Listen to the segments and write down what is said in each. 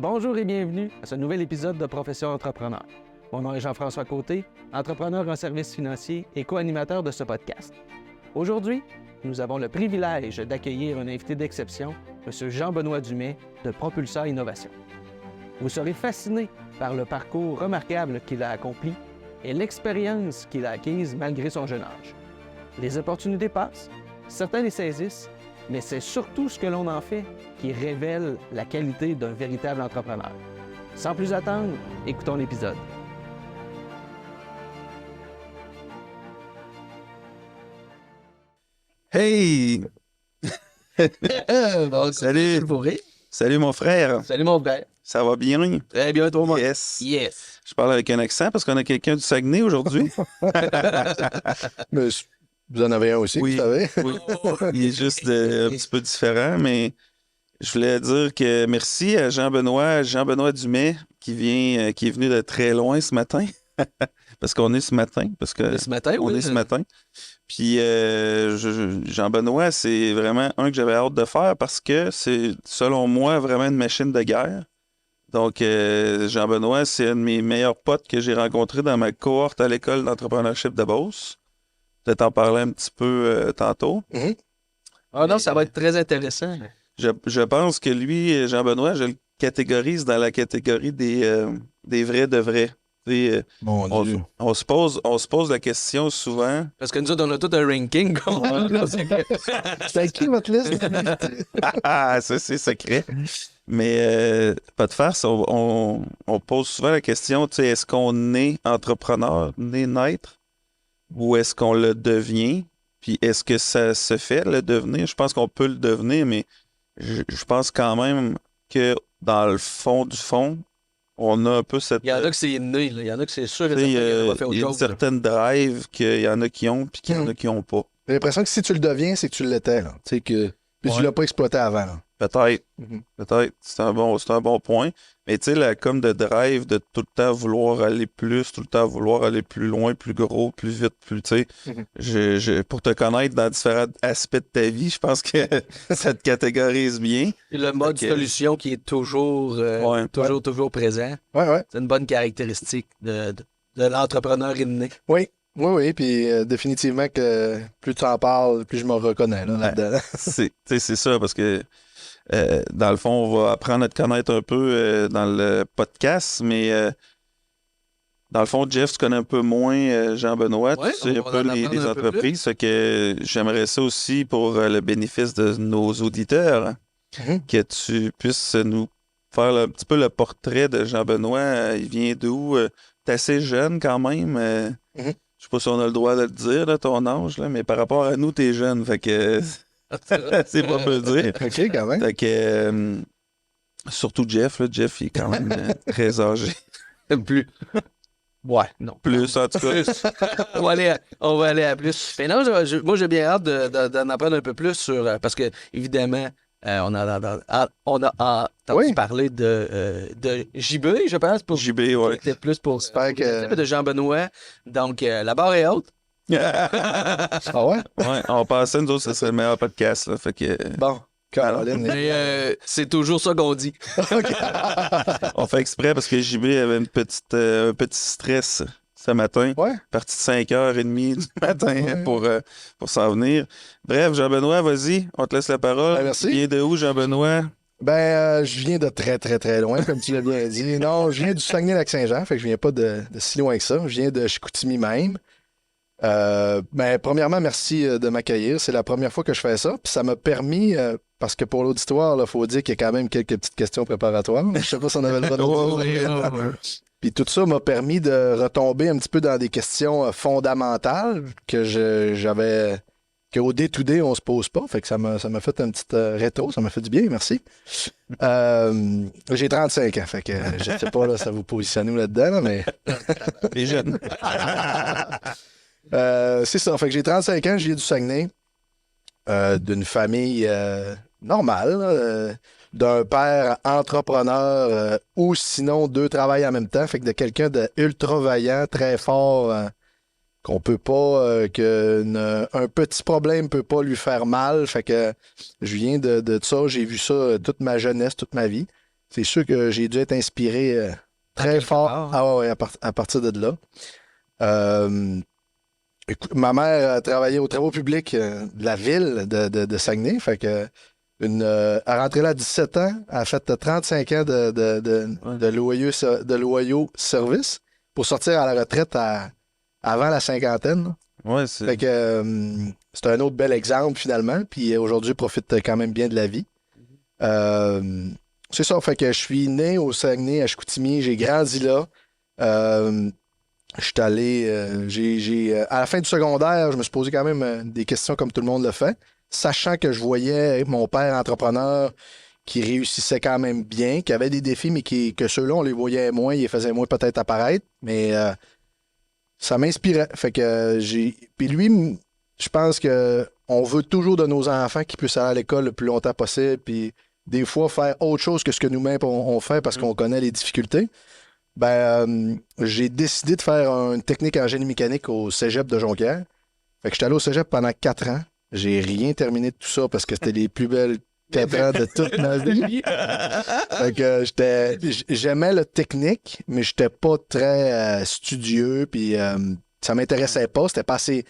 Bonjour et bienvenue à ce nouvel épisode de Profession Entrepreneur. Mon nom est Jean-François Côté, entrepreneur en services financiers et co-animateur de ce podcast. Aujourd'hui, nous avons le privilège d'accueillir un invité d'exception, M. Jean-Benoît Dumais de Propulsor Innovation. Vous serez fasciné par le parcours remarquable qu'il a accompli et l'expérience qu'il a acquise malgré son jeune âge. Les opportunités passent, certains les saisissent, mais c'est surtout ce que l'on en fait qui révèle la qualité d'un véritable entrepreneur. Sans plus attendre, écoutons l'épisode. Hey! Salut! Salut mon frère! Salut mon frère! Ça va bien? Très bien toi, moi. Yes! Yes! Je parle avec un accent parce qu'on a quelqu'un du Saguenay aujourd'hui. Mais vous en avez un aussi, Oui. vous savez. Oui. Il est juste un petit peu différent, mais je voulais dire que merci à Jean-Benoît Dumais, qui est venu de très loin ce matin. Parce qu'on est ce matin. Ce matin, On oui. est ce matin. Puis Jean-Benoît, c'est vraiment un que j'avais hâte de faire parce que c'est, selon moi, vraiment une machine de guerre. Donc, Jean-Benoît, c'est un de mes meilleurs potes que j'ai rencontré dans ma cohorte à l'école d'entrepreneurship de Beauce. Peut-être en parler un petit peu tantôt. Mhm. Ah non, ça va être très intéressant. Je pense que lui, Jean-Benoît, je le catégorise dans la catégorie des vrais de vrais. Mon Dieu. On se pose la question souvent. Parce que nous autres, on a tout un ranking. C'est à qui votre liste? Ah, ça, c'est secret. Mais pas de farce, on pose souvent la question, tu sais, est-ce qu'on est entrepreneur, né naître, ou est-ce qu'on le devient? Puis est-ce que ça se fait, le devenir? Je pense qu'on peut le devenir, mais je pense quand même que dans le fond du fond, on a un peu cette... Il y en a que c'est inné, là. Il y en a que c'est sûr et tu sais, certain qu'il n'a pas fait autre il y a une chose. Là. certaine drive qu'il y en a qui ont, puis qu'il y en a qui n'ont pas. J'ai l'impression que si tu le deviens, c'est que tu l'étais. Là. Tu sais que... Puis Ouais. tu l'as pas exploité avant. Là. Peut-être. Mhm. Peut-être, c'est un bon point. Mais tu sais, la comme de drive, de tout le temps vouloir aller plus, tout le temps vouloir aller plus loin, plus gros, plus vite, plus, tu sais. Mhm. Pour te connaître dans différents aspects de ta vie, je pense que ça te catégorise bien. Et le mode Ok. solution qui est toujours, Ouais. toujours présent. Ouais, ouais. C'est une bonne caractéristique de l'entrepreneur inné. Oui, puis définitivement que plus tu en parles, plus je me reconnais là, là-dedans. Tu sais, c'est ça, parce que dans le fond, on va apprendre à te connaître un peu dans le podcast, mais dans le fond, Jeff, tu connais un peu moins Jean-Benoît, Ouais, tu sais on un va peu en les apprendre un peu entreprises, fait que j'aimerais ça aussi pour le bénéfice de nos auditeurs, hein, Mhm. que tu puisses nous faire un petit peu le portrait de Jean-Benoît. Il vient d'où? T'es assez jeune quand même. Mhm. Je sais pas si on a le droit de le dire, là, ton âge, là, mais par rapport à nous, t'es jeune, fait que c'est pas peu dire. OK, quand même. Fait que, surtout Jeff, là, Jeff, il est quand même très âgé. Plus. Ouais, non. Plus, en tout cas. Plus. on va aller à plus. Mais non, moi, j'ai bien hâte d'en apprendre un peu plus sur... parce que, évidemment, on a entendu Oui. parler de JB, je pense. Pour, JB, ouais. C'était plus pour... J'espère que... De Jean-Benoît. Donc, la barre est haute. Ah ouais? Ouais, on pensait, nous autres, ce serait le meilleur podcast, là, fait que Bon, Caroline. Mais c'est toujours ça qu'on dit. on fait exprès parce que JB avait un petit stress ce matin. Ouais. Parti de 5h30 du matin Ouais. pour s'en venir. Bref, Jean-Benoît, vas-y, on te laisse la parole. Ben, merci. Tu viens de où, Jean-Benoît? Ben, je viens de très, très, très loin, comme tu l'as bien dit. Non, je viens du Saguenay-Lac-Saint-Jean, fait que je viens pas de si loin que ça. Je viens de Chicoutimi même. Ben, premièrement, merci de m'accueillir. C'est la première fois que je fais ça. Puis ça m'a permis, parce que pour l'auditoire, il faut dire qu'il y a quand même quelques petites questions préparatoires. Je sais pas si on avait le droit de dire. Puis tout ça m'a permis de retomber un petit peu dans des questions fondamentales qu'au day-to-day, on se pose pas. Fait que ça m'a fait un petit rétro. Ça m'a fait du bien, merci. J'ai 35 ans, fait que je sais pas là, ça vous positionne où là-dedans, là, mais... Les jeunes. C'est ça. Fait que j'ai 35 ans, je viens du Saguenay, d'une famille normale, là, d'un père entrepreneur ou sinon deux travaillent en même temps. Fait que de quelqu'un de ultra vaillant, très fort, qu'on peut pas, un petit problème peut pas lui faire mal. Fait que je viens de ça, j'ai vu ça toute ma jeunesse, toute ma vie. c'est sûr que j'ai dû être inspiré très fort à partir de là. Écoute, ma mère travaillait aux travaux publics de la ville de Saguenay. Fait que elle est rentrée là à 17 ans. Elle a fait 35 ans de loyaux services pour sortir à la retraite avant la cinquantaine, là. Ouais, Fait que c'est un autre bel exemple finalement. Puis aujourd'hui, elle profite quand même bien de la vie. C'est ça. Fait que je suis né au Saguenay, à Chicoutimi. J'ai grandi là. Je suis allé. À la fin du secondaire, je me suis posé quand même des questions comme tout le monde le fait, sachant que je voyais mon père entrepreneur qui réussissait quand même bien, qui avait des défis, mais que ceux-là, on les voyait moins, ils les faisaient moins peut-être apparaître, mais ça m'inspirait. Fait que Puis lui, je pense que on veut toujours de nos enfants qu'ils puissent aller à l'école le plus longtemps possible, puis des fois faire autre chose que ce que nous-mêmes on fait parce qu'on connaît les difficultés. J'ai décidé de faire une technique en génie mécanique au cégep de Jonquière. Fait que j'étais allé au cégep pendant 4 ans. J'ai rien terminé de tout ça parce que c'était les plus belles 4 ans de toute ma vie. Fait que j'aimais la technique, mais j'étais pas très studieux, puis ça m'intéressait pas. C'était pas assez.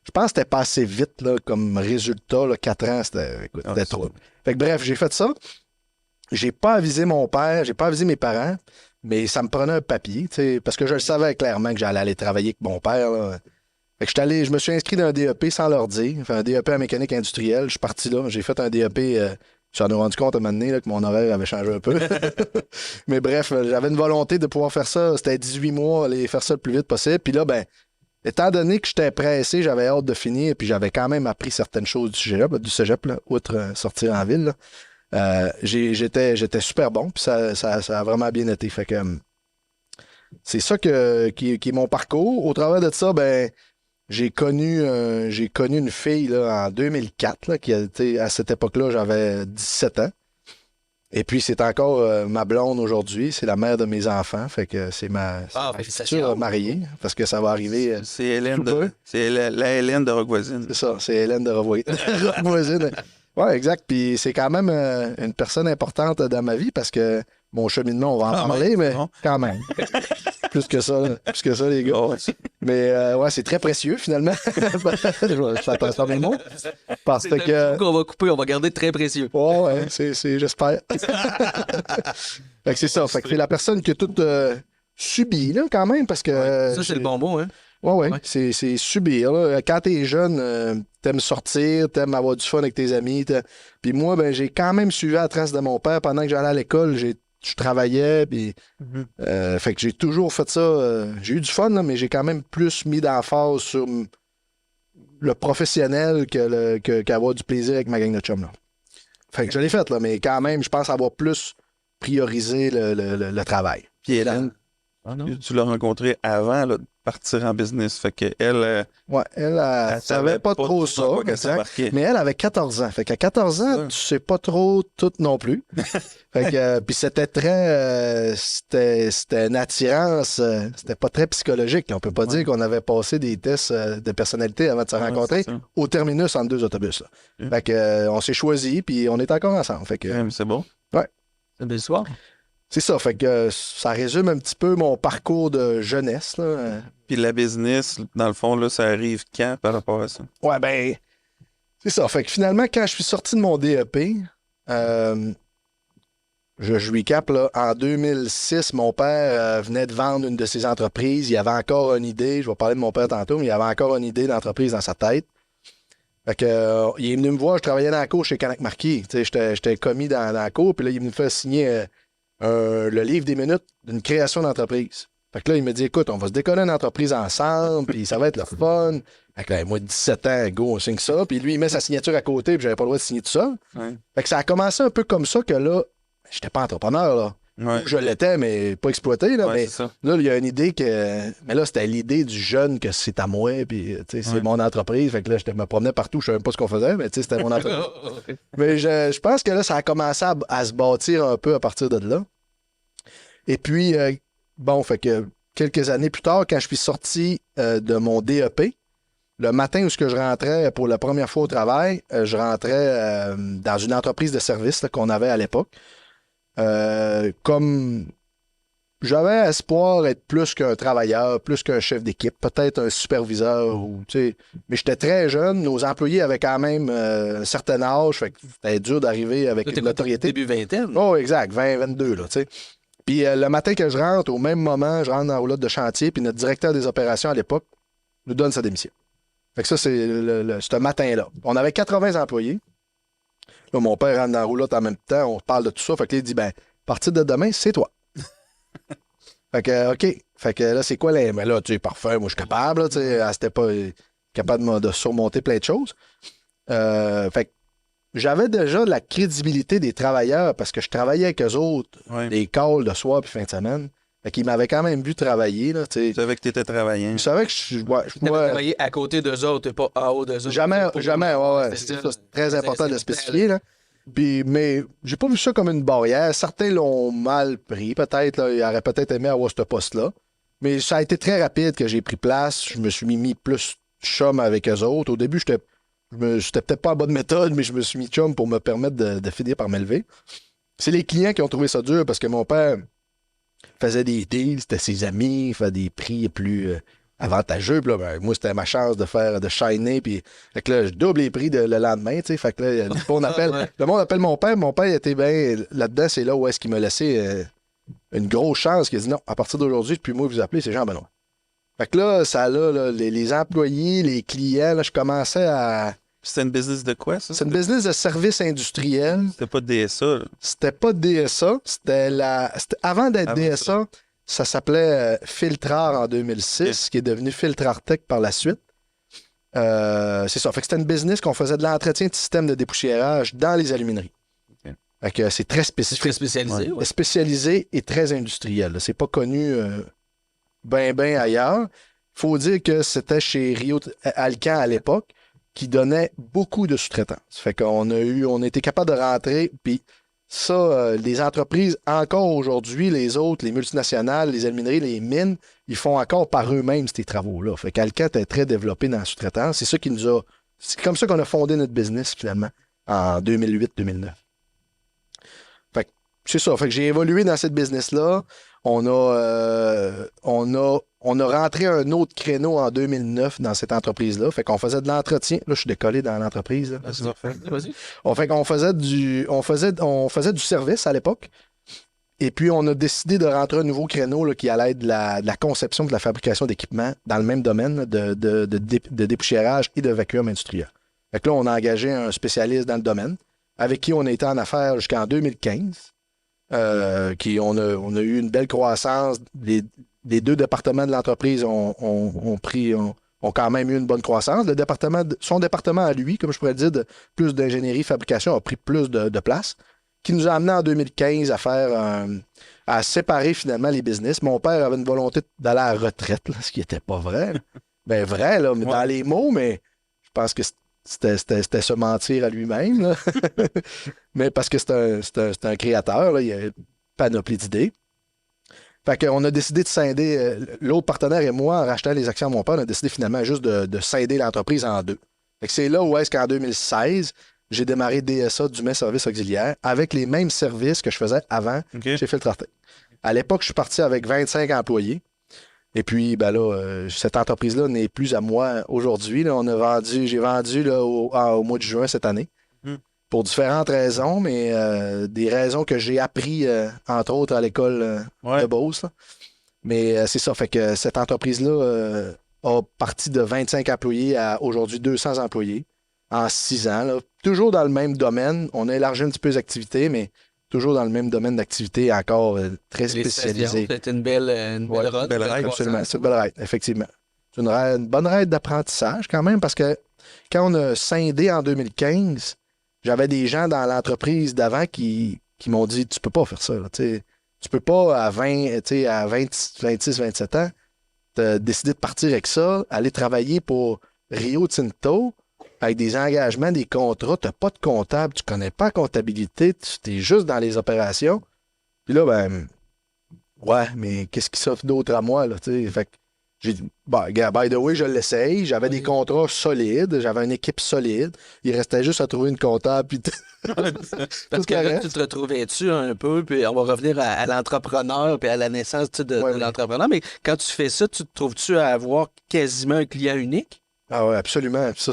Je pense que c'était pas assez vite là, comme résultat. Là, 4 ans, c'était trop. Fait que bref, j'ai fait ça. J'ai pas avisé mon père, j'ai pas avisé mes parents. Mais ça me prenait un papier, parce que je le savais clairement que j'allais aller travailler avec mon père, là. Fait que je me suis inscrit dans un DEP sans leur dire. Enfin, un DEP en mécanique industrielle. Je suis parti là. J'ai fait un DEP. J'en ai rendu compte à un moment donné là, que mon horaire avait changé un peu. Mais bref, j'avais une volonté de pouvoir faire ça. C'était 18 mois, aller faire ça le plus vite possible. Puis là, étant donné que j'étais pressé, j'avais hâte de finir. Puis j'avais quand même appris certaines choses du cégep là, outre sortir en ville, là. J'étais super bon, puis ça a vraiment bien été. Fait que c'est ça qui est mon parcours. Au travers de ça, j'ai connu une fille là, en 2004, là, à cette époque-là, j'avais 17 ans. Et puis, c'est encore ma blonde aujourd'hui. C'est la mère de mes enfants. Fait que c'est ma future mariée, parce que ça va arriver. C'est Hélène c'est la Hélène de Roquevoisine. C'est ça, c'est Hélène de Roquevoisine. Oui, exact. Puis c'est quand même une personne importante dans ma vie parce que mon cheminement, on va en parler, mais quand même. Plus que ça, les gars. Oh, ouais. Mais c'est très précieux finalement. Je fais attention à mes mots. Parce que. Qu'on va couper, on va garder très précieux. Ouais, j'espère. Fait que c'est ça. Fait que c'est la personne qui a tout subi, là, quand même, parce que. Ça, c'est le bon mot, hein? Ouais. C'est subir, là. Quand t'es jeune, t'aimes sortir, t'aimes avoir du fun avec tes amis. Puis moi, j'ai quand même suivi la trace de mon père. Pendant que j'allais à l'école, je travaillais, puis fait que j'ai toujours fait ça. J'ai eu du fun, là, mais j'ai quand même plus mis d'emphase sur le professionnel qu'avoir du plaisir avec ma gang de chum, là. Fait que je l'ai fait, là, mais quand même, je pense avoir plus priorisé le travail. Puis Hélène, tu l'as rencontrée avant là, de partir en business. Fait qu'elle. Elle savait pas trop ça. Mais elle avait 14 ans. Fait qu'à 14 ans, tu sais pas trop tout non plus. Fait que, puis c'était très. C'était une attirance. C'était pas très psychologique. On peut pas dire qu'on avait passé des tests de personnalité avant de se rencontrer au terminus entre 2 autobus, là. Fait que, on s'est choisis, puis on est encore ensemble. Fait que. C'est bon. Ouais. C'est une belle histoire. C'est ça, fait que ça résume un petit peu mon parcours de jeunesse, là. Puis la business, dans le fond, là, ça arrive quand par rapport à ça? Ouais, c'est ça. Fait que finalement, quand je suis sorti de mon DEP, je recap, là, en 2006, mon père venait de vendre une de ses entreprises. Il avait encore une idée, je vais parler de mon père tantôt, mais il avait encore une idée d'entreprise dans sa tête. Fait que, il est venu me voir, je travaillais dans la cour chez Canac Marquis. J'étais commis dans la cour, puis là, il est venu me faire signer le livre des minutes d'une création d'entreprise. Fait que là, il me dit, écoute, on va se décoller une entreprise ensemble, puis ça va être le fun. Fait que là, moi, 17 ans, go, on signe ça. Puis lui, il met sa signature à côté, puis j'avais pas le droit de signer tout ça. Ouais. Fait que ça a commencé un peu comme ça que là, j'étais pas entrepreneur, là. Ouais. Je l'étais, mais pas exploité, là. Ouais, Mais c'est ça. là, il y a une idée que. Mais là, c'était l'idée du jeune que c'est à moi, puis c'est mon entreprise. Fait que là, je me promenais partout, je savais même pas ce qu'on faisait, mais c'était mon entreprise. Mais je pense que là, ça a commencé à se bâtir un peu à partir de là. Et puis, fait que quelques années plus tard, quand je suis sorti de mon DEP, le matin où je rentrais pour la première fois au travail, je rentrais dans une entreprise de service là, qu'on avait à l'époque. comme j'avais espoir d'être plus qu'un travailleur, plus qu'un chef d'équipe, peut-être un superviseur, mais j'étais très jeune. Nos employés avaient quand même un certain âge, fait que c'était dur d'arriver avec Là, t'es l'autorité. début vingtaine. Oh, exact, 20, 22, là, tu sais. Puis le matin que je rentre, au même moment, je rentre dans la roulotte de chantier, puis notre directeur des opérations à l'époque nous donne sa démission. Fait que ça, c'est ce matin-là. On avait 80 employés. Là, mon père rentre dans la roulotte en même temps, on parle de tout ça. Fait que là, il dit, à partir de demain, c'est toi. Fait que, OK. Fait que là, c'est quoi les. Mais là, tu sais, parfait, moi, je suis capable, là, tu sais. C'était pas capable de surmonter plein de choses. Fait que j'avais déjà la crédibilité des travailleurs parce que je travaillais avec eux autres, des calls de soir puis fin de semaine. Fait qu'ils m'avaient quand même vu travailler, là, tu sais. Tu savais que tu étais travaillant. Je savais que T'avais travaillé à côté d'eux autres, pas en haut d'eux autres. Jamais, ouais. C'est très important de le spécifier, là. Puis, mais j'ai pas vu ça comme une barrière. Certains l'ont mal pris, peut-être. Là. Ils auraient peut-être aimé avoir ce poste-là. Mais ça a été très rapide que j'ai pris place. Je me suis mis plus chum avec eux autres. Au début, j'étais peut-être pas en bonne méthode, mais je me suis mis chum pour me permettre de finir par m'élever. C'est les clients qui ont trouvé ça dur parce que mon père faisait des deals, c'était ses amis, il faisait des prix plus avantageux. Puis là, moi, c'était ma chance de shiner. Puis, fait que là, je double les prix le lendemain. Tu sais, fait que là, le monde appelle mon père. Mon père était bien là-dedans. C'est là où est-ce qu'il m'a laissé une grosse chance. Il a dit non, à partir d'aujourd'hui, depuis moi, vous appelez, c'est Jean-Benoît. Fait que là, ça là, les employés, les clients, là, je commençais à. C'était une business de quoi, ça? C'est une business de service industriel. C'était pas DSA, là. C'était pas DSA. Avant d'être DSA, ça s'appelait Filtrar en 2006, qui est devenu Filtrartech par la suite. C'est ça. Fait que c'était une business qu'on faisait de l'entretien de systèmes de dépoussiérage dans les alumineries. Okay. Fait que c'est très spécifique. Très spécialisé, ouais. Spécialisé et très industriel. Là. C'est pas connu ben ailleurs. Il faut dire que c'était chez Rio Alcan à l'époque qui donnait beaucoup de sous-traitance. Fait qu'on on a été capable de rentrer, puis ça, les entreprises, encore aujourd'hui, les autres, les multinationales, les alumineries, les mines, ils font encore par eux-mêmes ces travaux-là. Fait qu'Alcan était très développé dans la sous-traitance. C'est ça qui nous a. C'est comme ça qu'on a fondé notre business, finalement, en 2008-2009. Fait que c'est ça. Fait que j'ai évolué dans cette business-là. On a rentré un autre créneau en 2009 dans cette entreprise-là. Fait qu'on faisait de l'entretien. Là, je suis décollé dans l'entreprise. Là. Vas-y. Fait qu'on faisait on faisait du service à l'époque. Et puis, on a décidé de rentrer un nouveau créneau là, qui allait être de la conception, de la fabrication d'équipements dans le même domaine là, de dépoussiérage et de vacuum industriel. Fait que là, on a engagé un spécialiste dans le domaine avec qui on a été en affaires jusqu'en 2015. On a eu une belle croissance. Les deux départements de l'entreprise ont quand même eu une bonne croissance. Son département à lui, comme je pourrais dire, de plus d'ingénierie, fabrication, a pris plus de place, qui nous a amené en 2015 à séparer finalement les business. Mon père avait une volonté d'aller à la retraite, là, ce qui n'était pas vrai. Ben vrai, là, mais dans les mots, mais je pense que c'était se mentir à lui-même. Là. Mais parce que c'est un créateur, là, il a une panoplie d'idées. Fait qu'on a décidé de scinder, l'autre partenaire et moi, en rachetant les actions à mon père, on a décidé finalement juste de scinder l'entreprise en deux. Fait que c'est là où est-ce qu'en 2016, j'ai démarré DSA, Dumais Services Auxiliaires, avec les mêmes services que je faisais avant chez Filtrartech. À l'époque, je suis parti avec 25 employés. Et puis, ben là, cette entreprise-là n'est plus à moi aujourd'hui. Là, j'ai vendu là, au mois de juin cette année. Pour différentes raisons, mais des raisons que j'ai appris, entre autres, à l'école de Beauce. Là. Mais c'est ça, fait que cette entreprise-là a parti de 25 employés à aujourd'hui 200 employés en 6 ans. Là. Toujours dans le même domaine. On a élargi un petit peu les activités, mais toujours dans le même domaine d'activité, encore très spécialisé. C'était une belle ride. Belle ride, absolument. C'est une belle ride, effectivement. C'est une bonne ride d'apprentissage quand même, parce que quand on a scindé en 2015, j'avais des gens dans l'entreprise d'avant qui m'ont dit « Tu peux pas faire ça. Là, tu peux pas, à 26, 27 ans, décider de partir avec ça, aller travailler pour Rio Tinto avec des engagements, des contrats. Tu n'as pas de comptable, tu connais pas la comptabilité, tu es juste dans les opérations. Puis là, ben, ouais, mais qu'est-ce qui s'offre d'autre à moi? Là, fait que J'ai dit, bah, gars, by the way, je l'essaye. J'avais des contrats solides, j'avais une équipe solide. Il restait juste à trouver une comptable. Puis Parce que là, tu te retrouvais-tu un peu, puis on va revenir à l'entrepreneur, puis à la naissance de l'entrepreneur. Mais quand tu fais ça, tu te trouves-tu à avoir quasiment un client unique? Ah oui, absolument. Puis ça,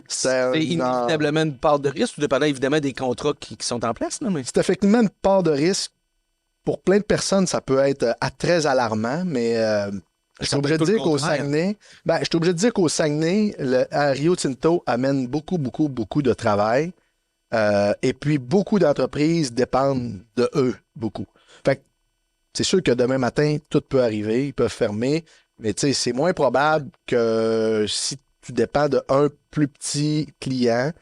c'est inévitablement une part de risque, tout dépendant évidemment des contrats qui sont en place. Non, mais... C'est effectivement une part de risque. Pour plein de personnes, ça peut être très alarmant, mais je suis obligé de dire qu'au Saguenay, à Rio Tinto amène beaucoup, beaucoup, beaucoup de travail. Et puis, beaucoup d'entreprises dépendent de eux, beaucoup. Fait que c'est sûr que demain matin, tout peut arriver, ils peuvent fermer, mais tu sais, c'est moins probable que si tu dépends d'un plus petit client.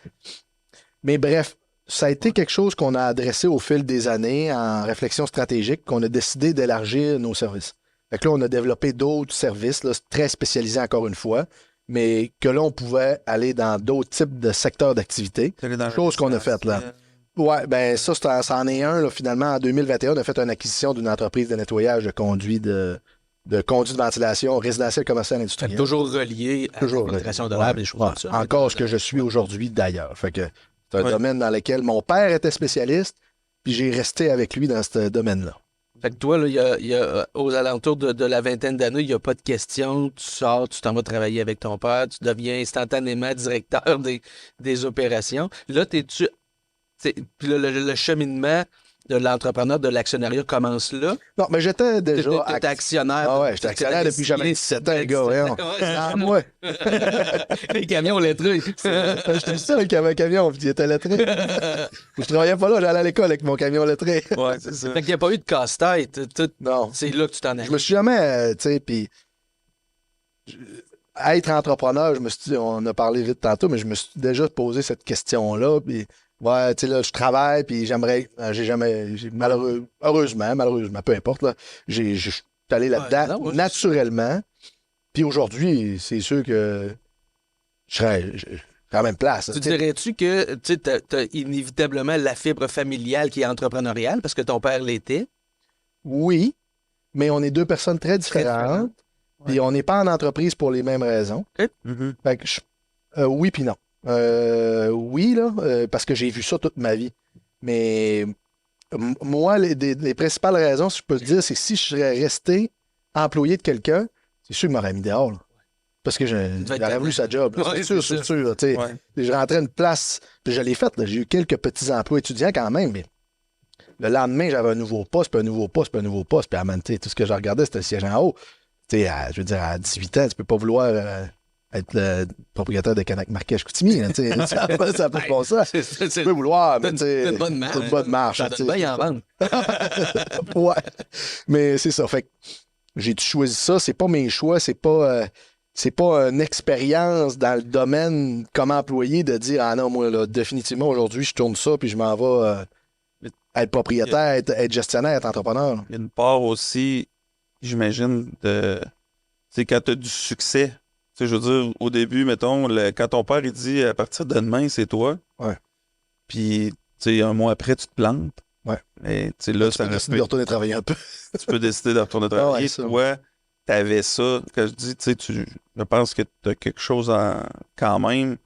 Mais bref, ça a été quelque chose qu'on a adressé au fil des années en réflexion stratégique, qu'on a décidé d'élargir nos services. Fait que là, on a développé d'autres services, là, très spécialisés encore une fois, mais que là, on pouvait aller dans d'autres types de secteurs d'activité. Chose qu'on a faite là. Ouais, ben ça, c'en est un, là, finalement. En 2021, on a fait une acquisition d'une entreprise de nettoyage de conduits de conduits de ventilation résidentiel, commercial, industriel. Toujours relié à la filtration de l'air, des choses comme ça. Encore ce que je suis aujourd'hui d'ailleurs. Fait que c'est un domaine dans lequel mon père était spécialiste, puis j'ai resté avec lui dans ce domaine-là. Fait que toi, là, il y a aux alentours de la vingtaine d'années, il n'y a pas de question. Tu sors, tu t'en vas travailler avec ton père, tu deviens instantanément directeur des opérations. Là, puis le cheminement de l'entrepreneur, de l'actionnariat commence là. Non, mais j'étais déjà... T'étais actionnaire. Ah ouais, j'étais actionnaire depuis j'avais 17 ans, les gars. Ouais. Les camions lettrés. J'étais le seul qui avait un camion, puis il était lettré. Je travaillais pas là, j'allais à l'école avec mon camion lettré. Ouais, c'est ça. Fait qu'il n'y a pas eu de casse-tête. Non. C'est là que tu t'en as. Je me suis jamais, tu sais, puis... Être entrepreneur, je me suis dit, on a parlé vite tantôt, mais je me suis déjà posé cette question-là, puis... Ouais, tu sais, là, je travaille, puis j'aimerais. Malheureusement, peu importe, là. Je suis allé là-dedans naturellement. Puis aujourd'hui, c'est sûr que je serais à la même place. Tu dirais-tu que tu as inévitablement la fibre familiale qui est entrepreneuriale parce que ton père l'était? Oui, mais on est deux personnes très différentes. Puis on n'est pas en entreprise pour les mêmes raisons. Okay. Fait que oui, puis non. Oui, là, parce que j'ai vu ça toute ma vie. Mais moi, les principales raisons, si je peux te dire, c'est si je serais resté employé de quelqu'un, c'est sûr qu'il m'aurait mis dehors. Là. Parce que j'aurais voulu sa job. C'est sûr. Je rentrais une place, puis je l'ai faite. J'ai eu quelques petits emplois étudiants quand même, mais le lendemain, j'avais un nouveau poste, puis un nouveau poste, puis un nouveau poste. Puis tout ce que je regardais, c'était le siège en haut. Je veux dire, à 18 ans, tu peux pas vouloir... être le propriétaire de Canac Marquet Chicoutimi. Ça peut pas ça. Tu peux vouloir, mais c'est une bonne marche. Ça donne bien en vente. Ouais. Mais c'est ça. Fait que j'ai choisi ça. C'est pas mes choix. C'est pas une expérience dans le domaine comme employé de dire ah non, moi, là, définitivement, aujourd'hui, je tourne ça puis je m'en vais être propriétaire, être gestionnaire, être entrepreneur. Il y a une part aussi, j'imagine, de. C'est quand tu as du succès. Tu sais, je veux dire, au début, mettons, quand ton père il dit à partir de demain, c'est toi. Ouais. Puis, tu sais, un mois après, tu te plantes. Ouais. Mais, tu sais, là, tu peux décider de retourner travailler un peu. Tu peux décider de retourner travailler. Toi, t'avais ça. Quand je dis, tu sais, je pense que tu as quelque chose quand même.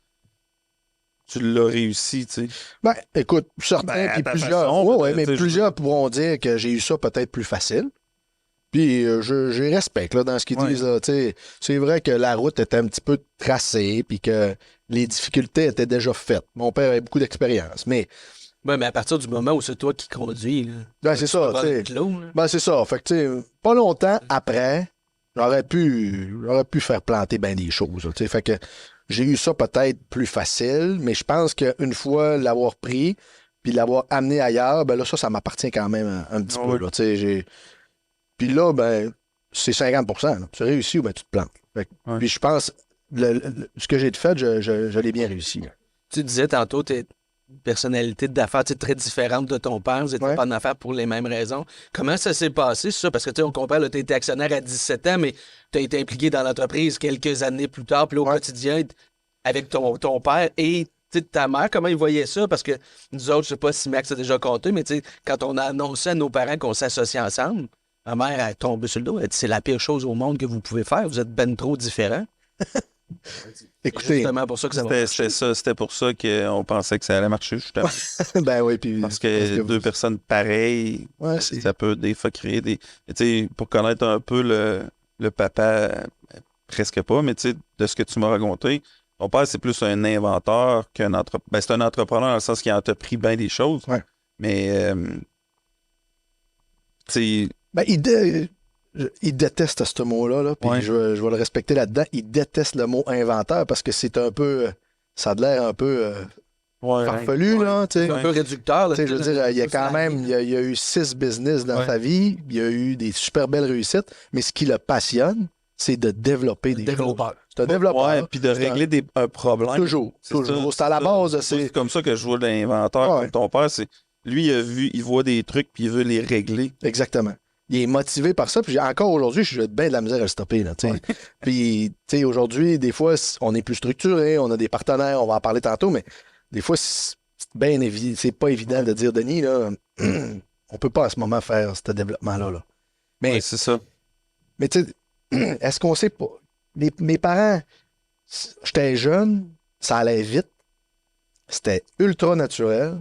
Tu l'as réussi, tu sais. Ben, écoute, certains, puis plusieurs pourront dire que j'ai eu ça peut-être plus facile. Puis je respecte là, dans ce qu'ils disent. Là, c'est vrai que la route était un petit peu tracée puis que les difficultés étaient déjà faites. Mon père avait beaucoup d'expérience, mais... Oui, mais à partir du moment où c'est toi qui conduis... Là, ben, c'est ça. Ben, c'est ça. Fait que, pas longtemps après, j'aurais pu faire planter bien des choses. Là, fait que j'ai eu ça peut-être plus facile, mais je pense qu'une fois l'avoir pris puis l'avoir amené ailleurs, ben là, ça m'appartient quand même un petit peu. Là, puis là, ben, c'est 50%. Là. Tu réussis ou ben tu te plantes. Puis je pense, ce que j'ai fait, je l'ai bien réussi. Là. Tu disais tantôt, tu es une personnalité d'affaires très différente de ton père. Vous n'étiez pas en affaires pour les mêmes raisons. Comment ça s'est passé, ça? Parce que tu sais, on compare, tu étais actionnaire à 17 ans, mais tu as été impliqué dans l'entreprise quelques années plus tard. Puis là, au quotidien, avec ton père et ta mère, comment ils voyaient ça? Parce que nous autres, je sais pas si Max a déjà compté, mais quand on a annoncé à nos parents qu'on s'associe ensemble, Ma mère a tombé sur le dos. Elle dit, c'est la pire chose au monde que vous pouvez faire. Vous êtes ben trop différents. Écoutez, C'est justement pour ça que ça va. C'était pour ça qu'on pensait que ça allait marcher, justement. ben oui, puis... Parce que deux personnes pareilles, Ouais, ça peut des fois créer des... Tu sais, pour connaître un peu le papa, presque pas, mais tu sais, de ce que tu m'as raconté, ton père, c'est plus un inventeur qu'un entrepreneur. Ben, c'est un entrepreneur dans le sens qu'il a entrepris bien des choses. Ouais. Mais, tu sais... Ben, il déteste ce mot-là, là, puis Ouais. je vais le respecter là-dedans. Il déteste le mot inventeur parce que c'est un peu... ça a l'air un peu farfelu, là, tu sais. C'est un peu réducteur. Là, Tu sais, je veux dire, il y a quand même, il y a eu 6 business dans sa vie, il y a eu des super belles réussites, mais ce qui le passionne, c'est de développer des développeur. choses. C'est un développeur. Ouais, puis de C'est régler un problème. Toujours. C'est Toujours. ça, C'est à la base de C'est ces... comme ça que je vois l'inventeur Ouais. comme ton père. C'est lui, il voit des trucs puis il veut les régler. Exactement. Il est motivé par ça. Puis encore aujourd'hui, je suis bien de la misère à le stopper. Là, tu sais. Puis tu sais, aujourd'hui, des fois, on est plus structuré, on a des partenaires, on va en parler tantôt, mais des fois, c'est pas évident de dire, Denis, là, on peut pas à ce moment faire ce développement-là. Là. Mais, Ouais, c'est ça. mais tu sais, est-ce qu'on sait pas? Mes parents, j'étais jeune, ça allait vite, c'était ultra naturel.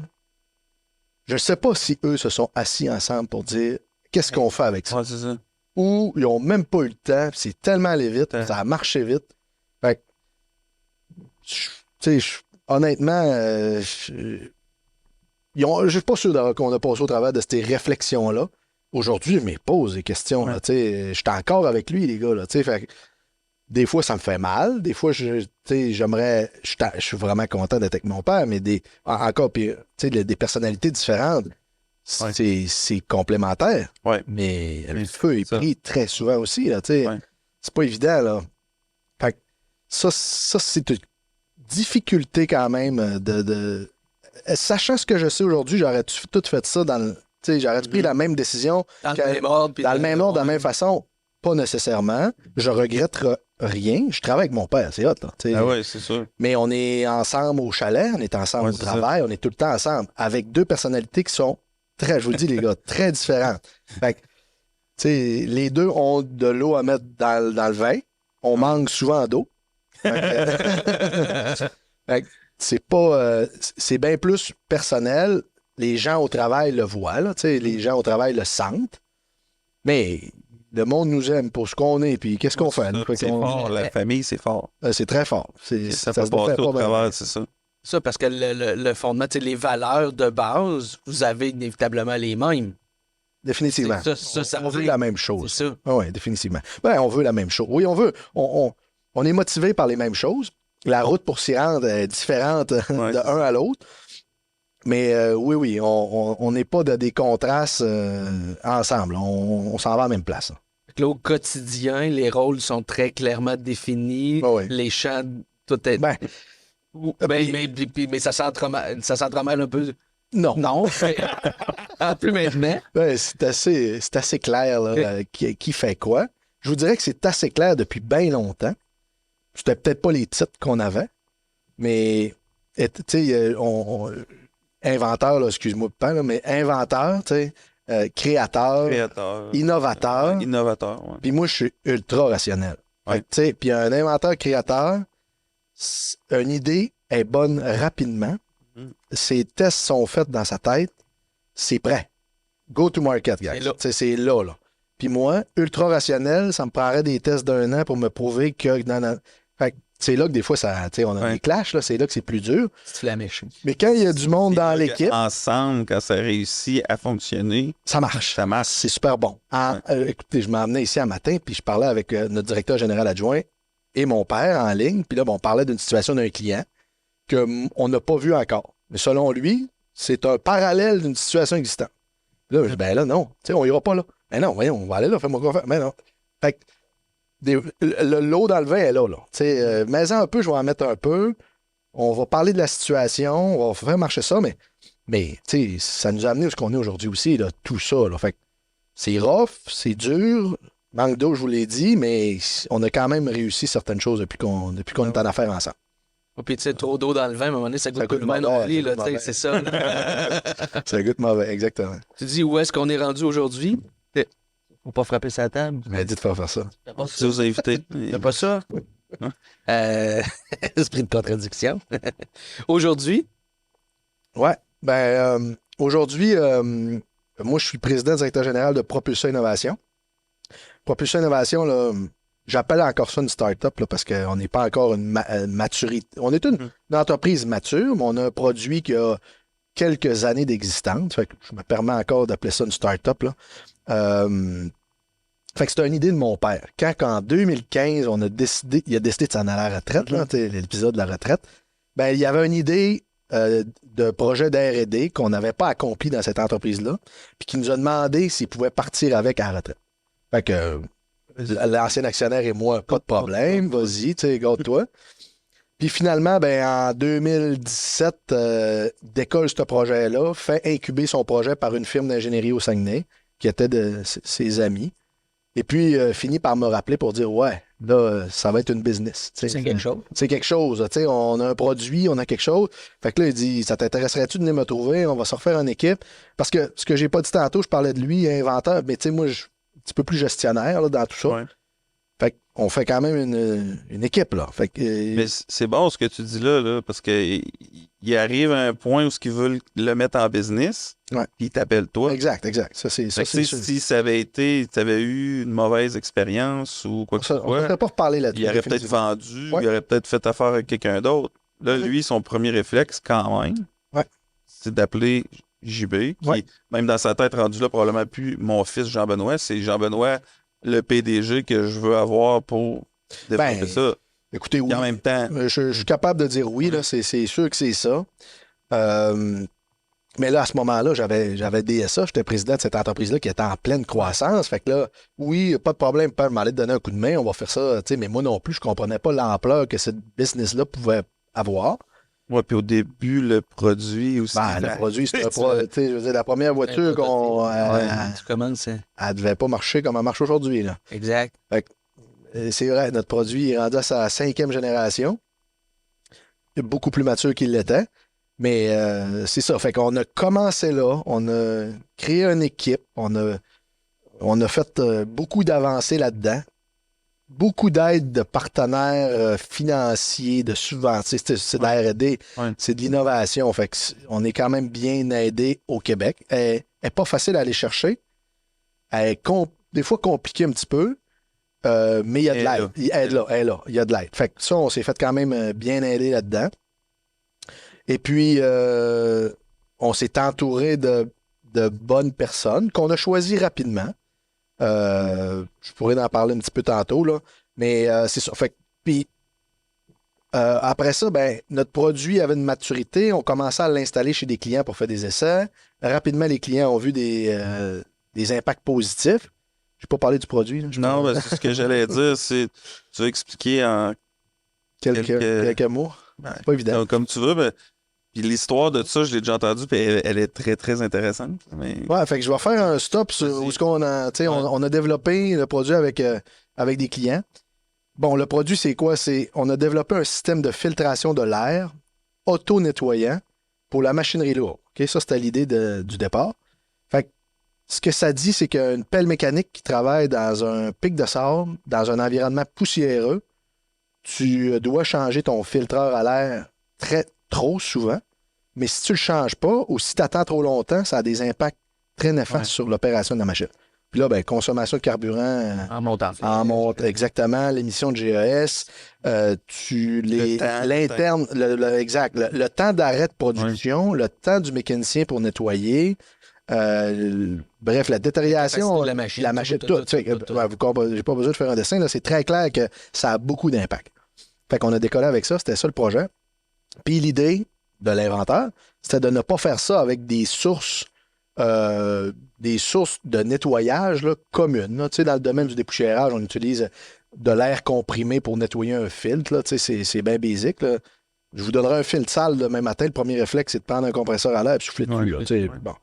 Je sais pas si eux se sont assis ensemble pour dire qu'est-ce qu'on fait avec ça. Ouais, c'est ça. Ou ils ont même pas eu le temps, puis c'est tellement allé vite, Ouais. ça a marché vite. Fait que, tu sais, honnêtement, je suis pas sûr qu'on a passé au travers de ces réflexions-là. Aujourd'hui, je me pose des questions. Ouais. Là, tu sais, je suis encore avec lui, les gars. Là, tu sais, fait que, des fois, ça me fait mal. Des fois, tu sais, j'aimerais. Je suis vraiment content d'être avec mon père, mais encore, puis, tu sais, des personnalités différentes, Ouais. c'est complémentaire. Ouais. Mais le Oui, feu est ça. pris très souvent aussi. Là, tu sais. Ouais. C'est pas évident. Là. Fait que ça c'est une difficulté quand même sachant ce que je sais aujourd'hui, j'aurais tout fait ça dans le. Tu sais, j'aurais pris la même décision Dans que- le même ordre. puis dans le même ordre, de la ouais. même façon. Pas nécessairement. Je regrette rien. Je travaille avec mon père, c'est hot. Là, tu sais. Ah ouais, c'est sûr. Mais on est ensemble au chalet, on est ensemble Ouais, au c'est travail, on est tout le temps ensemble, avec deux personnalités qui sont très, je vous le dis, les gars, très différentes. Fait que, tu sais, les deux ont de l'eau à mettre dans le vin. On manque souvent d'eau. Fait que- fait que c'est pas. C'est bien plus personnel. Les gens au travail le voient, là, tu sais, les gens au travail le sentent. Mais le monde nous aime pour ce qu'on est, puis qu'est-ce qu'on fait? Nous? Fait C'est qu'on- fort. La famille, c'est fort. C'est très fort. Ça se peut passer défait au pas bien. travers, c'est ça. Ça, parce que le fondement, tu sais, les valeurs de base, vous avez inévitablement les mêmes. Définitivement. Ça On veut revient. la même chose. C'est ça. Oui, définitivement. Ben, on veut la même chose. Oui, on veut. On est motivé par les mêmes choses. La route pour s'y rendre est différente Ouais, de c'est un à l'autre. Mais oui, on n'est pas de des contrastes ensemble. On s'en va à la même place. Fait que là, au quotidien, les rôles sont très clairement définis. Ouais, ouais. Les champs, tout est. Ben, Mais ça s'entremêle un peu. non. Non. Plus maintenant. Ben, c'est assez clair là, qui fait quoi. Je vous dirais que c'est assez clair depuis bien longtemps. C'était peut-être pas les titres qu'on avait, mais tu sais, inventeur, là, excuse-moi, pas, là, mais inventeur, tu sais, créateur, Créateur. innovateur. Innovateur, ouais. Puis moi, je suis ultra rationnel. Ouais. Fait que, tu sais, puis un inventeur-créateur, une idée est bonne rapidement. Mhm. Ses tests sont faits dans sa tête. C'est prêt. Go to market, guys. C'est là. Tu sais, c'est là, là. Puis moi, ultra rationnel, ça me prendrait des tests d'un an pour me prouver que... Fait que c'est là que des fois, ça, tu sais, on a Ouais. des clashs, là, c'est là que c'est plus dur. C'est flamèche. Mais quand il y a du monde dans l'équipe, Ensemble, quand ça réussit à fonctionner, ça marche. ça marche. C'est super bon. Écoutez, je m'emmenais ici un matin, puis je parlais avec notre directeur général adjoint et mon père en ligne. Puis là, on parlait d'une situation d'un client qu'on n'a pas vu encore. Mais selon lui, c'est un parallèle d'une situation existante. Là, je dis, ben là, non. Tu sais, on ira pas là. Ben non, voyons, on va aller là, fais-moi confiance. Ben non. Fait que l'eau dans le vin est là. Tu sais, mets-en un peu, je vais en mettre un peu. On va parler de la situation, on va faire marcher ça, mais tu sais, ça nous a amené où ce qu'on est aujourd'hui aussi, là, tout ça. Là. Fait que c'est rough, c'est dur, manque d'eau, je vous l'ai dit, mais on a quand même réussi certaines choses depuis qu'on est en affaires ensemble. Puis, tu sais, trop d'eau dans le vin, à un moment donné, ça goûte Ça pas goûte le vin mauvais, non plus, ça là, goûte tu sais, mauvais. c'est ça. là. Ça goûte mauvais, exactement. Tu dis, où est-ce qu'on est rendu aujourd'hui? Faut pas frapper sa table. Mais dites de faire ça. T'as pas Si vous invitez. T'as pas ça? Esprit de contradiction. Aujourd'hui, Ouais. Aujourd'hui, moi, je suis président directeur général de Propulsion Innovation. Propulsion Innovation, là, j'appelle encore ça une start-up là, parce qu'on n'est pas encore une maturité. On est une entreprise mature, mais on a un produit qui a quelques années d'existence. Fait que je me permets encore d'appeler ça une start-up. Là. Fait que c'était une idée de mon père. Quand en 2015, il a décidé de s'en aller à la retraite, là, l'épisode de la retraite, il y avait une idée de projet d'R&D qu'on n'avait pas accompli dans cette entreprise-là, puis qui nous a demandé s'il pouvait partir avec à la retraite. Fait que l'ancien actionnaire et moi, pas de problème, vas-y, garde-toi. Puis finalement, en 2017, décolle ce projet-là, fait incuber son projet par une firme d'ingénierie au Saguenay, qui était de ses amis. Et puis, finit par me rappeler pour dire, ouais, là, ça va être une business. c'est quelque chose. C'est quelque chose. On a un produit, on a quelque chose. Fait que là, il dit, ça t'intéresserait-tu de venir me trouver? On va se refaire en équipe. Parce que ce que j'ai pas dit tantôt, je parlais de lui, inventeur, mais moi, je suis un petit peu plus gestionnaire là, dans tout ça. Ouais. Fait qu'on fait quand même une équipe, là. Fait que, Mais c'est bon ce que tu dis là, parce que il arrive à un point où ils veulent le mettre en business, Ouais. puis ils t'appellent toi. Exact. Ça, c'est Fait que, sûr. si ça avait été, tu avais eu une mauvaise expérience ou quoi que ce On ne soit, devrait pas reparler là-dessus. il aurait peut-être vendu, Ouais. il aurait peut-être fait affaire avec quelqu'un d'autre. Là, lui, son premier réflexe, quand même, Ouais. c'est d'appeler JB, qui, Ouais. même dans sa tête, rendu là, probablement plus mon fils Jean-Benoît, c'est Jean-Benoît, le PDG que je veux avoir pour développer ça. Écoutez, oui. Et en même temps, Je suis capable de dire oui, là, c'est sûr que c'est ça. Mais là, à ce moment-là, j'avais DSA, j'étais président de cette entreprise-là qui était en pleine croissance. Fait que là, oui, pas de problème, père m'allait te donner un coup de main, on va faire ça. Mais moi non plus, je comprenais pas l'ampleur que cette business-là pouvait avoir. ouais, puis au début, le produit aussi. Le produit, c'était je veux dire, la première voiture qu'on. Tu commences. Elle devait pas marcher comme elle marche aujourd'hui. Là. Exact. C'est vrai, notre produit est rendu à sa 5e génération. Il est beaucoup plus mature qu'il l'était. Mais c'est ça. Fait qu'on a commencé là, on a créé une équipe, on a fait beaucoup d'avancées là-dedans. Beaucoup d'aide de partenaires financiers, de subventions. C'est de la R&D, c'est de l'innovation. Fait que on est quand même bien aidé au Québec. Elle n'est pas facile à aller chercher. Elle est des fois compliquée un petit peu. Mais il y a de l'aide. Elle est là. Il y a de l'aide. Fait que ça, on s'est fait quand même bien aider là-dedans. Et puis, on s'est entouré de bonnes personnes qu'on a choisies rapidement. Je pourrais en parler un petit peu tantôt, là. Mais c'est ça. Fait que, puis, après ça, notre produit avait une maturité. On commençait à l'installer chez des clients pour faire des essais. Rapidement, les clients ont vu des impacts positifs. Je n'ai pas parlé du produit. Là. Non, c'est ce que j'allais dire. Tu veux expliquer en quelques mots. C'est pas évident. Comme tu veux, puis l'histoire de ça, je l'ai déjà entendue, puis elle est très, très intéressante. Mais... Ouais, fait que je vais faire un stop sur où on a développé le produit avec des clients. Bon, le produit, c'est quoi? On a développé un système de filtration de l'air auto-nettoyant pour la machinerie lourde. Okay? Ça, c'était l'idée du départ. Fait que ce que ça dit, c'est qu'une pelle mécanique qui travaille dans un pic de sable, dans un environnement poussiéreux, tu dois changer ton filtreur à l'air trop souvent. Mais si tu ne le changes pas ou si tu attends trop longtemps, ça a des impacts très néfastes sur l'opération de la machine. Puis là, consommation de carburant En montant. exactement, l'émission de GES, l'interne, le temps d'arrêt de production, le temps du mécanicien pour nettoyer, bref, la détérioration, la machine, tout. J'ai pas besoin de faire un dessin, là, c'est très clair que ça a beaucoup d'impact. Fait qu'on a décollé avec ça, c'était ça le projet. Puis l'idée de l'inventeur, c'était de ne pas faire ça avec des sources de nettoyage là, communes. Là. Dans le domaine du dépoussiérage, on utilise de l'air comprimé pour nettoyer un filtre. Là. C'est bien basique. Là. Je vous donnerai un filtre sale demain matin. Le premier réflexe, c'est de prendre un compresseur à l'air et souffler dessus. Là, bon.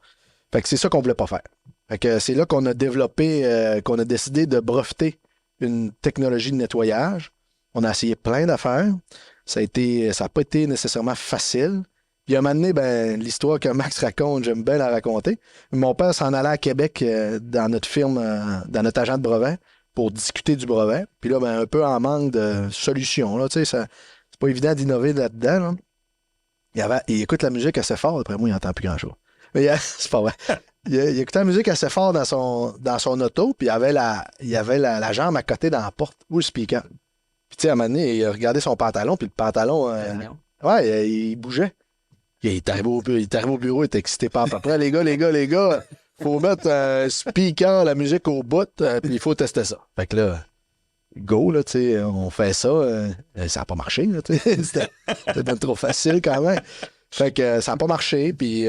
Fait que c'est ça qu'on ne voulait pas faire. Fait que c'est là qu'on a développé, qu'on a décidé de breveter une technologie de nettoyage. On a essayé plein d'affaires. Ça n'a pas été nécessairement facile. Puis à un moment donné, ben, l'histoire que Max raconte, j'aime bien la raconter. Mon père s'en allait à Québec dans notre firme, dans notre agent de brevet, pour discuter du brevet. Puis là, ben, un peu en manque de solutions. Là, tu sais, c'est pas évident d'innover là-dedans. Là. Il écoute la musique assez fort, après moi, il n'entend plus grand-chose. Mais c'est pas vrai. Il écoutait la musique assez fort dans son auto, puis il y avait la jambe à côté dans la porte ou le speaker. Puis tu sais, à un moment donné, il a regardé son pantalon, puis le pantalon, ouais, il bougeait. Il est arrivé au bureau, il était excité par à peu près. Les gars, faut mettre un speaker, la musique au bout, puis il faut tester ça. Fait que là, go, là, tu sais, on fait ça. Ça n'a pas marché, là, tu sais. C'était trop facile quand même. Fait que ça n'a pas marché, puis...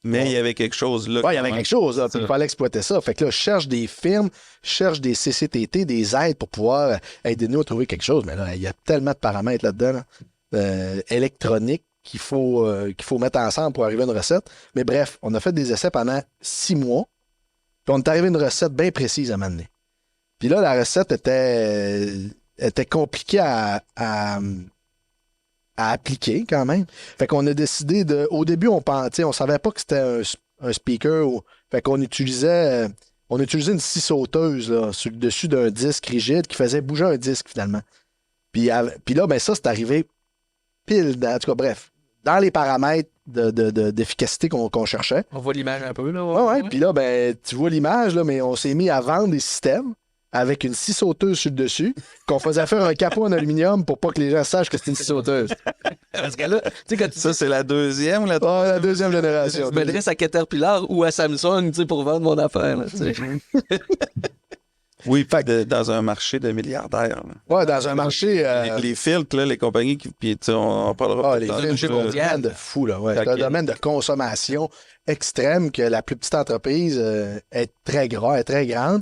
Mais il y avait quelque chose là. Ouais, il y avait quelque chose, là, puis il fallait exploiter ça. Fait que là, je cherche des firmes, je cherche des CCTT, des aides pour pouvoir aider nous à trouver quelque chose. Mais là, il y a tellement de paramètres là-dedans, là, électroniques qu'il faut mettre ensemble pour arriver à une recette. Mais bref, on a fait des essais pendant 6 mois, puis on est arrivé à une recette bien précise à un moment donné. Puis là, la recette était compliquée à appliquer quand même. Fait qu'on a décidé de... Au début, on savait pas que c'était un speaker. Fait qu'on utilisait une scie sauteuse là, sur le dessus d'un disque rigide qui faisait bouger un disque finalement. Puis là, ben ça, c'est arrivé pile dans... En tout cas, bref, dans les paramètres d'efficacité qu'on cherchait. On voit l'image un peu, là. Ouais. Puis là, ben, tu vois l'image, là, mais on s'est mis à vendre des systèmes avec une scie sauteuse sur le dessus, qu'on faisait faire un capot en aluminium pour pas que les gens sachent que c'est une scie sauteuse. Parce que là, tu sais, quand Ça, c'est la deuxième ou la La deuxième génération. je m'adresse à Caterpillar ou à Samsung, tu sais, pour vendre mon affaire, là, tu sais. Oui, dans un marché de milliardaires. Là. Ouais, dans un marché... Les filtres, là, les compagnies qui. Puis, tu sais, on parlera les plus tard. films, c'est un domaine de fou, là. Ouais. C'est un domaine de consommation extrême que la plus petite entreprise est très grande.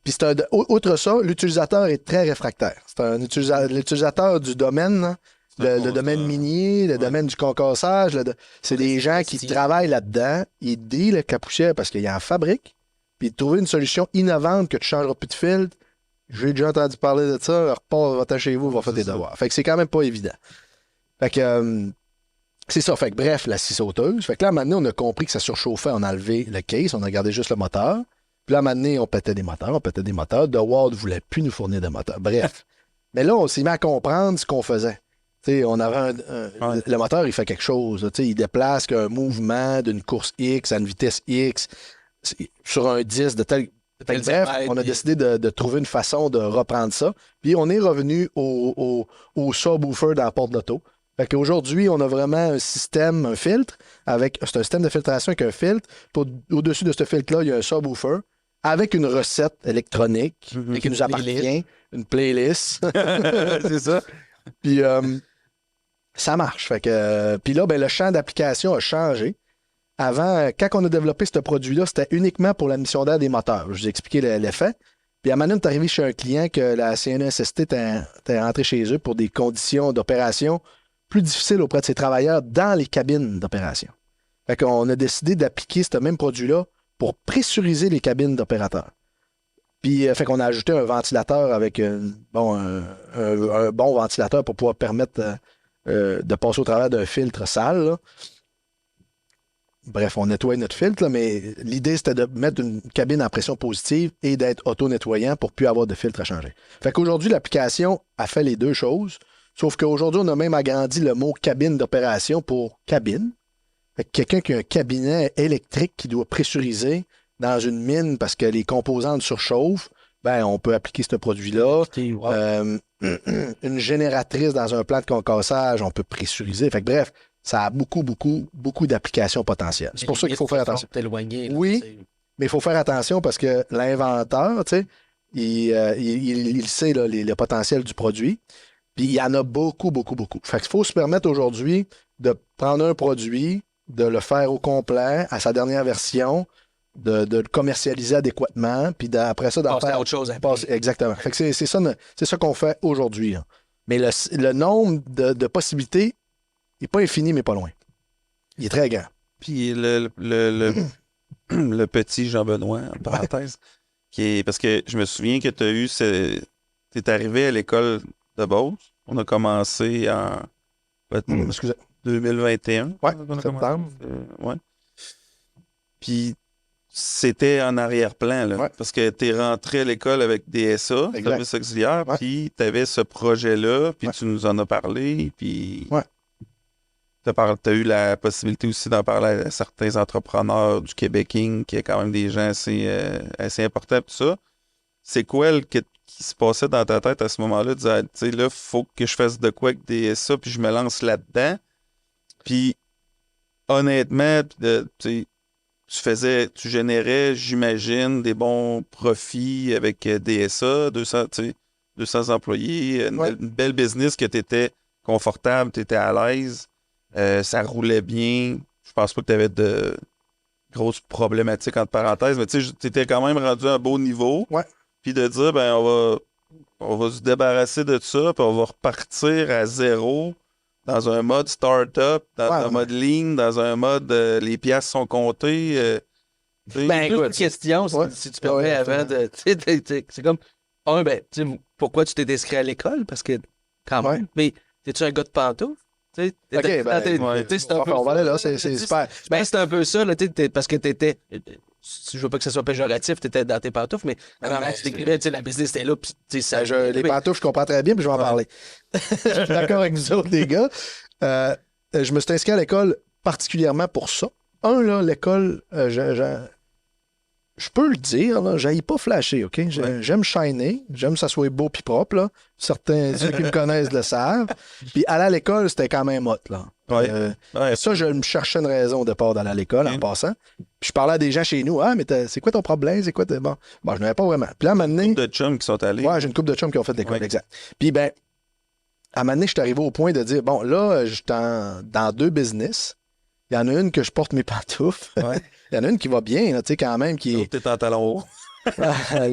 Puis outre ça, l'utilisateur est très réfractaire. C'est l'utilisateur du domaine, hein, le domaine minier, le domaine du concassage. C'est des gens qui travaillent là-dedans. Ils dealent avec la poussière parce qu'ils en fabriquent. Puis trouver une solution innovante que tu ne changeras plus de filtre. J'ai déjà entendu parler de ça. Repars, va-t'en chez vous, va faire tes devoirs. Fait que c'est quand même pas évident. Fait que c'est ça. Fait que bref, la scie sauteuse. Fait que là, maintenant, on a compris que ça surchauffait. On a enlevé le case, on a gardé juste le moteur. Puis là, maintenant, on pétait des moteurs. DeWalt ne voulait plus nous fournir de moteurs. Bref. Mais là, on s'est mis à comprendre ce qu'on faisait. T'sais, on avait le moteur, il fait quelque chose. Il déplace un mouvement d'une course X à une vitesse X sur un disque de tel. Bref, on a décidé de trouver une façon de reprendre ça. Puis on est revenu au subwoofer dans la porte d'auto. Fait qu'aujourd'hui, on a vraiment un système, un filtre, c'est un système de filtration avec un filtre. Au-dessus de ce filtre-là, il y a un subwoofer avec une recette électronique qui nous appartient, une playlist. C'est ça. Puis ça marche. Fait que, puis là, ben, le champ d'application a changé. Avant, quand on a développé ce produit-là, c'était uniquement pour la mission d'air des moteurs. Je vous ai expliqué l'effet. Puis à un moment donné, on est arrivé chez un client que la CNESST était rentrée chez eux pour des conditions d'opération plus difficiles auprès de ses travailleurs dans les cabines d'opération. Fait qu'on a décidé d'appliquer ce même produit-là pour pressuriser les cabines d'opérateurs. Puis, fait qu'on a ajouté un ventilateur avec un bon ventilateur pour pouvoir permettre de passer au travers d'un filtre sale, là. Bref, on nettoie notre filtre, là, mais l'idée, c'était de mettre une cabine en pression positive et d'être auto-nettoyant pour ne plus avoir de filtre à changer. Fait qu'aujourd'hui, l'application a fait les deux choses, sauf qu'aujourd'hui, on a même agrandi le mot cabine d'opération pour cabine. Fait que quelqu'un qui a un cabinet électrique qui doit pressuriser dans une mine parce que les composantes surchauffent, ben, on peut appliquer ce produit-là. Une génératrice dans un plant de concassage, on peut pressuriser. Fait que bref, ça a beaucoup d'applications potentielles. C'est pour ça qu'il faut faire attention. Oui, mais il faut faire attention parce que l'inventeur, tu sais, il sait là, le potentiel du produit. Puis il y en a beaucoup. Fait qu'il faut se permettre aujourd'hui de prendre un produit, de le faire au complet, à sa dernière version, de le commercialiser adéquatement, puis après ça, d'en faire autre chose. Exactement. Fait que c'est ça qu'on fait aujourd'hui. Là. Mais le nombre de possibilités n'est pas infini, mais pas loin. Il est très grand. Puis le petit Jean-Benoît, en parenthèse, parce que je me souviens que tu as eu t'es arrivé à l'école de Beauce. On a commencé en... Excusez. 2021. Ouais, qu'on a septembre. commencé. Ouais. Puis c'était en arrière-plan, là, Ouais. parce que tu es rentré à l'école avec DSA, Exact. service auxiliaire, Ouais. puis tu avais ce projet-là, puis Ouais. tu nous en as parlé, puis Ouais. tu as eu la possibilité aussi d'en parler à certains entrepreneurs du Québec Inc., qui est quand même des gens assez importants, tout ça. C'est quoi qui se passait dans ta tête à ce moment-là, de dire, tu sais, là, il faut que je fasse de quoi avec DSA, puis je me lance là-dedans. Puis, honnêtement, tu sais, tu générais, j'imagine, des bons profits avec DSA, 200 employés, Ouais. une belle business que tu étais confortable, tu étais à l'aise, ça roulait bien. Je pense pas que tu avais de grosses problématiques entre parenthèses, mais tu sais, tu étais quand même rendu à un beau niveau. Ouais. Puis de dire, ben, on va se débarrasser de ça, puis on va repartir à zéro dans un mode start-up, dans un mode lean, dans un mode les pièces sont comptées. Tu sais. Ben, Écoute, une question, si tu permets, avant de. Tu sais, c'est comme. Ben, tu sais, pourquoi tu t'es inscrit à l'école? Parce que, quand même. Ouais. Mais, t'es-tu un gars de pantoufles? Tu sais, OK, ben, ouais. tu sais, c'est un peu on va aller là, ça, c'est tu sais, super. Ben, c'est un peu ça, là, tu sais, parce que t'étais. Je veux pas que ce soit péjoratif, t'étais dans tes pantoufles, mais avant mais tu décrivais, tu sais, la business était là, puis tu sais, ça. Les pantoufles, je comprends très bien, puis je vais en parler. Je suis d'accord avec vous autres, les gars. Je me suis inscrit à l'école particulièrement pour ça. Là, l'école, je peux le dire, là, j'aille pas flasher, OK? J'aime shiner, j'aime que ça soit beau puis propre, là. Certains, ceux qui me connaissent le savent. Puis aller à l'école, c'était quand même hot, là. Ouais. Ouais. Ça, je me cherchais une raison au départ d'aller à l'école, en passant. Puis je parlais à des gens chez nous. Ah, mais c'est quoi ton problème? C'est quoi bon, je n'avais pas vraiment. Puis là, à un moment donné, De chums qui sont allés. ouais, j'ai une couple de chums qui ont fait de l'école, Ouais. exact. Puis ben, à un moment donné, je suis arrivé au point de dire, bon, là, je suis dans 2 business. Il y en a une que je porte mes pantoufles. Ouais. Il y en a une qui va bien, là, tu sais, quand même, qui est... L'autre, t'es en talon haut.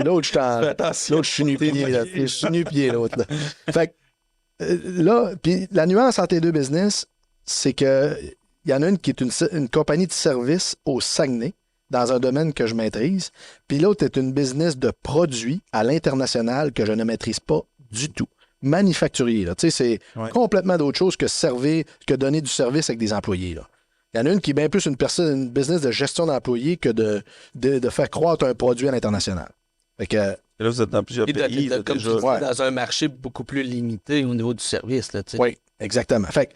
L'autre, Fais attention. L'autre, je suis nu-pied, là. Je suis nu-pied, l'autre, là. Fait que, là, puis la nuance entre les 2 business, c'est que il y en a une qui est une compagnie de service au Saguenay, dans un domaine que je maîtrise, puis l'autre est une business de produits à l'international que je ne maîtrise pas du tout. Manufacturier, là. Tu sais, c'est Ouais. complètement d'autre chose que donner du service avec des employés, là. Il y en a une qui est bien plus une business de gestion d'employés que de faire croître un produit à l'international. Fait que, Et là, vous êtes dans plusieurs Et pays. là, comme tu déjà. dis, Ouais. dans un marché beaucoup plus limité au niveau du service, là, tu sais. oui, exactement. Fait que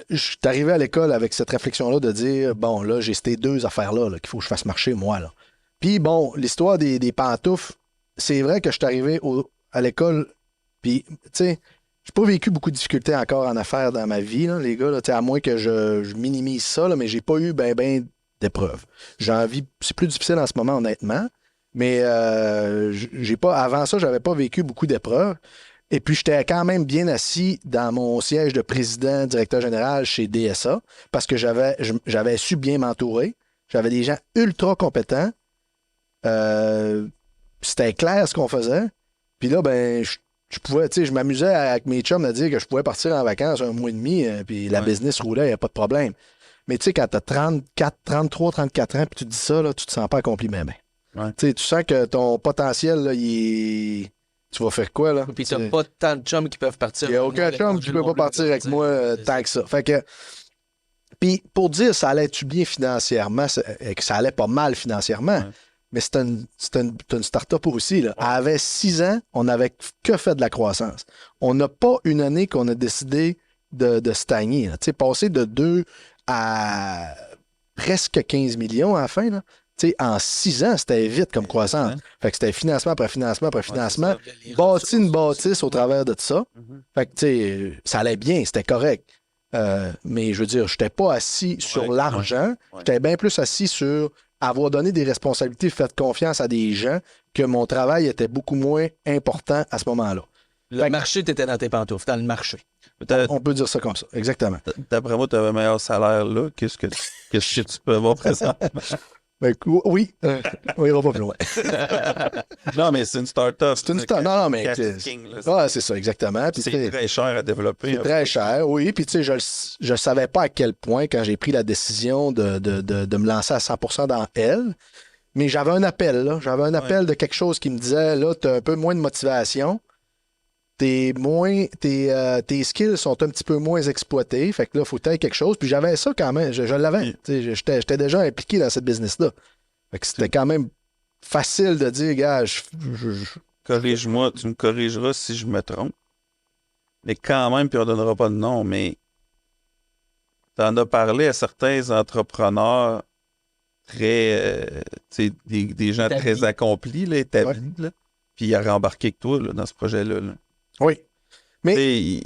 je suis arrivé à l'école avec cette réflexion-là de dire, bon, là, j'ai ces 2 affaires-là qu'il faut que je fasse marcher, moi, là. Puis, bon, l'histoire des pantoufles, c'est vrai que je suis arrivé à l'école, puis, tu sais, j'ai pas vécu beaucoup de difficultés encore en affaires dans ma vie, là, les gars, là, tu sais, à moins que je minimise ça, là, mais j'ai pas eu ben d'épreuves. J'ai envie, c'est plus difficile en ce moment, honnêtement, mais j'ai pas, avant ça, j'avais pas vécu beaucoup d'épreuves. Et puis, j'étais quand même bien assis dans mon siège de président, directeur général chez DSA, parce que j'avais su bien m'entourer. J'avais des gens ultra compétents. C'était clair ce qu'on faisait. Puis là, ben, je pouvais, tu sais, je m'amusais avec mes chums à dire que je pouvais partir en vacances 1 mois et demi, puis la Ouais. business roulait, il n'y a pas de problème. Mais tu sais, quand tu as 33, 34 ans, puis tu dis ça, là, tu te sens pas accompli même. Ouais. Tu sais, tu sens que ton potentiel, là, tu vas faire quoi, là? Puis t'as C'est- pas tant de chums qui peuvent partir. il n'y a aucun chum qui peut pas partir avec moi tant que ça. Fait que. Puis pour dire ça allait-tu bien financièrement, que ça allait pas mal financièrement, Ouais. mais c'était une start-up aussi. Là. Elle avait 6 ans, on n'avait que fait de la croissance. On n'a pas une année qu'on a décidé de stagner. Là. Tu sais, passer de 2 à presque 15 millions à la fin, là. Tu sais, en 6 ans, c'était vite comme croissance. Fait que c'était financement après financement après financement. Bâti une bâtisse au travers de ça. Mhm. Fait que, tu sais, ça allait bien, c'était correct. Mais je veux dire, je n'étais pas assis sur l'argent. Ouais. J'étais bien plus assis sur avoir donné des responsabilités, fait confiance à des gens, que mon travail était beaucoup moins important à ce moment-là. Le marché, t'étais dans tes pantoufles, dans le marché. On peut dire ça comme ça, exactement. D'après moi, tu avais un meilleur salaire là que ce que tu peux avoir présentement. Ben, oui, on ira pas plus loin. Non, mais c'est une start-up. C'est une start. Non, mais. Ouais, c'est ça, exactement. Puis, C'est très cher à développer. c'est très cher, oui. Puis, tu sais, je savais pas à quel point, quand j'ai pris la décision de me lancer à 100% dans elle, mais j'avais un appel, là. J'avais un appel de quelque chose qui me disait, là, tu as un peu moins de motivation. tes skills sont un petit peu moins exploités. Fait que là, il faut que tu aies quelque chose. Puis j'avais ça quand même. Je l'avais. J'étais déjà impliqué dans cette business-là. Fait que c'était quand même facile de dire, gars, Corrige-moi, tu me corrigeras si je me trompe. Mais quand même, puis on ne donnera pas de nom, mais tu en as parlé à certains entrepreneurs très, des gens Établis. très accomplis, là, établis, là, puis ils auraient embarqué avec toi là, dans ce projet-là. Là. Oui. Mais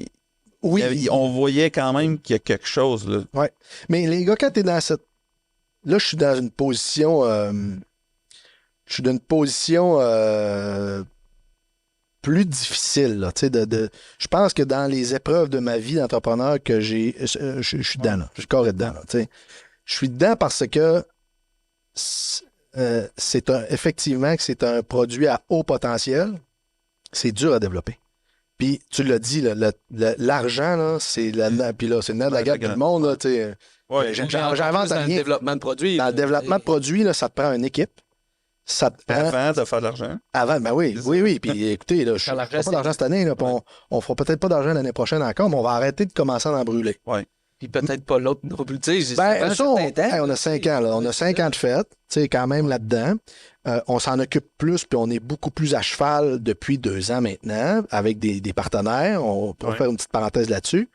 Oui. On voyait quand même qu'il y a quelque chose. Là. Ouais. Mais les gars, quand t'es dans cette. Là, je suis dans une position. Je suis dans une position plus difficile. Là, je pense que dans les épreuves de ma vie d'entrepreneur que j'ai. Je suis dedans, là. Je suis carré dedans. Là, je suis dedans parce que effectivement que c'est un produit à haut potentiel. C'est dur à développer. Puis, tu l'as dit, l'argent, là, c'est puis là, c'est le nerf de la guerre de tout le monde. Là, Ouais. Dans j'invente le rien. développement de produits. Dans le développement de produits, là, ça te prend une équipe. Ça te prend... Avant de faire de l'argent. Avant, ben oui. Puis écoutez, là, je ne ferai pas d'argent cette année. Là, on fera peut-être pas d'argent l'année prochaine encore, mais on va arrêter de commencer à en brûler. Ouais. Puis peut-être pas l'autre non plus. Tu sais, Ben, ça ça, prend un certain temps. on a 5 ans. Là. On a 5 ans de fête, quand même là-dedans. On s'en occupe plus, puis on est beaucoup plus à cheval depuis 2 ans maintenant, avec des partenaires. On pourrait faire une petite parenthèse là-dessus.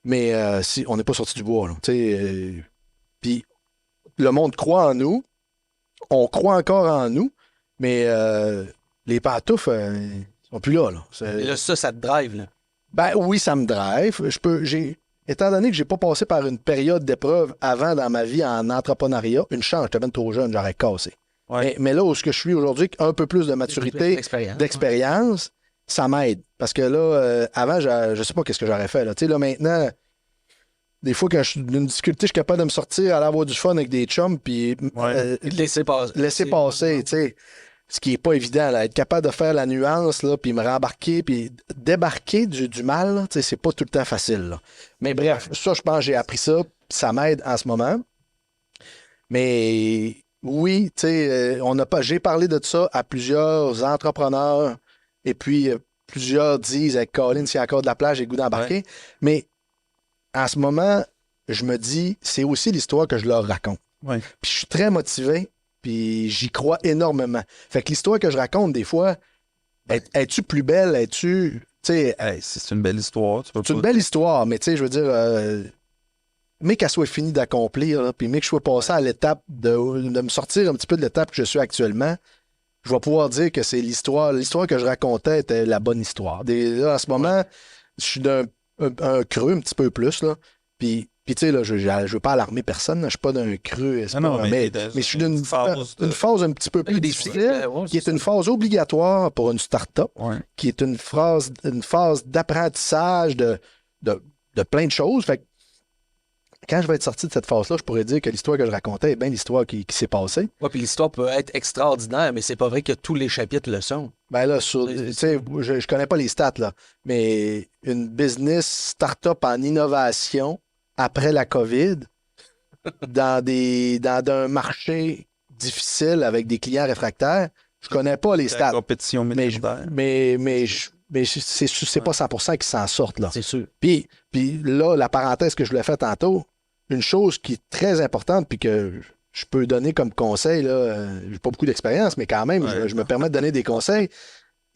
Mais si on n'est pas sorti du bois. Puis le monde croit en nous. On croit encore en nous, mais les pantoufles, ils sont plus là. Et là, ça te drive. Là. Ben oui, ça me drive. Étant donné que j'ai pas passé par une période d'épreuve avant dans ma vie en entrepreneuriat, une chance, j'étais même trop jeune, j'aurais cassé. Ouais. Mais là où je suis aujourd'hui, un peu plus de maturité, d'expérience, ça m'aide. Parce que là, avant, je sais pas qu'est-ce que j'aurais fait. Là, maintenant, des fois, quand je suis d'une difficulté, je suis capable de me sortir, aller avoir du fun avec des chums, puis Laisser passer. laisser passer, tu sais. Ce qui n'est pas évident, là, être capable de faire la nuance, là, puis me rembarquer, puis débarquer du mal, là, c'est pas tout le temps facile. Là. Mais bref, ça, je pense que j'ai appris ça, puis ça m'aide en ce moment. Mais oui, j'ai parlé de ça à plusieurs entrepreneurs, et puis plusieurs disent, avec Colin, s'il y a encore de la plage, j'ai le goût d'embarquer. Ouais. Mais en ce moment, je me dis, c'est aussi l'histoire que je leur raconte. Ouais. Puis je suis très motivé. Puis j'y crois énormément. Fait que l'histoire que je raconte, des fois, es-tu plus belle? Es-tu. C'est une belle histoire. C'est une belle histoire, mais tu sais, je veux dire, mais qu'elle soit finie d'accomplir, là, puis mais que je sois passé à l'étape de me sortir un petit peu de l'étape que je suis actuellement, je vais pouvoir dire que c'est l'histoire. L'histoire que je racontais était la bonne histoire. Là, en ce moment, je suis d'un creux un petit peu plus, là. Puis tu sais, là, je ne veux pas alarmer personne. Je ne suis pas d'un creux. Mais je suis d'une phase un petit peu plus difficile, qui est une phase obligatoire pour une start-up, qui est une phase d'apprentissage de plein de choses. Fait que quand je vais être sorti de cette phase-là, je pourrais dire que l'histoire que je racontais est bien l'histoire qui s'est passée. Oui, puis l'histoire peut être extraordinaire, mais c'est pas vrai que tous les chapitres le sont. Ben là, tu sais, je connais pas les stats, là, mais une business start-up en innovation après la COVID, dans un marché difficile avec des clients réfractaires, je connais pas les stats. La compétition militaire. Mais c'est pas 100% qui s'en sortent, là. C'est sûr. Puis là, la parenthèse que je voulais faire tantôt, une chose qui est très importante, puis que je peux donner comme conseil, là, j'ai pas beaucoup d'expérience, mais quand même, je me permets de donner des conseils.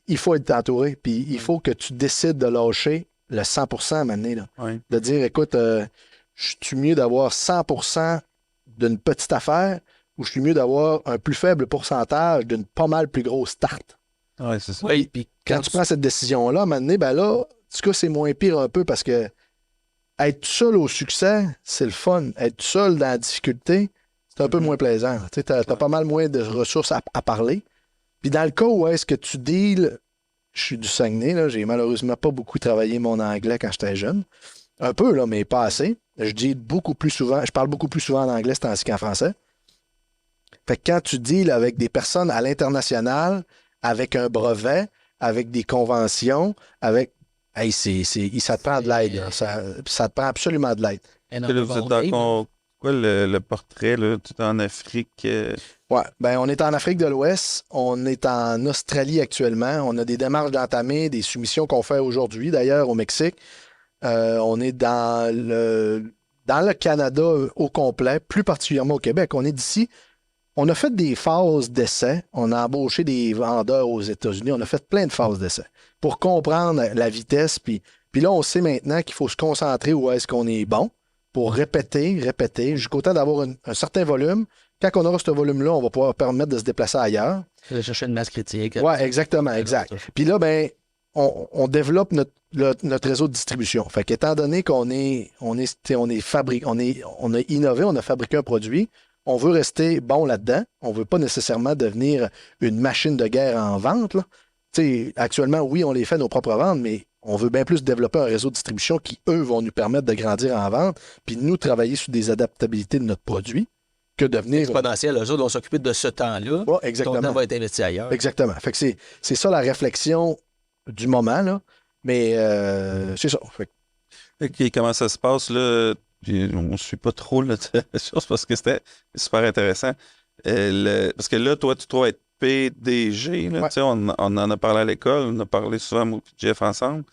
Il faut être entouré, puis il faut que tu décides de lâcher le 100% à un moment donné, là. De dire, écoute, je suis mieux d'avoir 100% d'une petite affaire ou je suis mieux d'avoir un plus faible pourcentage d'une pas mal plus grosse start. Oui, c'est ça. Oui, puis quand tu prends cette décision-là, à un moment donné, ben là, en tout cas, c'est moins pire un peu parce que être seul au succès, c'est le fun. Être seul dans la difficulté, c'est un peu moins plaisant. Tu as pas mal moins de ressources à parler. Puis dans le cas où est-ce que tu deals, je suis du Saguenay, là, j'ai malheureusement pas beaucoup travaillé mon anglais quand j'étais jeune. Un peu, là, mais pas assez. Je parle beaucoup plus souvent en anglais ce temps-ci qu'en français. Fait que quand tu deals avec des personnes à l'international, avec un brevet, avec des conventions, avec. Hey, ça te prend de l'aide. Ça te prend absolument de l'aide. Vous êtes dans quoi le portrait, là, tout en Afrique? Ouais, ben on est en Afrique de l'Ouest, on est en Australie actuellement, on a des démarches d'entamer, des soumissions qu'on fait aujourd'hui d'ailleurs au Mexique. On est dans le Canada au complet, plus particulièrement au Québec. On est d'ici. On a fait des phases d'essai. On a embauché des vendeurs aux États-Unis. On a fait plein de phases d'essai pour comprendre la vitesse. Puis là, on sait maintenant qu'il faut se concentrer où est-ce qu'on est bon pour répéter, jusqu'au temps d'avoir un certain volume. Quand on aura ce volume-là, on va pouvoir permettre de se déplacer ailleurs. De chercher une masse critique. Oui, exactement, exact. Puis là, ben, on développe notre réseau de distribution. Fait qu'étant donné qu'on on a innové, on a fabriqué un produit, on veut rester bon là-dedans. On ne veut pas nécessairement devenir une machine de guerre en vente, là. Actuellement, oui, on les fait nos propres ventes, mais on veut bien plus développer un réseau de distribution qui, eux, vont nous permettre de grandir en vente, puis nous travailler sur des adaptabilités de notre produit, que devenir... Exponentiel, eux autres vont s'occuper de ce temps-là. Ouais, exactement. Ton temps va être investi ailleurs. Exactement. Fait que c'est ça la réflexion du moment, là. Mais c'est ça. Fait OK, comment ça se passe, là? Puis on ne suit pas trop là, la chose parce que c'était super intéressant. Parce que là, toi, tu dois être PDG. Là, Ouais. tu sais, on en a parlé à l'école, on a parlé souvent, moi et Jeff, ensemble.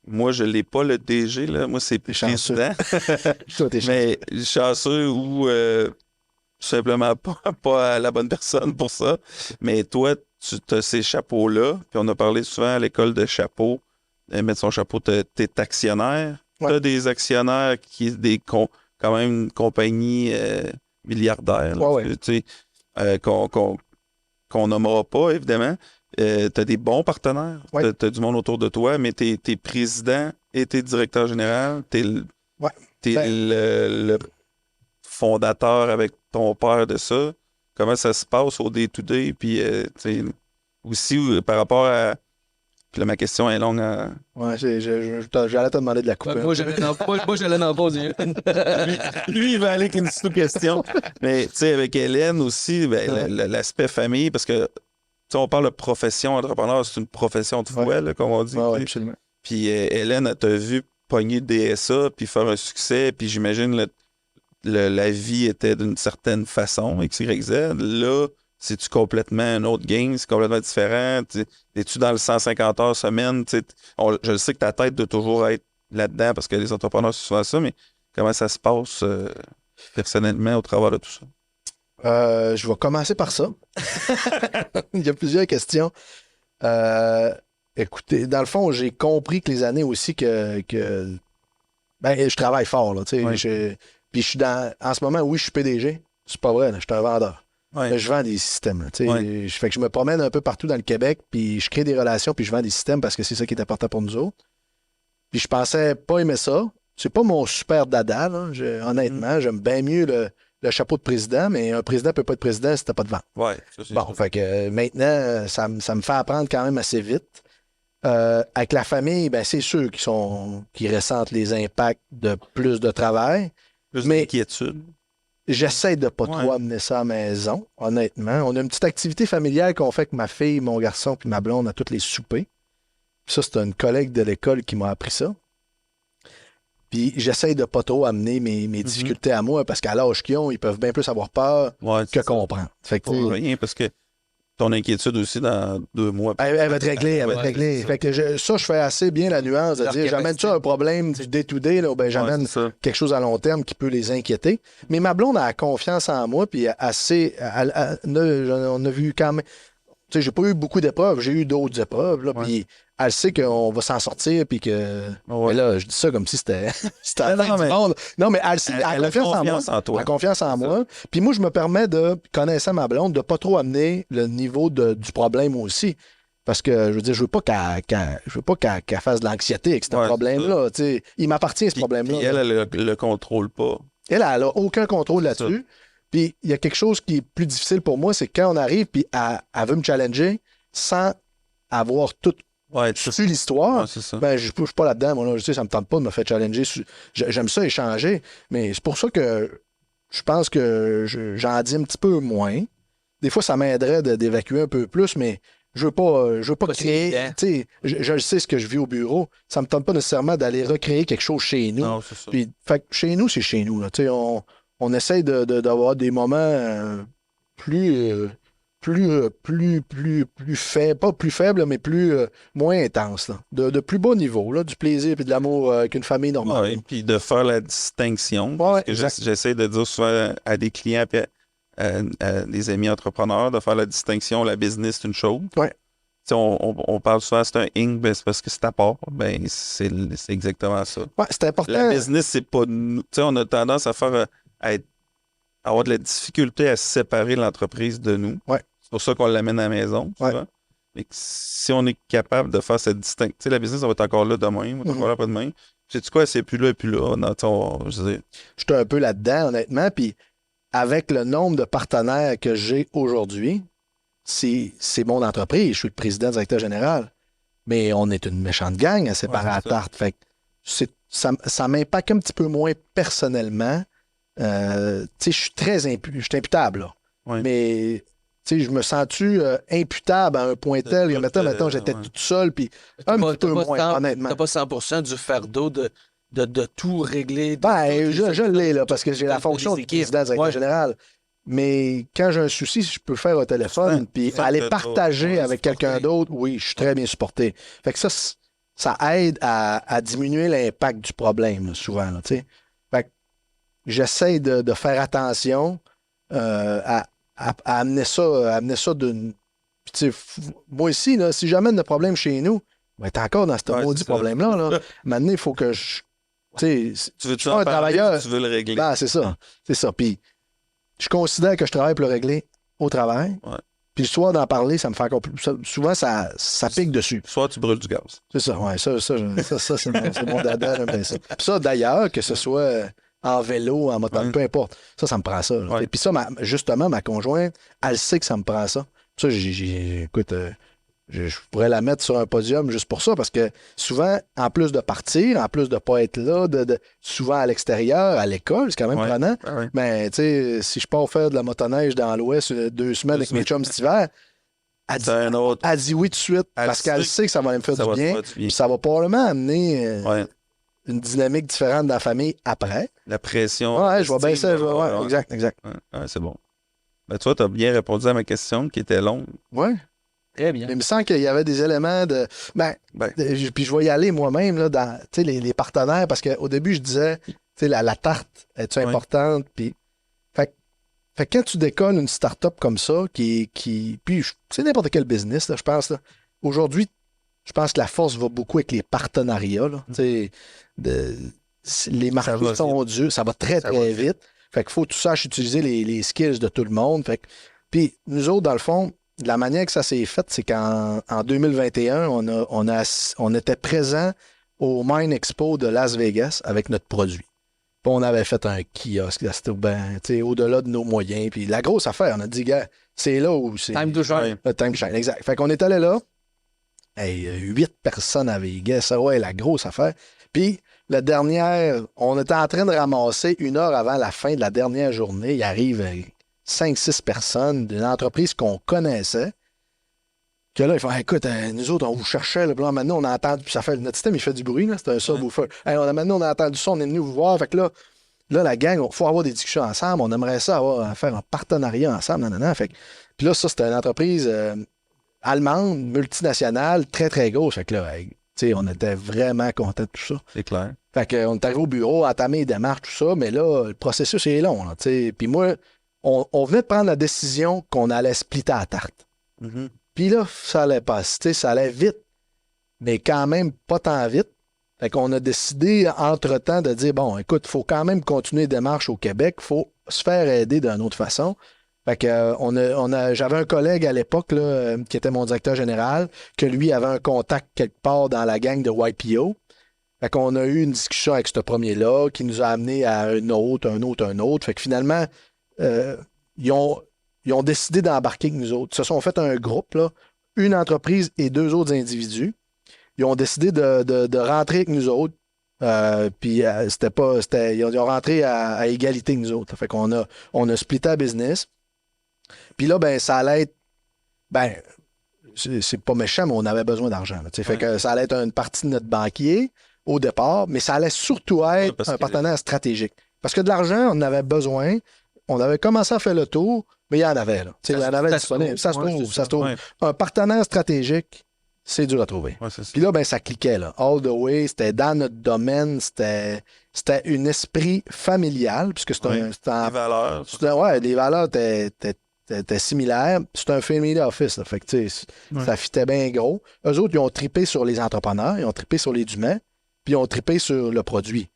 Moi, je ne l'ai pas, le DG. Là. Moi, c'est chanceux. président. Toi, t'es Mais chanceux ou tout simplement pas la bonne personne pour ça. Mais toi, tu as ces chapeaux-là. Puis on a parlé souvent à l'école de chapeaux. Mettre son chapeau, tu es actionnaire. Ouais. Tu as des actionnaires qui quand même une compagnie milliardaire. Là, Ouais. tu sais, qu'on nommera pas, évidemment. Tu as des bons partenaires. Ouais. Tu as du monde autour de toi, mais tu es président et tu es directeur général. Tu es, Ouais. le fondateur avec ton père de ça. Comment ça se passe au day-to-day? Puis, tu sais, aussi, par rapport à... Puis là, ma question est longue. Ouais, j'allais te demander de la couper. Moi, j'allais n'en poser une. Lui, il va aller avec une sous-question. Mais, tu sais, avec Hélène aussi, ben, l'aspect famille, parce que, tu sais, on parle de profession entrepreneur, c'est une profession de foi, là, comme on dit. Ouais, absolument. Puis Hélène, elle t'a vu pogner DSA, puis faire un succès, puis j'imagine la vie était d'une certaine façon, X, Y, Z. Là, c'est-tu complètement un autre game? C'est complètement différent? Es-tu dans le 150 heures semaine? Je sais que ta tête doit toujours être là-dedans parce que les entrepreneurs, c'est souvent ça, mais comment ça se passe personnellement au travers de tout ça? Je vais commencer par ça. Il y a plusieurs questions. Écoutez, dans le fond, j'ai compris que les années aussi ben, je travaille fort, là, tu sais. Oui. Puis je suis en ce moment, oui, je suis PDG. C'est pas vrai, là, je suis un vendeur. Ouais. Mais je vends des systèmes, là, tu sais. Ouais. Fait que je me promène un peu partout dans le Québec, puis je crée des relations, puis je vends des systèmes parce que c'est ça qui est important pour nous autres. Puis je pensais pas aimer ça. C'est pas mon super dada, là. Honnêtement, j'aime bien mieux le chapeau de président, mais un président peut pas être président si t'as pas de vente. Ouais, ça, c'est Bon, ça. fait que maintenant, ça me fait apprendre quand même assez vite. Avec la famille, ben c'est sûr qu'ils ressentent les impacts de plus de travail. Plus mais- d'inquiétude. J'essaie de pas Ouais. trop amener ça à la maison, honnêtement. On a une petite activité familiale qu'on fait avec ma fille, mon garçon puis ma blonde à tous les soupers. Puis ça, c'est une collègue de l'école qui m'a appris ça. Puis j'essaie de pas trop amener mes difficultés à moi parce qu'à l'âge qu'ils ont, ils peuvent bien plus avoir peur Ouais, que c'est ça. comprendre. Fait que, Pour rien, parce que ton inquiétude aussi dans 2 mois. elle va te régler, elle va te Ouais, régler. c'est ça. Fait que je fais assez bien la nuance de Leur dire j'amène capacité. ça un problème du day-to-day, là, ou ben j'amène Ouais, c'est ça. quelque chose à long terme qui peut les inquiéter. Mais ma blonde a confiance en moi, puis on a vu quand même. Tu sais, j'ai pas eu beaucoup d'épreuves, j'ai eu d'autres épreuves, là, Ouais. puis elle sait qu'on va s'en sortir, puis que. Ouais. Mais là, je dis ça comme si c'était la Non, fin du mais- monde. Non, mais elle sait, elle a confiance en moi. confiance en toi. Elle a confiance en moi. Puis moi, je me permets de, connaissant ma blonde, de pas trop amener le niveau du problème aussi. Parce que, je veux dire, je veux pas qu'elle fasse de l'anxiété avec ce Ouais, problème-là. Tu sais, il m'appartient, ce Puis- problème-là. puis elle le contrôle pas. Elle a aucun contrôle là-dessus. Puis il y a quelque chose qui est plus difficile pour moi, c'est quand on arrive, puis elle veut me challenger sans avoir tout Ouais, su l'histoire. ouais, c'est ça. Ben, je ne suis pas là-dedans. Moi, là, je sais, ça me tente pas de me faire challenger. J'aime ça échanger, mais c'est pour ça que je pense que j'en dis un petit peu moins. Des fois, ça m'aiderait d'évacuer un peu plus, mais je veux pas Pas créer. évident. Tu sais, je le sais ce que je vis au bureau. Ça me tente pas nécessairement d'aller recréer quelque chose chez nous. Non, c'est ça. Puis, fait que chez nous, c'est chez nous. Là. Tu sais, on essaye d'avoir des moments plus faible, pas plus faible, mais moins intense, là. De plus bas niveau, là, du plaisir et de l'amour qu'une famille normale. Ouais, puis de faire la distinction. Ouais, Parce que exact. j'essaie de dire souvent à des clients et à des amis entrepreneurs de faire la distinction. La business, c'est une chose. Ouais. Tu sais, on parle souvent, c'est un Inc, ben, c'est parce que c'est à part. Ben, c'est exactement ça. Ouais, c'est important. La business, c'est pas nous. Tu sais, on a tendance à faire à avoir de la difficulté à séparer l'entreprise de nous. Ouais. C'est pour ça qu'on l'amène à la maison. Ouais. Souvent. Mais si on est capable de faire cette distinction, tu sais, la business, ça va être encore là demain, va être encore là après-demain. Sais-tu quoi, c'est plus là et plus là. Non, je veux dire, Je suis un peu là-dedans, honnêtement. Puis avec le nombre de partenaires que j'ai aujourd'hui, c'est mon entreprise. Je suis le président directeur général. Mais on est une méchante gang à séparer Ouais, à c'est ça. tarte. Fait que ça m'impacte un petit peu moins personnellement. Tu sais, je suis imputable, là. Ouais. Mais tu sais, je me sens-tu imputable à un point tel? tout, Mettons, j'étais ouais. tout seul, puis un petit peu moins, honnêtement. T'as pas 100% du fardeau de tout régler. Ben, je l'ai, là, parce que j'ai la toutes fonction les de équipes. président directeur Ouais. général. Mais quand j'ai un souci, je peux faire au téléphone, Ouais, puis tu sens aller que partager t'as- avec quelqu'un supporté. d'autre, oui, je suis très bien supporté. Fait que ça aide à diminuer l'impact du problème, là, souvent, là, tu sais. Fait que j'essaie de faire attention à amener ça d'une. Puis, tu sais, moi ici, là, si j'amène le problème chez nous, ben, t'es encore dans ce Ouais, maudit c'est ça. problème-là. Là. Maintenant, il faut que je. Tu sais, Tu veux-tu je suis en un parler travailleur. ou tu veux le régler? Ben, c'est ça. C'est ça. Puis, je considère que je travaille pour le régler au travail. Ouais. Puis, le soir d'en parler, ça me fait encore plus. Souvent, ça pique dessus. Soit tu brûles du gaz. C'est ça, ouais. Ça c'est mon dada, j'aime bien ça. Puis ça, d'ailleurs, que ce soit en vélo, en moto, Ouais. peu importe, ça me prend ça. Là. Ouais. Et puis ça, justement, ma conjointe, elle sait que ça me prend ça. Ça, écoute, je pourrais la mettre sur un podium juste pour ça, parce que souvent, en plus de partir, en plus de ne pas être là, souvent à l'extérieur, à l'école, c'est quand même Ouais. prenant. Ah ouais. Mais tu sais, si je pars faire de la motoneige dans l'Ouest 2 semaines avec mes chums cet hiver, elle dit, C'est un autre. elle dit oui tout de suite, Elle parce sait qu'elle sait que ça va me faire Ça du va te bien. faire du bien. Puis ça va probablement amener Ouais. une dynamique différente dans la famille après. La pression. Ouais, je vois bien ça. l'estime, Ouais, exact. Ouais, c'est bon. Ben, toi, tu as bien répondu à ma question qui était longue. Ouais. Très bien. Mais il me semble qu'il y avait des éléments de. Ben. Puis je vais y aller moi-même là, dans tu sais, les partenaires, parce qu'au début, je disais, tu sais, la tarte, est-tu Ouais. importante? Puis. Fait que quand tu décolles une start-up comme ça, puis c'est n'importe quel business, là, je pense, là, aujourd'hui, je pense que la force va beaucoup avec les partenariats. Là, tu sais, les marchés va sont durs, ça va très, Ça très va vite. Fait qu'il faut que tu saches utiliser les skills de tout le monde. Fait que, puis nous autres, dans le fond, de la manière que ça s'est fait, c'est qu'en 2021, on était présent au Mine Expo de Las Vegas avec notre produit. Puis on avait fait un kiosque, là, c'était au-delà de nos moyens. Puis la grosse affaire, on a dit, gars, c'est là où c'est. Time to shine. Ouais. Le time to shine, exact. Fait qu'on est allé là. Hey, 8 personnes à Vegas, ça ouais, la grosse affaire. Puis la dernière, on était en train de ramasser 1 heure avant la fin de la dernière journée. Il arrive 5-6 personnes d'une entreprise qu'on connaissait. Que là, ils font, écoute, nous autres, on vous cherchait, là, puis là, maintenant, on a entendu, puis ça fait, notre système, il fait du bruit, là, c'est un subwoofer. Hey, maintenant, on a entendu ça, on est venu vous voir, fait que là, la gang, il faut avoir des discussions ensemble, on aimerait ça faire un partenariat ensemble, nanana. Fait que, puis là, ça, c'était une entreprise allemande, multinationale, très, très grosse. Fait que là, hey, tu sais, on était vraiment contents de tout ça. C'est clair. Fait qu'on est arrivé au bureau, entamé les démarches, tout ça, mais là, le processus est long, là, tu sais. Puis moi, on venait de prendre la décision qu'on allait splitter à la tarte. Mhm. Puis là, ça allait passer, ça allait vite, mais quand même pas tant vite. Fait qu'on a décidé, entre-temps, de dire, bon, écoute, il faut quand même continuer les démarches au Québec, il faut se faire aider d'une autre façon. Fait que j'avais un collègue à l'époque là, qui était mon directeur général, que lui avait un contact quelque part dans la gang de YPO. Fait qu'on a eu une discussion avec ce premier-là qui nous a amené à un autre. Fait que finalement, ils ont décidé d'embarquer avec nous autres. Ils se sont fait un groupe, là, une entreprise et 2 autres individus. Ils ont décidé de rentrer avec nous autres. Puis ils ont rentré à égalité avec nous autres. Fait qu'on a splitté la business. Puis là, ben, ça allait être. Ben, c'est pas méchant, mais on avait besoin d'argent. Là, fait que ça allait être une partie de notre banquier au départ, mais ça allait surtout être parce un que- partenaire stratégique. Parce que de l'argent, on en avait besoin. on avait commencé à faire le tour, mais il y en avait, là. Tu sais, il y en avait disponible. Ça se trouve, ça se trouve. Ouais. Un partenaire stratégique, c'est dur à trouver. Ouais, c'est ça. Puis là, ben, ça cliquait, là. All the way, c'était dans notre domaine, c'était un esprit familial, puisque c'est Ouais. c'est un- Les valeurs. ouais, les valeurs étaient similaires. C'est un family office, là. Fait que, tu sais, Ouais. ça fitait bien gros. Eux autres, ils ont trippé sur les entrepreneurs, ils ont trippé sur les humains, puis ils ont trippé sur le produit.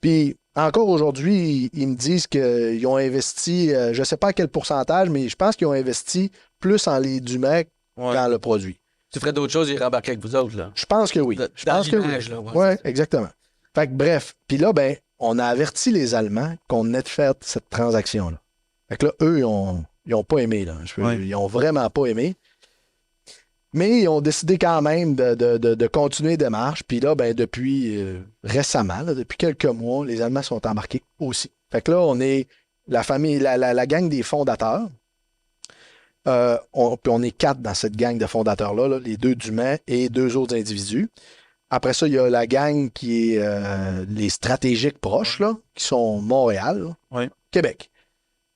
Puis, encore aujourd'hui, ils me disent qu'ils ont investi, je ne sais pas à quel pourcentage, mais je pense qu'ils ont investi plus en les humains Ouais. qu'en le produit. Tu ferais d'autres choses, ils rembarqueraient avec vous autres, là. Je pense que oui. Je Dans pense que oui. l'image, là. Oui, exactement. Fait que bref. Puis là, ben, on a averti les Allemands qu'on venait de faire cette transaction-là. Fait que là, eux, ils ont pas aimé, là. Ouais. Ils ont vraiment pas aimé. Mais ils ont décidé quand même de continuer les démarches. Puis là, ben, depuis récemment, là, depuis quelques mois, les Allemands sont embarqués aussi. Fait que là, on est la famille, la gang des fondateurs. Puis on est 4 dans cette gang de fondateurs-là, là, les 2 d'humains et 2 autres individus. Après ça, il y a la gang qui est les stratégiques proches, là, qui sont Montréal, là, Ouais. Québec.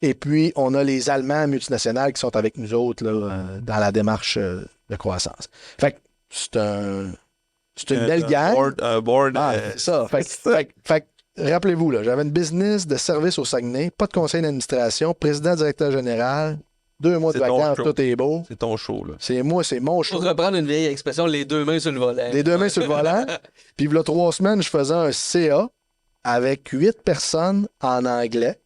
Et puis, on a les Allemands multinationales qui sont avec nous autres là, dans la démarche de croissance. Fait que c'est une belle gang. Un board. Ah, c'est ça. Fait que, rappelez-vous, là, j'avais une business de service au Saguenay, pas de conseil d'administration, président, directeur général, 2 mois de C'est ton vacances, show. tout est beau. C'est ton show, là. C'est moi, c'est mon show. Pour reprendre une vieille expression, les 2 mains sur le volet. Les 2 mains sur le volant. Puis, il y a 3 semaines, je faisais un CA avec 8 personnes en anglais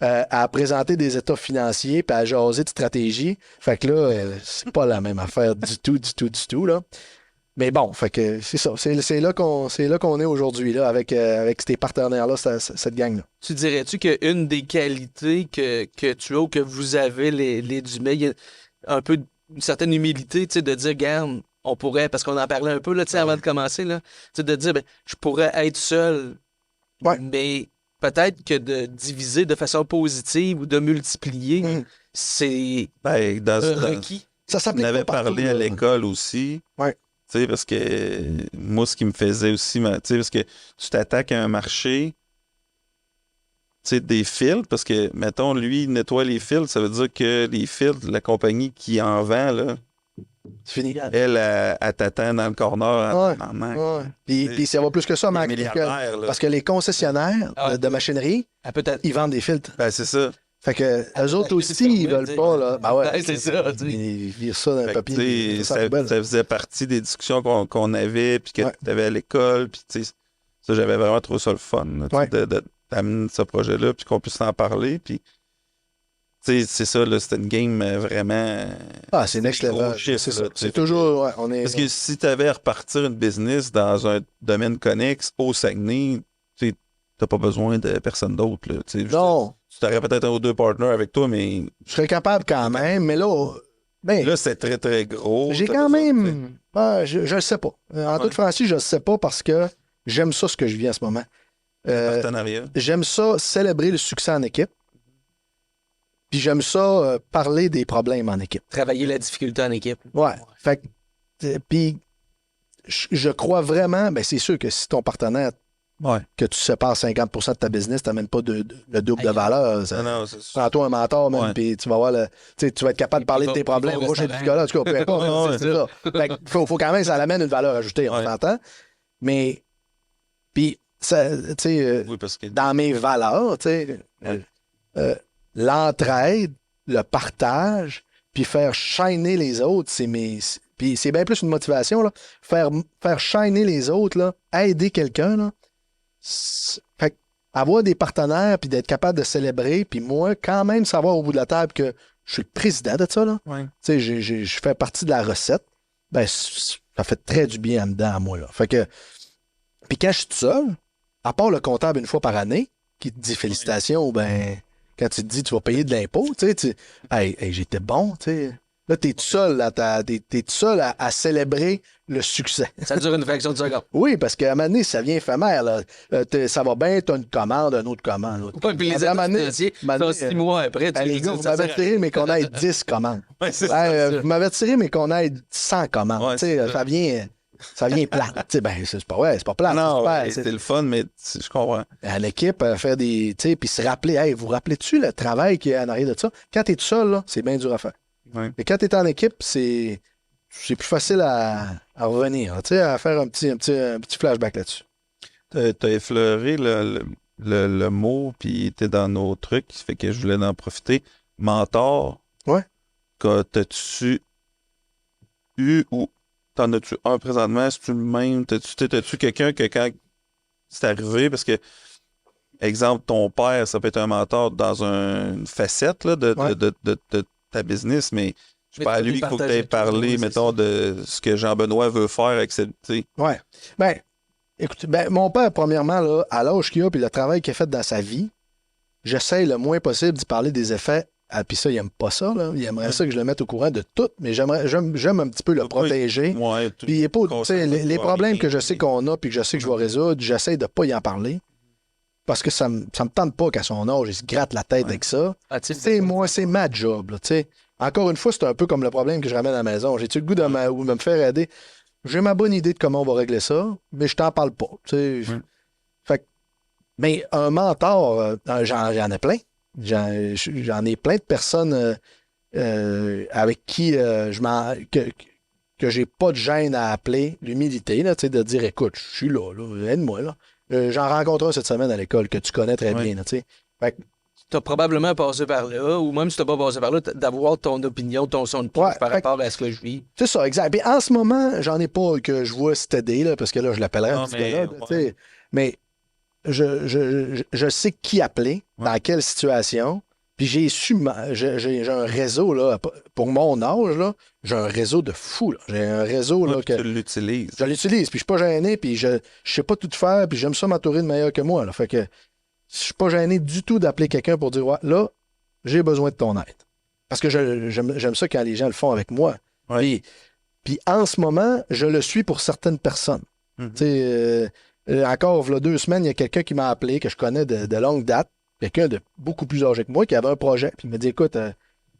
à présenter des états financiers puis à jaser de stratégie. Fait que là, c'est pas la même affaire du tout, là. Mais bon, fait que c'est ça. C'est là qu'on est aujourd'hui, là, avec ces partenaires-là, cette gang-là. Tu dirais-tu qu'une des qualités que tu as ou que vous avez, les Dumais, il y a un peu une certaine humilité, tu sais, de dire, regarde, on pourrait, parce qu'on en parlait un peu, là, tu sais, avant de commencer, là, tu sais, de dire, ben, je pourrais être seul, Ouais. mais peut-être que de diviser de façon positive ou de multiplier, Mhm. c'est Ben, requis. Ça on s'applique avait pas partout, parlé à là. l'école aussi. Ouais. Tu sais, parce que moi, ce qui me faisait aussi, tu sais, parce que tu t'attaques à un marché, tu sais, des fils, parce que, mettons, lui, il nettoie les fils, ça veut dire que les fils, la compagnie qui en vend, là, C'est fini. elle t'attend dans le corner en manque. Ouais. Puis ça va plus que ça, Les Marc. milliardaires, là. Parce que les concessionnaires Ah, de machinerie, Ah, peut-être. ils vendent des filtres. Ben, c'est ça. Fait que eux autres aussi, ils veulent pas, là. Ben ouais. Ouais, c'est ça, tu sais. Ils virent ça dans un Fait que, papier. tu sais, ça à la poubelle. ça faisait partie des discussions qu'on avait, puis que Ouais. tu avais à l'école, puis tu sais, ça, j'avais vraiment trouvé ça le fun, là, tu sais, Ouais. d'amener ce projet-là, puis qu'on puisse en parler, puis tu sais, c'est ça, là, c'était une game vraiment... Ah, c'est next gros level. chiffre, C'est ça. là, tu sais. C'est toujours, ouais, on est. Parce que si tu avais à repartir une business dans un domaine connexe au Saguenay, tu sais, t'as pas besoin de personne d'autre, là, tu sais, Non, tu aurais peut-être un ou 2 partenaires avec toi, mais je serais capable quand même, mais là, ben, là, c'est très, très gros. j'ai T'as quand besoin, tu sais. même. Ah, je le sais pas. En toute franchise, je le sais pas parce que j'aime ça ce que je vis en ce moment. Partenariat. J'aime ça célébrer le succès en équipe. Puis j'aime ça parler des problèmes en équipe. Travailler la difficulté en équipe. Ouais. Fait que, puis je crois vraiment, ben c'est sûr que si ton partenaire, Ouais. que tu sépares 50% de ta business, tu n'amènes pas le double de Aïe. valeur. Non, non, c'est ça. Prends-toi un mentor, même, Ouais. puis tu vas voir tu vas être capable de parler de tes problèmes. Moi, j'ai du picolat, en tout cas, peu importe. Ouais, c'est ça. Fait que faut quand même que ça l'amène une valeur ajoutée, on Ouais. s'entend. Mais, puis, ça, tu sais, Oui, parce que dans mes valeurs, tu sais, l'entraide, le partage, puis faire shiner les autres, puis c'est bien plus une motivation, là. Faire shiner les autres, là, aider quelqu'un, là. Fait que avoir des partenaires, puis d'être capable de célébrer, puis moi, quand même savoir au bout de la table que je suis le président de ça, là. ouais. Tu sais, je fais partie de la recette. Ben, ça fait très du bien en dedans à moi, là. Fait que, puis quand je suis tout seul, à part le comptable une fois par année, qui te dit félicitations, ou ben, quand tu te dis tu vas payer de l'impôt, tu sais, hey, j'étais bon, tu sais. Là, t'es tout seul, là, t'es tout seul à célébrer le succès. Ça dure une fraction de seconde. Oui, parce qu'à un moment donné, ça vient éphémère, là. Ça va bien, t'as une commande, une autre commande. l'autre. Ouais, puis les À un moment états donné, financiers, à un moment sont donné, 6 mois après. hey, les gars, vous m'avez tiré, mais qu'on ait 10 commandes. Ouais, c'est Hey, ça. vous m'avez tiré, mais qu'on ait 100 commandes. Ouais, Tu sais, c'est ça. ça vient. ça vient plate. Tu sais, ben, c'est pas vrai, c'est pas plate. Non, c'est c'est super. le fun, mais je comprends. À l'équipe, faire des. Tu sais, puis se rappeler, hey, vous rappelez-tu le travail qui est en arrière de ça? Quand t'es tout seul, là, c'est bien dur à faire. Ouais. Mais quand t'es en équipe, c'est plus facile à revenir, tu sais, à faire un petit flashback là-dessus. T'as effleuré le mot, puis t'es dans nos trucs, fait que je voulais en profiter. Mentor. Ouais. T'as-tu eu ou t'en as-tu un présentement? C'est-tu le même? T'as-tu quelqu'un que quand c'est arrivé, parce que, exemple, ton père, ça peut être un mentor dans une facette là, Ouais. de ta business, mais je Mais pas à tu peux lui lui qu'il faut que tu partager aies tout, parlé, oui, c'est mettons, ça. de ce que Jean-Benoît veut faire avec cette. Ouais. Ben, écoute, ben, mon père, premièrement, là, à l'âge qu'il a, puis le travail qu'il a fait dans sa vie, j'essaie le moins possible d'y parler des effets. Ah, puis ça, il aime pas ça, là. Il aimerait ça que je le mette au courant de tout, mais j'aime un petit peu le protéger. Ouais, Puis il est pas, tu sais, les problèmes que je sais qu'on qu'on a, puis que je sais que je vais résoudre, j'essaie de pas y en parler. Parce que ça me tente pas qu'à son âge, il se gratte la tête Ouais. avec ça. Ah, tu sais, C'est moi, c'est ma job, là, tu sais. Encore une fois, c'est un peu comme le problème que je ramène à la maison. J'ai-tu le goût de me faire aider? J'ai ma bonne idée de comment on va régler ça, mais je t'en parle pas, tu sais. Ouais. Fait que- mais un mentor, j'en ai plein. J'en ai plein de personnes avec qui que j'ai pas de gêne à appeler, l'humilité, là, tu sais, de dire, écoute, je suis là, aide-moi, là. J'en rencontre un cette semaine à l'école que tu connais très Ouais. bien, là, tu sais. Fait que, tu as probablement passé par là, ou même si tu n'as pas passé par là, d'avoir ton opinion, ton son de Ouais, cloche par fait que- rapport à ce que je vis. c'est ça, exact. Puis en ce moment, j'en ai pas que je vois s'aider, là, parce que là, je l'appellerai un Non, petit mais, gars-là, tu sais. ouais. Mais je sais qui appeler, dans quelle situation. Puis j'ai un réseau, là, pour mon âge, là, j'ai un réseau de fou, là. J'ai un réseau, là, Ouais, que tu l'utilises. je l'utilise, puis je suis pas gêné, puis je sais pas tout faire, puis j'aime ça m'entourer de meilleurs que moi, là. Fait que je suis pas gêné du tout d'appeler quelqu'un pour dire, ouais, là, j'ai besoin de ton aide. Parce que j'aime ça quand les gens le font avec moi. Ouais. Puis en ce moment, je le suis pour certaines personnes. Mhm. Tu sais, encore, il y a 2 semaines, il y a quelqu'un qui m'a appelé, que je connais de longue date, quelqu'un de beaucoup plus âgé que moi, qui avait un projet. Puis il m'a dit, écoute,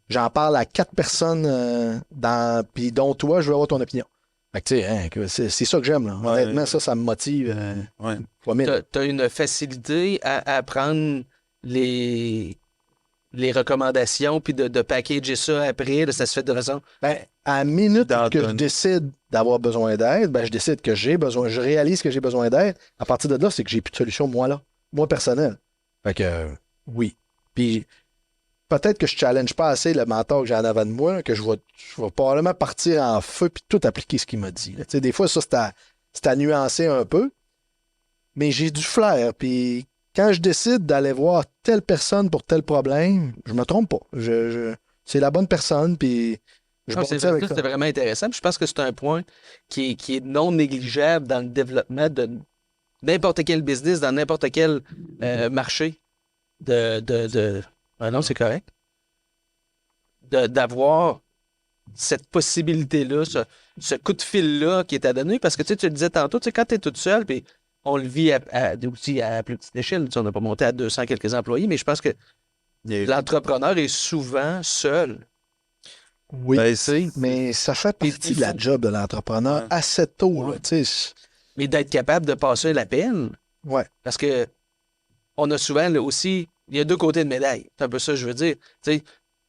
j'en parle à 4 personnes, puis dont toi, je veux avoir ton opinion. Fait que, tu sais, hein, c'est ça que j'aime, là. Ouais, Honnêtement, ouais. ça me motive. Ouais. Fois mille. Tu as une facilité à prendre les recommandations puis de packager ça après. Là, ça se fait de façon. Ben, à la minute D'en que je donner. décide d'avoir besoin d'aide, ben, je décide que j'ai besoin, je réalise que j'ai besoin d'aide. À partir de là, c'est que j'ai plus de solution, moi, là. Moi, personnel. Fait que, oui. Puis, peut-être que je challenge pas assez le mentor que j'ai en avant de moi, là, que je vais probablement partir en feu puis tout appliquer ce qu'il m'a dit, là. Tu sais, des fois, ça, c'est à nuancer un peu. Mais j'ai du flair. Puis, quand je décide d'aller voir telle personne pour tel problème, je me trompe pas. C'est la bonne personne, puis je Ah, bâtis avec ça. c'est vraiment intéressant. Puis je pense que c'est un point qui est non négligeable dans le développement de n'importe quel business, dans n'importe quel marché. Ah non, c'est correct. D'avoir cette possibilité-là, ce coup de fil-là qui est à donner. Parce que tu le disais tantôt, tu sais, quand tu es toute seule, puis on le vit aussi à plus petite échelle. Tu sais, on n'a pas monté à 200 quelques employés, mais je pense que l'entrepreneur est souvent seul. Oui, Ben, mais ça fait Puis partie il de la faut- job de l'entrepreneur Ouais. assez tôt, là, Ouais. tu sais. Mais d'être capable de passer la peine. Ouais. Parce que on a souvent là, aussi, il y a deux côtés de médaille. C'est un peu ça que je veux dire. Tu sais,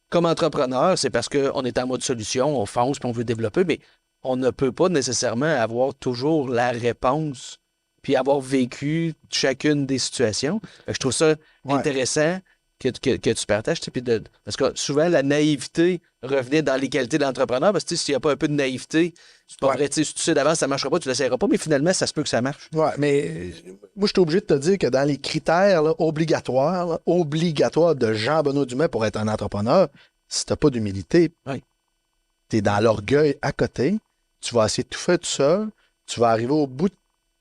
comme entrepreneur, c'est parce qu'on est en mode solution, on fonce puis on veut développer, mais on ne peut pas nécessairement avoir toujours la réponse puis avoir vécu chacune des situations. Fait que je trouve ça Ouais. intéressant que tu partages. Tu sais, puis parce que souvent, la naïveté revenait dans les qualités de l'entrepreneur, parce que tu sais, s'il n'y a pas un peu de naïveté, c'est pas Ouais. vrai. Tu sais, si tu sais d'avance, ça ne marchera pas, tu ne l'essayeras pas, mais finalement, ça se peut que ça marche. Ouais, mais moi, je suis obligé de te dire que dans les critères là, obligatoires de Jean-Benoît Dumais pour être un entrepreneur, si tu n'as pas d'humilité, Oui. tu es dans l'orgueil à côté, tu vas essayer de tout faire tout seul, tu vas arriver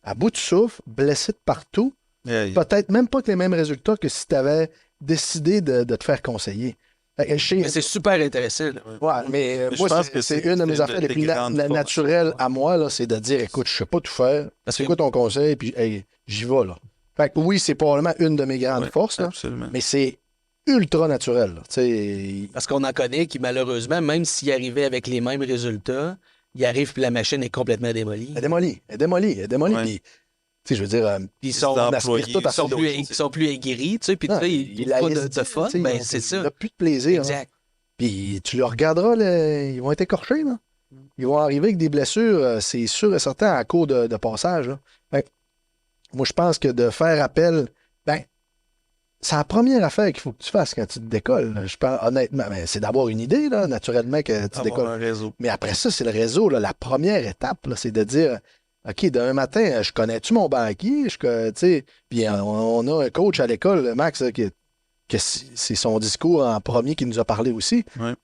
à bout de souffle, blessé de partout, peut-être même pas que les mêmes résultats que si tu avais décidé de te faire conseiller. Fait que Mais c'est super intéressant. Là. Ouais, mais je moi, pense c'est que c'est c'est une de mes une affaires de les tes plus grandes forces. naturelles à moi, là, c'est de dire, écoute, je sais pas tout faire, Parce c'est que- quoi ton conseil, puis hey, j'y vais, là. Fait que oui, c'est probablement une de mes grandes Ouais, forces, là, absolument. mais c'est ultra naturel, là. Tu sais, Parce qu'on en connaît qui, malheureusement, même s'ils arrivaient avec les mêmes résultats, il arrive puis la machine est complètement démolie. Elle est démolie. Ouais. Puis, tu sais, je veux dire, Puis ils sont, on aspire employés, tout à ils sont plus aigris, tu sais, puis tu sais, ils trouvent pas de fun, ben c'est Il ça. n'a plus de plaisir. Hein. Exact. Puis tu le regarderas, là, ils vont être écorchés. Là. Ils vont arriver avec des blessures, c'est sûr et certain, à cours de passage. Là. Fait que, moi, je pense que de faire appel, ben, c'est la première affaire qu'il faut que tu fasses quand tu te décolles. Là. Je pense, honnêtement, ben, c'est d'avoir une idée, là, naturellement, que tu Avoir décolles. un réseau. Mais après ça, c'est le réseau. Là. La première étape, là, c'est de dire OK, d'un matin, je connais-tu mon banquier? Tu sais, puis on a un coach à l'école, Max, là, que c'est son discours en premier qui nous a parlé aussi. Ouais.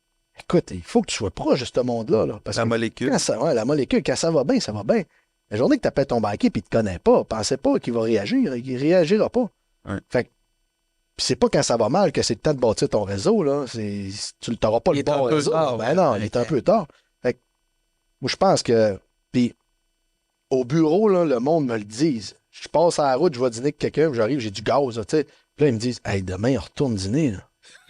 Écoute, il faut que tu sois proche de ce monde-là. Là, parce La que molécule. la molécule, quand ça va bien, ça va bien. La journée que tu appelles ton banquier et qu'il ne te connaît pas, pensez pas qu'il va réagir. Il ne réagira pas. Ouais. Fait que, puis c'est pas quand ça va mal que c'est le temps de bâtir ton réseau. Là. Tu n'auras pas Il le est un bon peu réseau. tard, Ben non, il est un peu tard. Fait que, moi, je pense que. Puis, au bureau, là, le monde me le dit. Je passe à la route, je vais dîner avec quelqu'un, puis j'arrive, j'ai du gaz. Là, tu sais. Puis là, ils me disent Hey, demain, on retourne dîner. Là.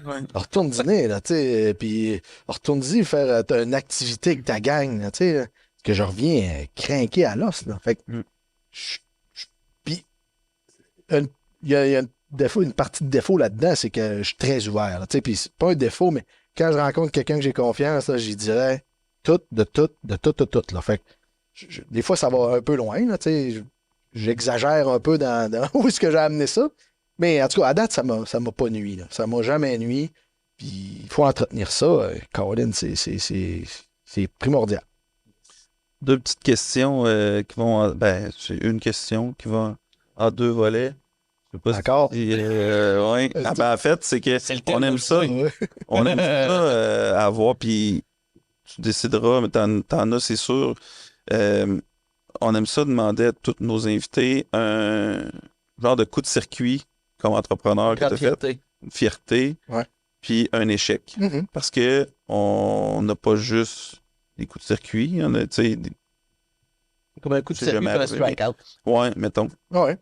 Ouais. On retourne dîner, là, tu sais. Puis, on retourne dîner, faire une activité avec ta gang, là, tu sais. Là, que je reviens crinqué à l'os. Là. Fait que. Puis, il y a une partie de défaut là-dedans, c'est que je suis très ouvert. Là, tu sais. Puis, c'est pas un défaut, mais quand je rencontre quelqu'un que j'ai confiance, là, j'y dirais tout. Là. Fait que, des fois, ça va un peu loin, là, tu sais. J'exagère un peu dans où est-ce que j'ai amené ça. Mais en tout cas, à date, ça m'a pas nui. Là. Ça m'a jamais nui. Puis il faut entretenir ça. Colin, c'est primordial. Deux petites questions qui vont. Ben, c'est une question qui va en deux volets. Je sais pas D'accord. ouais. Ah, ben, en fait, c'est que le on thème aime ça. Ouais. On aime ça avoir, puis tu décideras, mais t'en as, c'est sûr. On aime ça demander à tous nos invités un genre de coup de circuit comme entrepreneur que tu as fait, une fierté, Ouais. puis un échec. Mhm. Parce que on n'a pas juste des coups de circuit, on a, tu sais, Comme un coup de C'est circuit jamais pour un arrivé. strikeout. ouais, mettons. Ouais.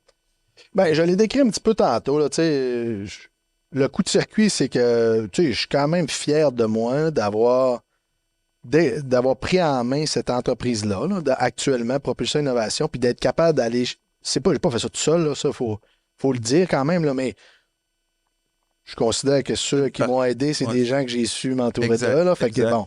Ben, je l'ai décrit un petit peu tantôt. Là, tu sais, le coup de circuit, c'est que tu sais, je suis quand même fier de moi d'avoir pris en main cette entreprise-là, là, actuellement, Propulsion Innovation, puis d'être capable d'aller. C'est pas, j'ai pas fait ça tout seul, là, ça, faut le dire quand même, là, mais je considère que ceux qui m'ont aidé, c'est Ouais. des gens que j'ai su m'entourer Exact, de là. Fait que exact. bon.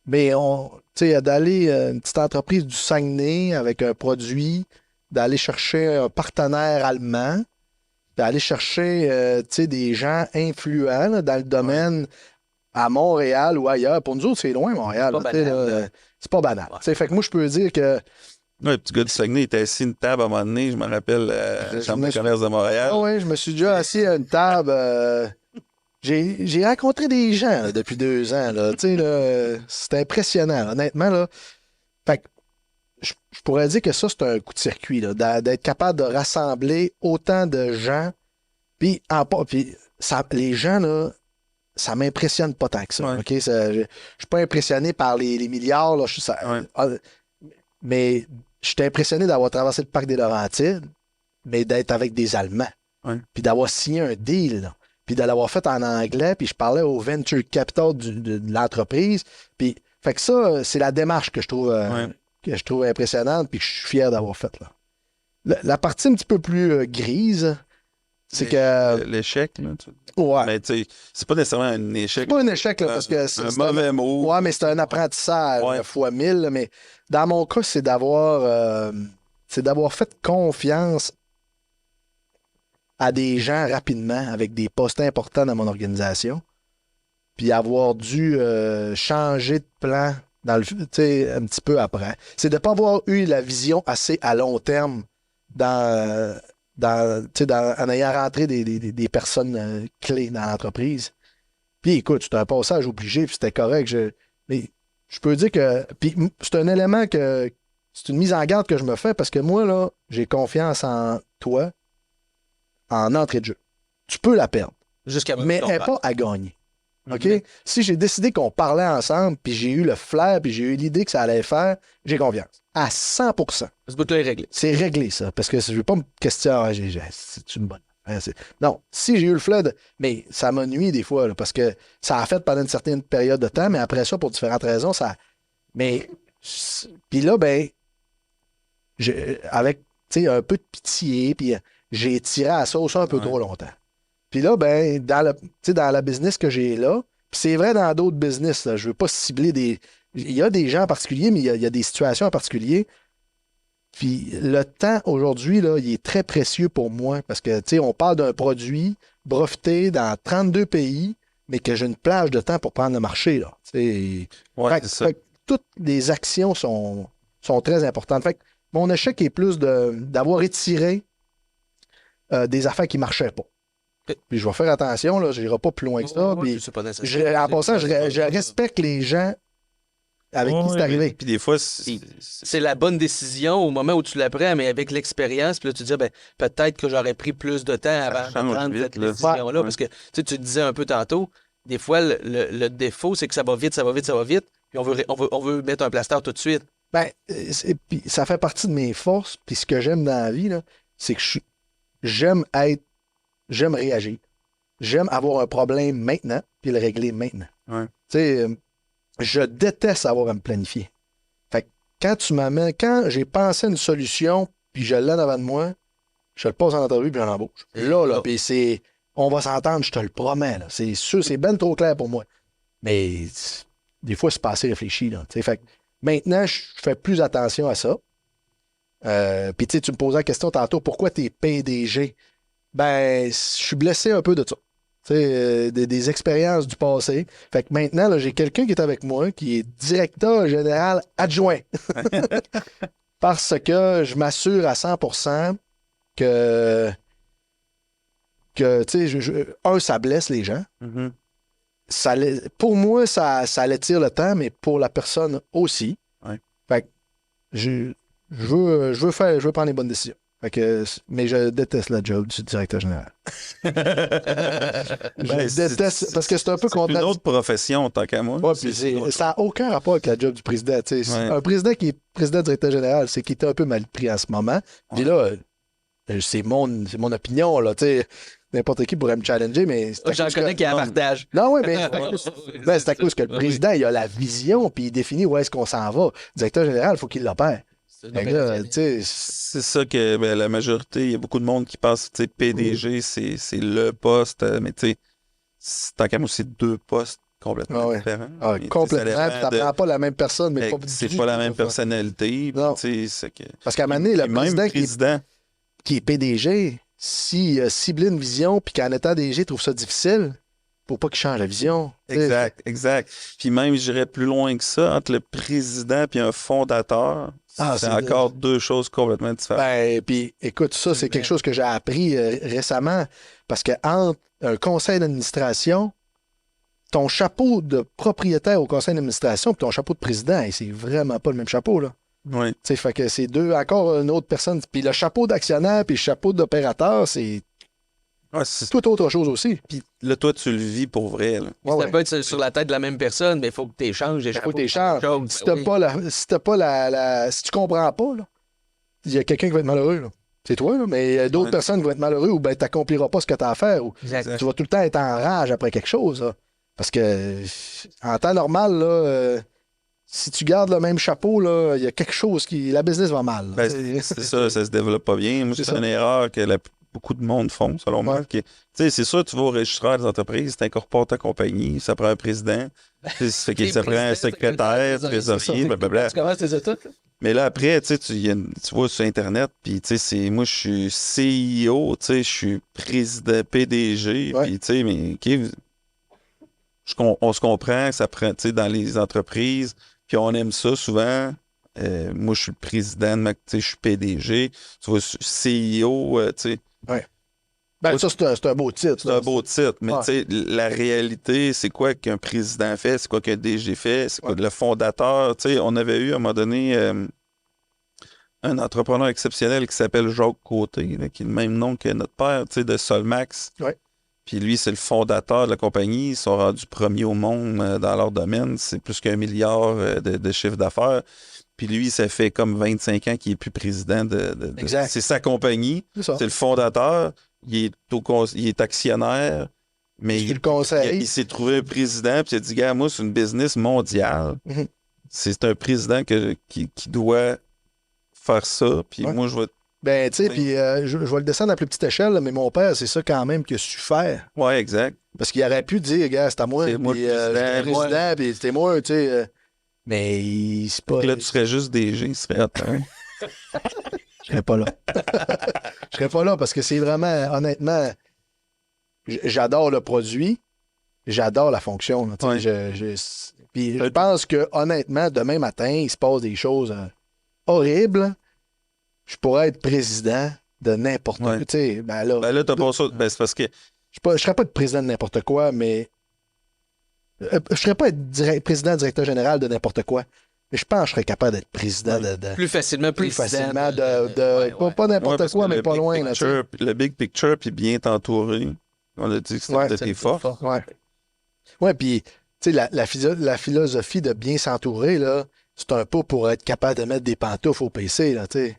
Mais tu sais, d'aller une petite entreprise du Saguenay avec un produit, d'aller chercher un partenaire allemand, d'aller chercher tu sais, des gens influents là, dans le domaine à Montréal ou ailleurs. Pour nous autres, c'est loin, Montréal. C'est pas là, tu sais, banal, là, là. c'est pas banal. Ouais. Tu sais, fait que moi, je peux dire que Ouais, le petit gars du Saguenay était assis à une table à un moment donné, je me rappelle, Je Chambre me de suis- commerce de Montréal. ah ouais, je me suis déjà assis à une table. J'ai rencontré des gens là, depuis 2 ans. Là, tu sais, là, c'est impressionnant, honnêtement. Là. Fait que je pourrais dire que ça, c'est un coup de circuit, là, d'être capable de rassembler autant de gens. Puis, les gens, là, ça m'impressionne pas tant que ça. Ouais. OK? Je suis pas impressionné par les milliards. Là, Ouais. Mais je suis impressionné d'avoir traversé le parc des Laurentides, mais d'être avec des Allemands. Ouais. Puis d'avoir signé un deal. Là. Puis de l'avoir fait en anglais. Puis je parlais au venture capital de l'entreprise. Puis, fait que ça, c'est la démarche que je trouve impressionnante. Puis que je suis fier d'avoir faite. Là. La partie un petit peu plus grise, c'est que. L'échec, là. Ouais. Mais tu sais, c'est pas nécessairement un échec. C'est pas un échec, là, parce que un mauvais mot. Ouais, mais c'est un apprentissage Ouais. fois 1000. Là, mais dans mon cas, c'est d'avoir fait confiance à des gens rapidement avec des postes importants dans mon organisation. Puis avoir dû changer de plan dans tu sais, un petit peu après. C'est de ne pas avoir eu la vision assez à long terme en ayant rentré des personnes clés dans l'entreprise. Puis écoute, c'était un passage obligé, puis c'était correct. Mais je peux dire que. Puis c'est un élément que. C'est une mise en garde que je me fais parce que moi, là, j'ai confiance en toi en entrée de jeu. Tu peux la perdre, Jusqu'à mais elle n'est pas à gagner. OK? Mhm. Si j'ai décidé qu'on parlait ensemble, puis j'ai eu le flair, puis j'ai eu l'idée que ça allait faire, j'ai confiance. À 100%. Ce bout-là est réglé. C'est réglé, ça. Parce que je ne veux pas me questionner. C'est une bonne affaire. Non, si j'ai eu le flair, mais ça m'a nuit des fois, là, parce que ça a fait pendant une certaine période de temps, mais après ça, pour différentes raisons, ça Mais, puis là, ben, avec, tu sais, un peu de pitié, puis j'ai tiré à ça aussi un peu trop longtemps. Puis là, ben, dans la business que j'ai là, puis c'est vrai dans d'autres business, là, je veux pas cibler des... Il y a des gens en particulier, mais il y a des situations en particulier. Puis le temps aujourd'hui, là, il est très précieux pour moi parce que, tu sais, on parle d'un produit breveté dans 32 pays, mais que j'ai une plage de temps pour prendre le marché, là. Tu sais. Fait que toutes les actions sont très importantes. Fait que mon échec est plus d'avoir étiré des affaires qui ne marchaient pas. Puis je vais faire attention, là, je n'irai pas plus loin que ça. Puis en passant, je respecte les gens avec qui c'est arrivé. Puis des fois, c'est la bonne décision au moment où tu la prends, mais avec l'expérience, puis là, tu te dis, ben, peut-être que j'aurais pris plus de temps avant de prendre cette décision-là. Parce que tu disais un peu tantôt, des fois, le défaut, c'est que ça va vite, puis on veut mettre un plaster tout de suite. Ben, puis ça fait partie de mes forces, puis ce que j'aime dans la vie, là, c'est que j'aime réagir. J'aime avoir un problème maintenant, puis le régler maintenant. Ouais. Tu sais, je déteste avoir à me planifier. Fait que quand j'ai pensé à une solution, puis je l'ai devant de moi, je le pose en entrevue, puis j'en embauche. Là, puis on va s'entendre, je te le promets, là. C'est sûr, c'est ben trop clair pour moi. Mais des fois, c'est pas assez réfléchi, là. Fait que maintenant, je fais plus attention à ça. Puis tu me posais la question tantôt, pourquoi t'es PDG? Ben, je suis blessé un peu de ça. Des expériences du passé. Fait que maintenant, là, j'ai quelqu'un qui est avec moi, qui est directeur général adjoint. Parce que je m'assure à 100% que tu sais, ça blesse les gens. Mm-hmm. Pour moi, ça l'étire le temps, mais pour la personne aussi. Ouais. Fait que je veux prendre les bonnes décisions. Mais je déteste la job du directeur général. Je déteste parce que c'est un peu contre une autre profession, tant qu'à moi. Ouais, ça n'a aucun rapport avec la job du président. Un président qui est président directeur général, c'est qu'il est un peu mal pris en ce moment. Puis là, c'est mon opinion. Là, n'importe qui pourrait me challenger, mais... J'en connais qui a partage. Non, oui, mais c'est à cause que le président, il a la vision, puis il définit où est-ce qu'on s'en va. Le directeur général, il faut qu'il l'opère. C'est ça que la majorité, il y a beaucoup de monde qui pense que PDG, c'est le poste, mais tant qu'à moi, c'est deux postes complètement différents. Complètement, tu n'apprends pas la même personne, mais pas c'est pas la même personnalité. Parce qu'à un moment donné, le président qui est PDG, s'il cible une vision, puis qu'en étant DG, il trouve ça difficile, faut pas qu'il change la vision. Exact. Puis même, j'irais plus loin que ça, entre le président et un fondateur, c'est encore deux choses complètement différentes. Ben, puis écoute, ça, c'est quelque chose que j'ai appris récemment, parce que entre un conseil d'administration, ton chapeau de propriétaire au conseil d'administration et ton chapeau de président, c'est vraiment pas le même chapeau, là. Oui. Fait que c'est encore une autre personne. Puis le chapeau d'actionnaire puis le chapeau d'opérateur, c'est tout autre chose aussi. Puis là, toi, tu le vis pour vrai. Là. Ça peut être sur la tête de la même personne, mais il faut que tu échanges. Il faut que tu échanges. Si tu comprends pas, il y a quelqu'un qui va être malheureux. Là. C'est toi, là, mais d'autres personnes vont être malheureux ou ben, tu n'accompliras pas ce que tu as à faire. Ou tu vas tout le temps être en rage après quelque chose. Là. Parce que en temps normal, là, si tu gardes le même chapeau, il y a quelque chose qui... La business va mal. Ben, c'est ça se développe pas bien. Moi, c'est une erreur que beaucoup de monde font, selon moi. C'est sûr, tu vas au registraire des entreprises, tu incorpores ta compagnie, ça prend un président, ça prend un secrétaire, trésorier, blablabla. Tu commences tes études? Mais là, après, tu vois sur Internet, puis moi, je suis CEO, je suis président, PDG, puis tu sais, mais on se comprend que ça prend, dans les entreprises, puis on aime ça souvent. Moi, je suis le président, je suis PDG. Tu vois, CEO, tu sais. Oui. Ben, ça, c'est un beau titre. C'est un beau titre, mais la réalité, c'est quoi qu'un président fait? C'est quoi qu'un DG fait? C'est quoi le fondateur? On avait eu, à un moment donné, un entrepreneur exceptionnel qui s'appelle Jacques Côté, là, qui est le même nom que notre père, de Solmax. Oui. Puis lui, c'est le fondateur de la compagnie. Ils sont rendus premiers au monde dans leur domaine. C'est plus qu'1 milliard de chiffre d'affaires. Puis lui, ça fait comme 25 ans qu'il n'est plus président Exact. C'est sa compagnie. C'est le fondateur. Il est actionnaire. Mais il s'est trouvé un président. Puis il a dit, gars, moi, c'est une business mondiale. Mm-hmm. c'est un président qui doit faire ça. Puis Ouais. moi, je vais. Ben, tu sais, Oui. puis je vais le descendre à plus petite échelle, là, mais mon père, c'est ça quand même qu'il a su faire. Ouais, exact. Parce qu'il aurait pu dire, gars, c'est à moi, C'est moi puis le je suis le président, président, puis c'était moi, tu sais. Mais c'est pas. Là, tu serais juste DG, ce serait hot, hein? Je serais pas là. Je serais pas là parce que c'est vraiment, honnêtement, j'adore le produit, j'adore la fonction. Là, tu sais, Ouais. puis je pense que, honnêtement, demain matin, il se passe des choses horribles. Je pourrais être président de n'importe quoi. Ouais. Tu sais, ben là, Ben là, t'as pas ça. Ben, c'est parce que. je serais pas de président de n'importe quoi, mais je serais pas être président, directeur général de n'importe quoi. Mais je pense que je serais capable d'être président de Plus facilement, plus président facilement ouais, ouais. pas n'importe Ouais, parce quoi, que mais le pas big loin. Là, tu sais. picture, le big picture, puis bien t'entourer. On a dit que c'était Ouais, de tes forces. Ouais. Ouais, puis, tu sais, la philosophie de bien s'entourer, là, c'est un peu pour être capable de mettre des pantoufles au PC, là, tu sais.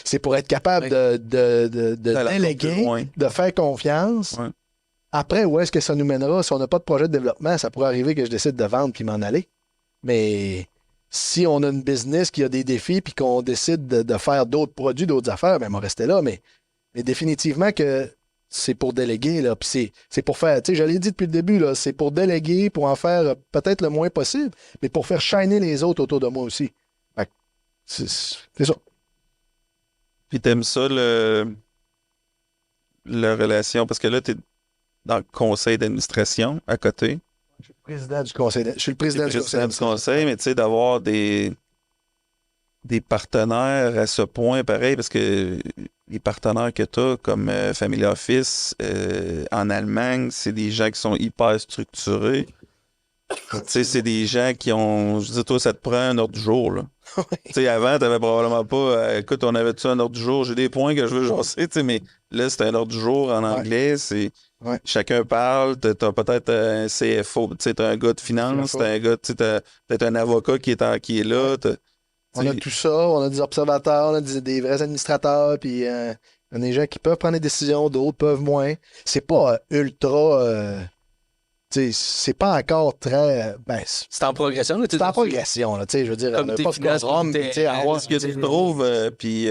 C'est pour être capable de D'aller déléguer, plus loin. de faire confiance. Ouais. Après, où est-ce que ça nous mènera? Si on n'a pas de projet de développement, ça pourrait arriver que je décide de vendre puis m'en aller. Mais si on a une business qui a des défis puis qu'on décide de faire d'autres produits, d'autres affaires, ben, on va rester là. Mais définitivement que c'est pour déléguer, là. Puis c'est pour faire, tu sais, je l'ai dit depuis le début, là, c'est pour déléguer, pour en faire peut-être le moins possible, mais pour faire shiner les autres autour de moi aussi. Fait que c'est ça. Puis t'aimes ça, la relation, parce que là, t'es dans le conseil d'administration à côté. Je suis le président du conseil. Je suis le président T'es du conseil. président du conseil, mais tu sais, d'avoir des partenaires à ce point, pareil, parce que les partenaires que tu as, comme Family Office en Allemagne, c'est des gens qui sont hyper structurés. Tu sais, c'est des gens qui ont. Je dis, toi, ça te prend un ordre du jour, là. Tu sais, avant, t'avais probablement pas. Écoute, on avait-tu un ordre du jour? J'ai des points que je veux jaser, tu sais, mais là, c'est un ordre du jour en anglais. C'est. Ouais. Chacun parle. T'as peut-être un CFO, tu sais, t'as un gars de finance, CFO. t'as un gars, tu sais, t'as peut-être un avocat qui est là. On a tout ça, on a des observateurs, on a des vrais administrateurs, puis on a des gens qui peuvent prendre des décisions, d'autres peuvent moins. C'est pas ultra. Tu sais, c'est pas encore très. Ben, C'est en progression. Là, c'est en progression, là, tu sais, je veux dire, Comme on n'a tes pas finances, de Rome, tes- tu sais, avoir. Ce que tu trouves, puis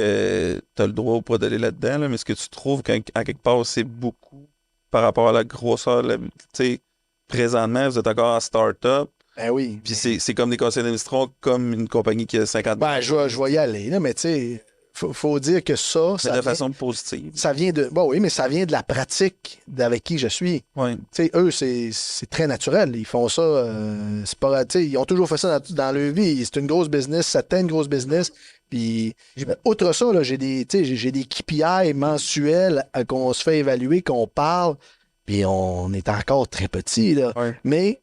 t'as le droit ou pas d'aller là-dedans, là, mais ce que tu trouves qu'à quelque part, c'est beaucoup par rapport à la grosseur, tu sais, présentement, vous êtes encore en start-up, Ben oui. puis c'est comme des conseils d'administration, comme une compagnie qui a 50 Ben, je vais y aller, là, mais tu sais, faut dire que ça. mais de façon positive. Ça vient de. Bon, oui, mais ça vient de la pratique d'avec qui je suis. Ouais. Tu sais, eux, c'est très naturel. Ils font ça. C'est pas, tu sais, ils ont toujours fait ça dans leur vie. C'est une grosse business, ça une grosse business. Puis, outre ça, là, j'ai des KPI mensuels qu'on se fait évaluer, qu'on parle. Puis, on est encore très petit, là. Ouais. Mais,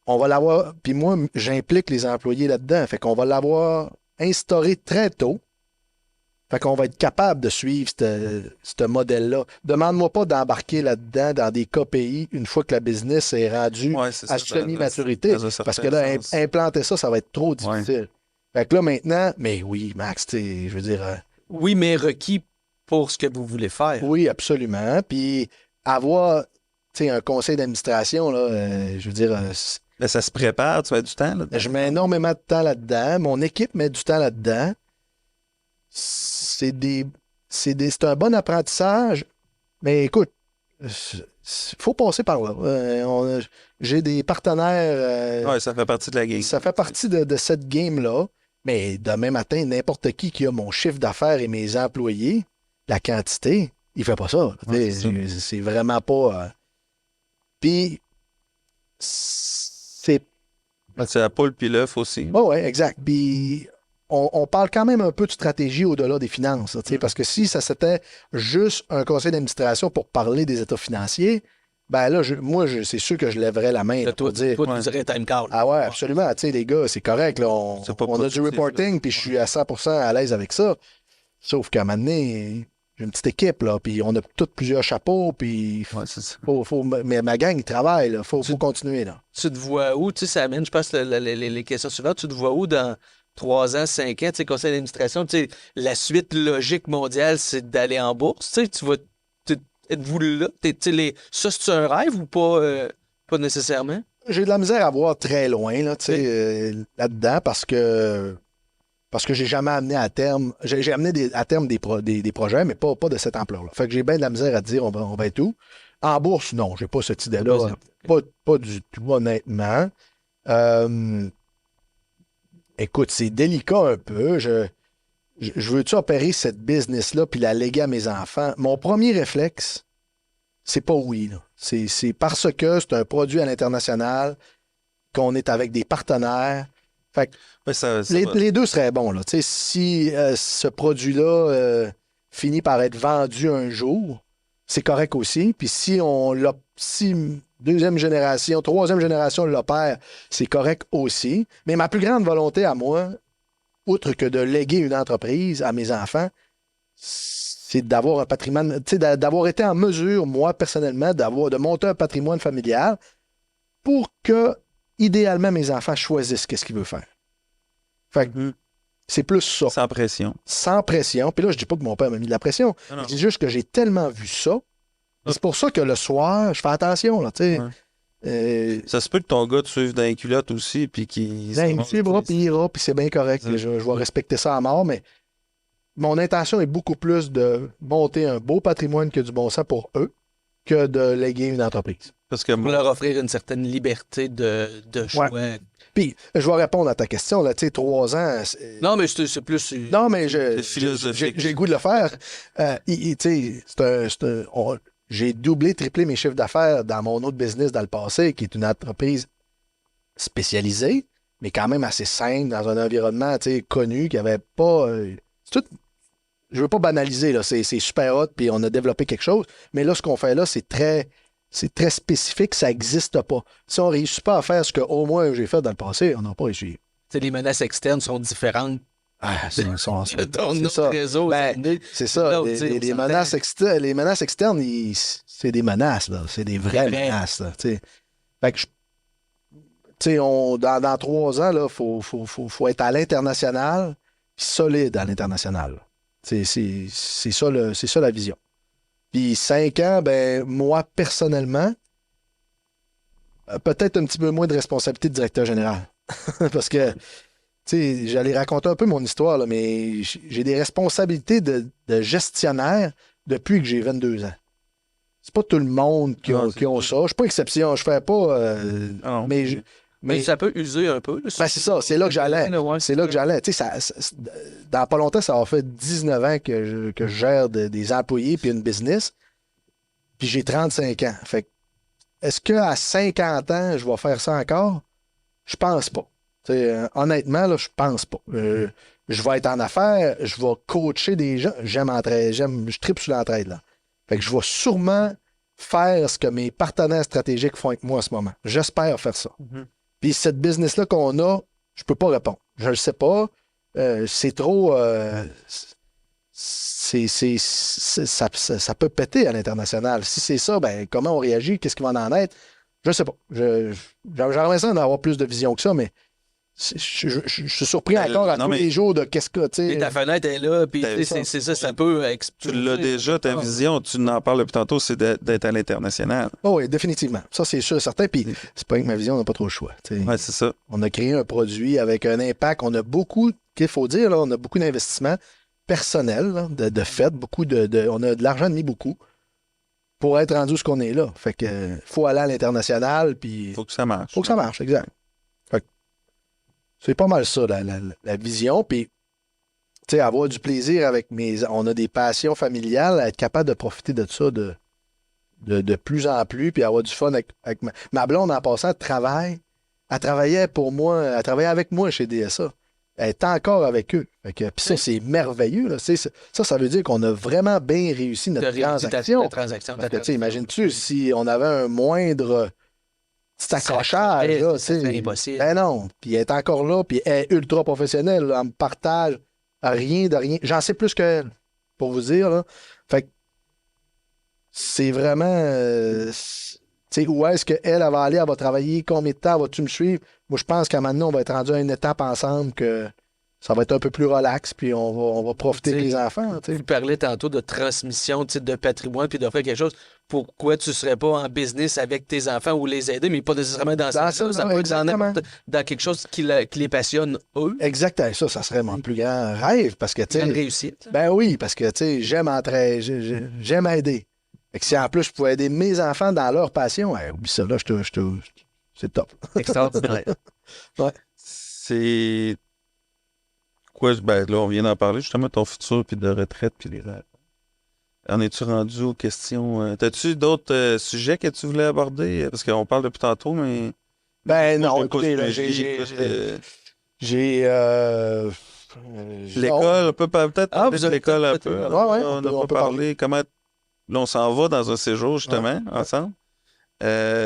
on va l'avoir. Puis, moi, j'implique les employés là-dedans. Fait qu'on va l'avoir instauré très tôt. Fait qu'on va être capable de suivre ce modèle-là. Demande-moi pas d'embarquer là-dedans dans des KPI une fois que la business est rendue Ouais, c'est à ça, semi-maturité. dans un certain Parce que là, sens. implanter ça va être trop difficile. Fait que là, maintenant, mais oui, Max, tu sais, je veux dire, Oui, mais requis pour ce que vous voulez faire. oui, absolument. Puis avoir, tu sais, un conseil d'administration, là, je veux dire, Mais ça se prépare, tu mets du temps, là. je mets énormément de temps là-dedans. Mon équipe met du temps là-dedans. C'est un bon apprentissage, mais écoute, faut passer par là. J'ai des partenaires. Ouais, ça fait partie de la game. Ça fait partie de cette game-là. Mais demain matin, n'importe qui a mon chiffre d'affaires et mes employés, la quantité, il fait pas ça. Ouais, c'est C'est vraiment pas. Puis, c'est. C'est la poule puis l'œuf aussi. Oh, ouais, exact. Puis, on parle quand même un peu de stratégie au-delà des finances. Là, parce que si ça c'était juste un conseil d'administration pour parler des états financiers, ben là, c'est sûr que je lèverais la main là, Toi, pour dire. tu dirais time call. Ah ouais, absolument. Tu sais, les gars, c'est correct. Là, on C'est pas a du productif, reporting, puis je suis à 100% à l'aise avec ça. Sauf qu'à un moment donné, j'ai une petite équipe, là, puis on a tous plusieurs chapeaux, puis Ouais, c'est ça. mais ma gang, il travaille, là. Faut continuer, là. Tu te vois où? Tu sais, ça amène, je pense, les questions suivantes. Tu te vois où dans 3 ans, 5 ans, tu sais, conseil d'administration? Tu sais, la suite logique mondiale, c'est d'aller en bourse. Tu sais, êtes-vous là? Ça, c'est un rêve ou pas, pas nécessairement? J'ai de la misère à voir très loin là, tu sais, là-dedans parce que j'ai jamais amené à terme. J'ai amené à terme des projets, mais pas de cette ampleur-là. Fait que j'ai bien de la misère à dire on va être où. En bourse, non, j'ai pas cette idée-là. Pas du tout, honnêtement. Écoute, c'est délicat un peu. Je veux-tu opérer cette business-là puis la léguer à mes enfants? Mon premier réflexe, c'est pas oui, là. C'est parce que c'est un produit à l'international, qu'on est avec des partenaires. Fait que les deux seraient bons, là. Tu sais, si ce produit-là finit par être vendu un jour, c'est correct aussi. Puis si deuxième génération, troisième génération l'opère, c'est correct aussi. Mais ma plus grande volonté à moi, outre que de léguer une entreprise à mes enfants, c'est d'avoir un patrimoine, tu sais, d'avoir été en mesure, moi, personnellement, de monter un patrimoine familial pour que, idéalement, mes enfants choisissent qu'est-ce qu'ils veulent faire. Fait que c'est plus ça. Sans pression. Sans pression. Puis là, je dis pas que mon père m'a mis de la pression. Non, non. Je dis juste que j'ai tellement vu ça. C'est pour ça que le soir, je fais attention, là, tu sais. Ouais. Ça se peut que ton gars te suive dans les culottes aussi, puis qu'il... Il me suivra, puis il ira, puis c'est bien correct. Je vais respecter ça à mort, mais mon intention est beaucoup plus de monter un beau patrimoine que du bon sens pour eux que de léguer une entreprise. Parce que Pour leur offrir une certaine liberté de choix. Ouais. Puis, je vais répondre à ta question, là, tu sais, 3 ans... Non, mais c'est plus... Non, mais c'est philosophique. j'ai le goût de le faire. Tu sais, j'ai doublé, triplé mes chiffres d'affaires dans mon autre business dans le passé, qui est une entreprise spécialisée, mais quand même assez simple, dans un environnement, tu sais, connu, qui avait pas... je veux pas banaliser, là, c'est super hot, puis on a développé quelque chose, mais là, ce qu'on fait là, c'est très spécifique, ça n'existe pas. Si on ne réussit pas à faire ce que au moins j'ai fait dans le passé, on n'a pas réussi. T'sais, les menaces externes sont différentes. C'est Ton autre ça. réseau. C'est ça. Les menaces externes, c'est des menaces, là. C'est des vraies menaces, là. Fait que dans 3 ans, il faut être à l'international, puis solide à l'international. C'est ça la vision. Puis 5 ans, ben moi, personnellement, peut-être un petit peu moins de responsabilité de directeur général. Parce que, tu sais, j'allais raconter un peu mon histoire, là, mais j'ai des responsabilités de gestionnaire depuis que j'ai 22 ans. C'est pas tout le monde qui ont ça. Je suis pas exception. Je fais pas... mais ça peut user un peu. Ben c'est ça. C'est là que j'allais. C'est là que j'allais. Tu sais, dans pas longtemps, ça va fait 19 ans que je gère des employés puis une business. Puis j'ai 35 ans. Fait que, est-ce qu'à 50 ans, je vais faire ça encore? Je pense pas. Honnêtement, là, je pense pas. Je vais être en affaires, je vais coacher des gens. Je tripe sur l'entraide, là. Fait que je vais sûrement faire ce que mes partenaires stratégiques font avec moi en ce moment. J'espère faire ça. Puis cette business-là qu'on a, je peux pas répondre. Je le sais pas. C'est trop... ça peut péter à l'international. Si c'est ça, ben comment on réagit? Qu'est-ce qui va en être? Je sais pas. J'aimerais ça d'avoir plus de vision que ça, mais je suis surpris encore tous les jours de qu'est-ce que, tu sais. Ta fenêtre est là, puis c'est ça peut exploser. Tu l'as déjà, ta vision, tu en parles depuis tantôt, c'est d'être à l'international. Oh oui, définitivement. Ça, c'est sûr, certain. Puis c'est pas que ma vision, on n'a pas trop le choix. Oui, c'est ça. On a créé un produit avec un impact. On a beaucoup, qu'il faut dire, là, on a beaucoup d'investissements personnels, là, de fait. On a de l'argent mis beaucoup pour être rendu ce qu'on est là. Fait que faut aller à l'international, puis... Faut que ça marche. Faut que ça marche, exact. Fait que c'est pas mal ça, la vision. Puis, tu sais, avoir du plaisir avec on a des passions familiales, être capable de profiter de ça de plus en plus, puis avoir du fun avec ma blonde, en passant, elle travaillait pour moi, elle travaillait avec moi chez DSA. Elle est encore avec eux. Puis ça, c'est merveilleux. Là. Ça veut dire qu'on a vraiment bien réussi notre transaction. Parce que, imagines-tu, si on avait un moindre petit accrochage, là, c'est impossible. Ben non. Puis elle est encore là, puis elle est ultra professionnelle. Là, elle me partage rien de rien. J'en sais plus qu'elle, pour vous dire. Là. Fait que c'est vraiment... où est-ce qu'elle va aller, elle va travailler, combien de temps vas-tu me suivre? Moi, je pense qu'à maintenant, on va être rendu à une étape ensemble que ça va être un peu plus relax, puis on va profiter Tu sais, des enfants. Tu sais. Tu parlais tantôt de transmission, tu sais, de patrimoine, puis de faire quelque chose. Pourquoi tu ne serais pas en business avec tes enfants ou les aider, mais pas nécessairement dans ça. Ça peut être dans quelque chose qui les passionne, eux. Exactement. Ça serait mon plus grand rêve, parce que, tu Grande sais... réussite. Ben oui, parce que, tu sais, j'aime aider. Et que si en plus je pouvais aider mes enfants dans leur passion, oublie ça, là, c'est top. Extraordinaire. C'est quoi, ben là, on vient d'en parler, justement, ton futur, puis de retraite, puis les rêves. En es-tu rendu aux questions? T'as-tu d'autres sujets que tu voulais aborder? Parce qu'on parle depuis tantôt, mais... Ben Moi, non, je vais écoutez, là, l'école, on peut peut-être parler vous de avez l'école un peut-être- peu. Ouais, On n'a on pas peut parlé comment... Là, on s'en va dans un séjour, justement, ensemble.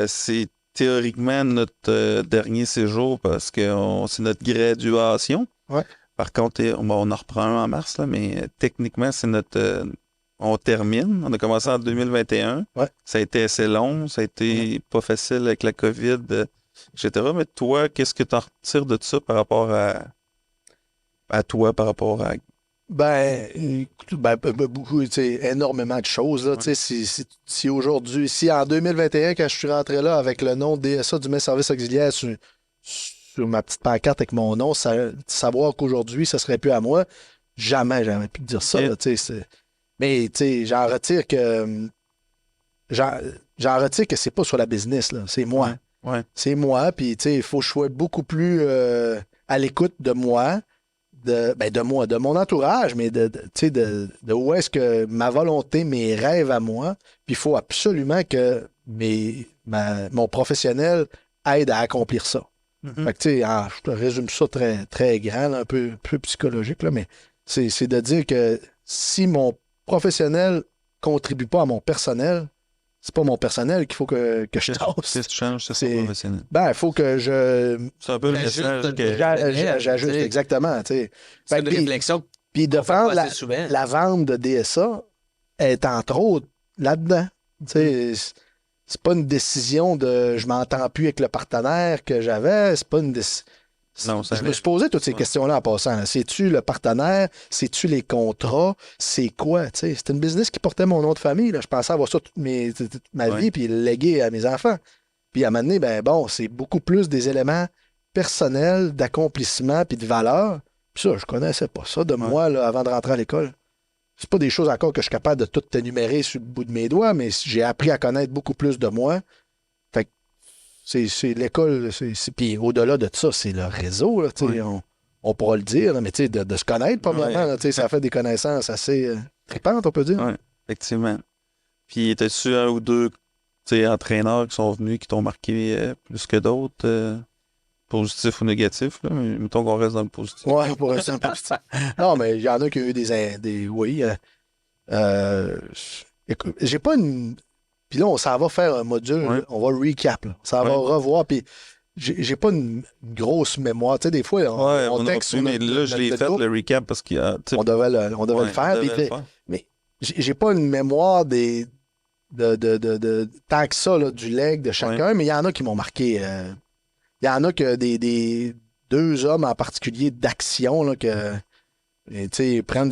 C'est théoriquement notre dernier séjour parce que c'est notre graduation. Ouais. Par contre, on en reprend un en mars, là, mais techniquement, c'est notre... on termine. On a commencé en 2021. Ouais. Ça a été assez long. Ça a été pas facile avec la COVID, etc. Mais toi, qu'est-ce que tu en retires de ça par rapport à toi, par rapport à... Ben, écoute, beaucoup, tu sais, énormément de choses. Là, tu sais, si aujourd'hui, si en 2021, quand je suis rentré là avec le nom DSA du mes services auxiliaires sur ma petite pancarte avec mon nom, savoir qu'aujourd'hui, ça serait plus à moi, jamais pu dire ça. Là, tu sais, mais tu sais, j'en retire que c'est pas sur la business, là, c'est moi. Ouais. C'est moi, puis tu sais, il faut que je sois beaucoup plus à l'écoute de moi. De moi, de mon entourage, mais tu sais, de où est-ce que ma volonté, mes rêves à moi, puis il faut absolument que mon professionnel aide à accomplir ça. Mhm. Fait que, tu sais, je te résume ça très, très grand, là, un peu psychologique, là, mais c'est de dire que si mon professionnel contribue pas à mon personnel, c'est pas mon personnel qu'il faut que je tasse. Qu'est-ce que tu changes, c'est C'est- professionnel. Ben, il faut que C'est un peu le J'ajuste message que... j'ajuste, tu sais. exactement, tu sais. C'est Fait une que, puis- réflexion Puis de qu'on fait prendre pas assez souvent. la vente de DSA est entre autres là-dedans. Tu sais, c'est pas une décision de je m'entends plus avec le partenaire que j'avais. C'est pas une décision. Non, ça Je me suis posé toutes ces questions-là en passant. Là. C'est-tu le partenaire? C'est-tu les contrats? C'est quoi? Tu sais, c'est une business qui portait mon nom de famille. Là. Je pensais avoir ça toute ma Ouais. vie puis le léguer à mes enfants. Puis à un moment donné, ben bon, c'est beaucoup plus des éléments personnels, d'accomplissement puis de valeur. Puis ça, je connaissais pas ça de moi là, avant de rentrer à l'école. C'est pas des choses encore que je suis capable de tout énumérer sur le bout de mes doigts, mais j'ai appris à connaître beaucoup plus de moi. Fait que c'est l'école. Puis au-delà de ça, c'est le réseau. Là, tu sais, on pourra le dire, là, mais tu sais, de se connaître, premièrement, là, tu sais, ça fait des connaissances assez tripantes, on peut dire. Ouais, effectivement. Puis, t'as-tu un ou deux entraîneurs qui sont venus qui t'ont marqué plus que d'autres, positifs ou négatifs? Là? Mais mettons qu'on reste dans le positif. Ouais, pour rester un peu petit. Non, mais il y en a qui ont eu des oui. Écoute, j'ai pas une. Puis là, on s'en va faire un module, Ouais. on va recap. Là. Ça va revoir. Puis j'ai pas une grosse mémoire. Tu sais, des fois, on texte. Mais là, je l'ai fait, le recap, parce qu'il y a... On devait le faire. Puis, mais j'ai pas une mémoire de tant que ça, là, du leg de chacun, mais il y en a qui m'ont marqué. Il y en a que des deux hommes en particulier d'action là, que prendre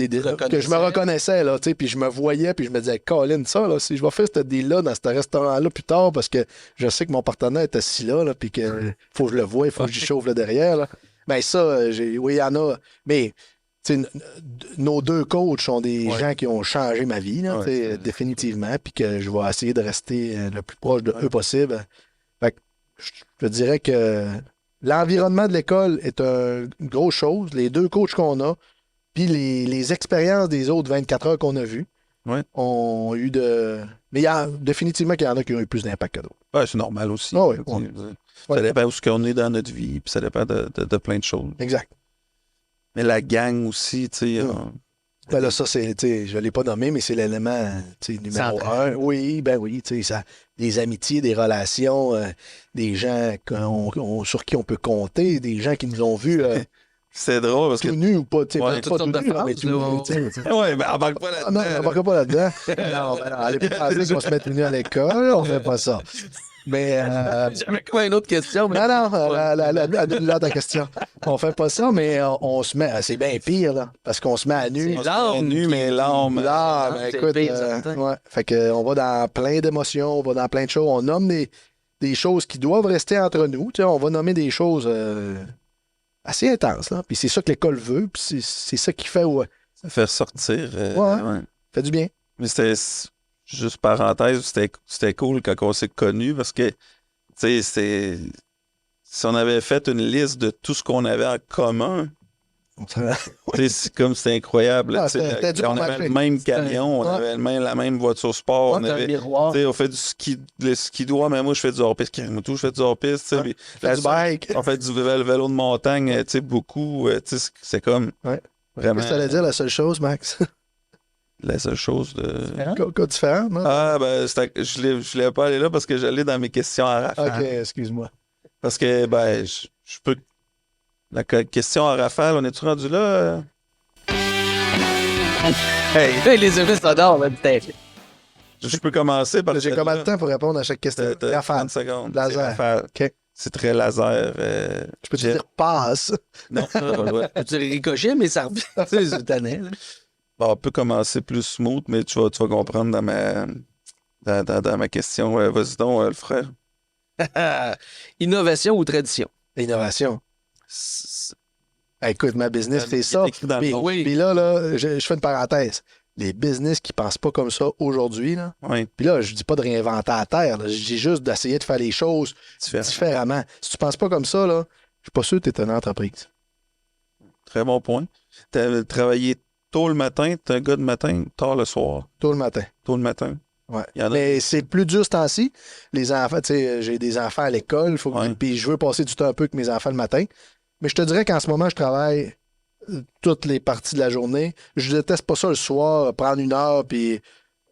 que je me reconnaissais là, puis je me voyais puis je me disais Colin, ça là, si je vais faire ce deal-là dans ce restaurant-là plus tard parce que je sais que mon partenaire est assis là, puis que faut que je le voie, il faut que j'y chauffe là derrière. Là. Ben ça, oui, il y en a. Mais nos deux coachs sont des gens qui ont changé ma vie, là, définitivement, puis que je vais essayer de rester le plus proche de eux possible. Fait que je te dirais que l'environnement de l'école est une grosse chose. Les deux coachs qu'on a, puis les expériences des autres 24 heures qu'on a vues ont eu de... Mais définitivement qu'il y en a qui ont eu plus d'impact que d'autres. Ouais, c'est normal aussi. Oh, oui, Ça dépend où on est dans notre vie, puis ça dépend de plein de choses. Exact. Mais la gang aussi, tu sais... Ben là, ça, je ne l'ai pas nommé, mais c'est l'élément numéro un. Oui, ben oui, ça, des amitiés, des relations, des gens sur qui on peut compter, des gens qui nous ont vus c'est drôle parce que... tout nus ou pas, Ouais, pas tout nus, mais tout nus. Ouais, mais embarque pas là-dedans. Non, on n'embarquera pas là-dedans. Non, allez pas penser qu'on se met tout nus à l'école, on fait pas ça. Mais J'avais comme une autre question. Mais... non, annule-la ta question. On fait pas ça, mais on se met. C'est bien pire, là. Parce qu'on se met à nu. C'est l'âme nu, mais l'âme. Là, c'est écoute, pire, certain. ouais. Fait que on va dans plein d'émotions, on va dans plein de choses. On nomme des choses qui doivent rester entre nous. Tu sais, on va nommer des choses assez intenses, là. Puis c'est ça que l'école veut, puis c'est ça qui fait, Ça fait sortir. Ouais. fait du bien. Mais c'était, juste parenthèse, c'était cool quand on s'est connus parce que, tu sais, si on avait fait une liste de tout ce qu'on avait en commun, tu sais, c'est comme c'était incroyable. Ah, Tu sais, c'était dur on pour avait marcher. le même camion, on Ouais. avait la même voiture sport, on T'as un avait. miroir. Tu sais, on fait du ski, le ski doigt, mais moi, je fais du hors-piste. Tout, je fais du hors-piste. Tu sais, puis Fait du bike. on fait du vélo de montagne, tu sais, beaucoup. Tu sais, c'est comme Ouais. vraiment Qu'est-ce que tu allais dire, la seule chose, Max? la seule chose de... Quoi différent, non? Ah, ben, je l'ai pas allé là parce que j'allais dans mes questions à rafale. Ok, excuse-moi. Parce que, ben, je peux... La question à rafale, on est-tu rendu là? Hey, les effets sonores, là, putain. Je peux commencer parce que... J'ai combien de temps pour répondre à chaque question? T'as Rafale. 30 secondes. Laser. C'est rafale. OK. C'est très laser. Je peux te dire passe. Non, pas le droit. Tu ricochais, mais ça revient. Tu sais, c'est tannant, là. Bon, on peut commencer plus smooth, mais tu vas comprendre dans ma question. Vas-y donc, le frère. Innovation ou tradition? Innovation. C'est Écoute, ma business, c'est ça. écrit dans le Puis, nom. Oui. puis là, je fais une parenthèse. Les business qui pensent pas comme ça aujourd'hui, là, Oui, puis là, je dis pas de réinventer la terre, là, je dis juste d'essayer de faire les choses différent. différemment. Si tu penses pas comme ça, là, je suis pas sûr que tu es une entreprise. Très bon point. T'as travaillé tôt le matin, t'es un gars de matin, tard le soir. Tôt le matin. Tôt le matin. Ouais. Il y en a- Mais c'est plus dur ce temps-ci. Les enfants, tu sais, j'ai des enfants à l'école, Ouais. puis je veux passer du temps un peu avec mes enfants le matin. Mais je te dirais qu'en ce moment, je travaille toutes les parties de la journée. Je déteste pas ça le soir, prendre une heure, puis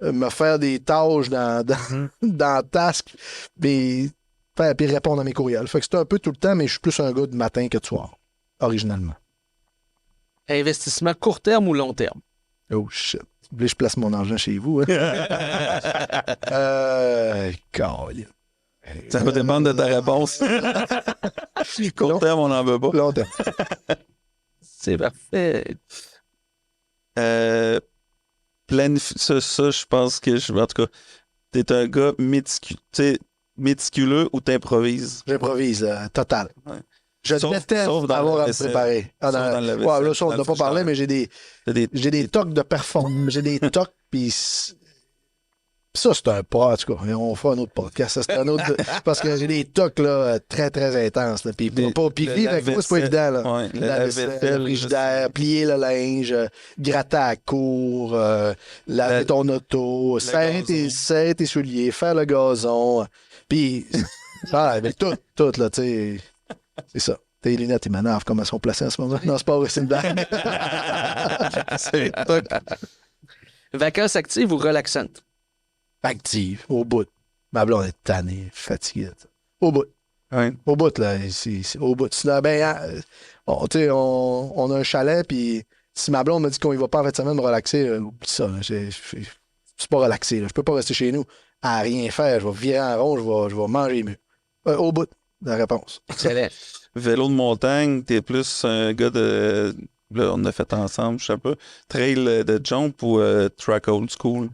me faire des tâches dans Task, puis répondre à mes courriels. Fait que c'est un peu tout le temps, mais je suis plus un gars de matin que de soir, originalement. Investissement court terme ou long terme? Oh shit. Vous voulez que je place mon argent chez vous, hein? Colin. Ça va dépendre de ta réponse. Court terme, on n'en veut pas. Long terme. C'est parfait. Ça, je pense que en tout cas, t'es un gars méticuleux ou t'improvises. J'improvis, total. Ouais. Je Sauf déteste dans avoir la à me vaisselle. préparer. Sauf dans la Ouais, vaisselle, là, ça, on dans n'a le pas parlé, frigidaire. mais j'ai des tocs de performance. J'ai des tocs, puis ça, c'est un pas, en tout cas. On fera un autre podcast. Ça, c'est un autre. Parce que j'ai des tocs là, très, très intenses. Là. Puis vivre avec moi, c'est pas évident. Là. Ouais, La vaisselle, le frigidaire, plier le linge, gratter à la cour, laver ton auto, serrer tes souliers, faire le gazon. Puis, mais tout, là, tu sais. C'est ça. Tes lunettes, ils m'énervent comme elles sont placées en ce moment. Non, c'est pas vrai, c'est une blague. C'est Vacances actives ou relaxantes? Active, au bout. Ma blonde est tannée, fatiguée. Au bout. Ouais. Au bout, là. C'est au bout. Sinon, tu sais, on a un chalet, puis si ma blonde me dit qu'on y va pas en fin de semaine me relaxer, oublie ça. Là. Je suis pas relaxé. Là. Je peux pas rester chez nous à rien faire. Je vais virer en rond, je vais manger mieux. Au bout, la réponse. Excellent. Vélo de montagne, t'es plus un gars de... Là, on a fait ensemble, je sais pas. Trail de jump ou track old school?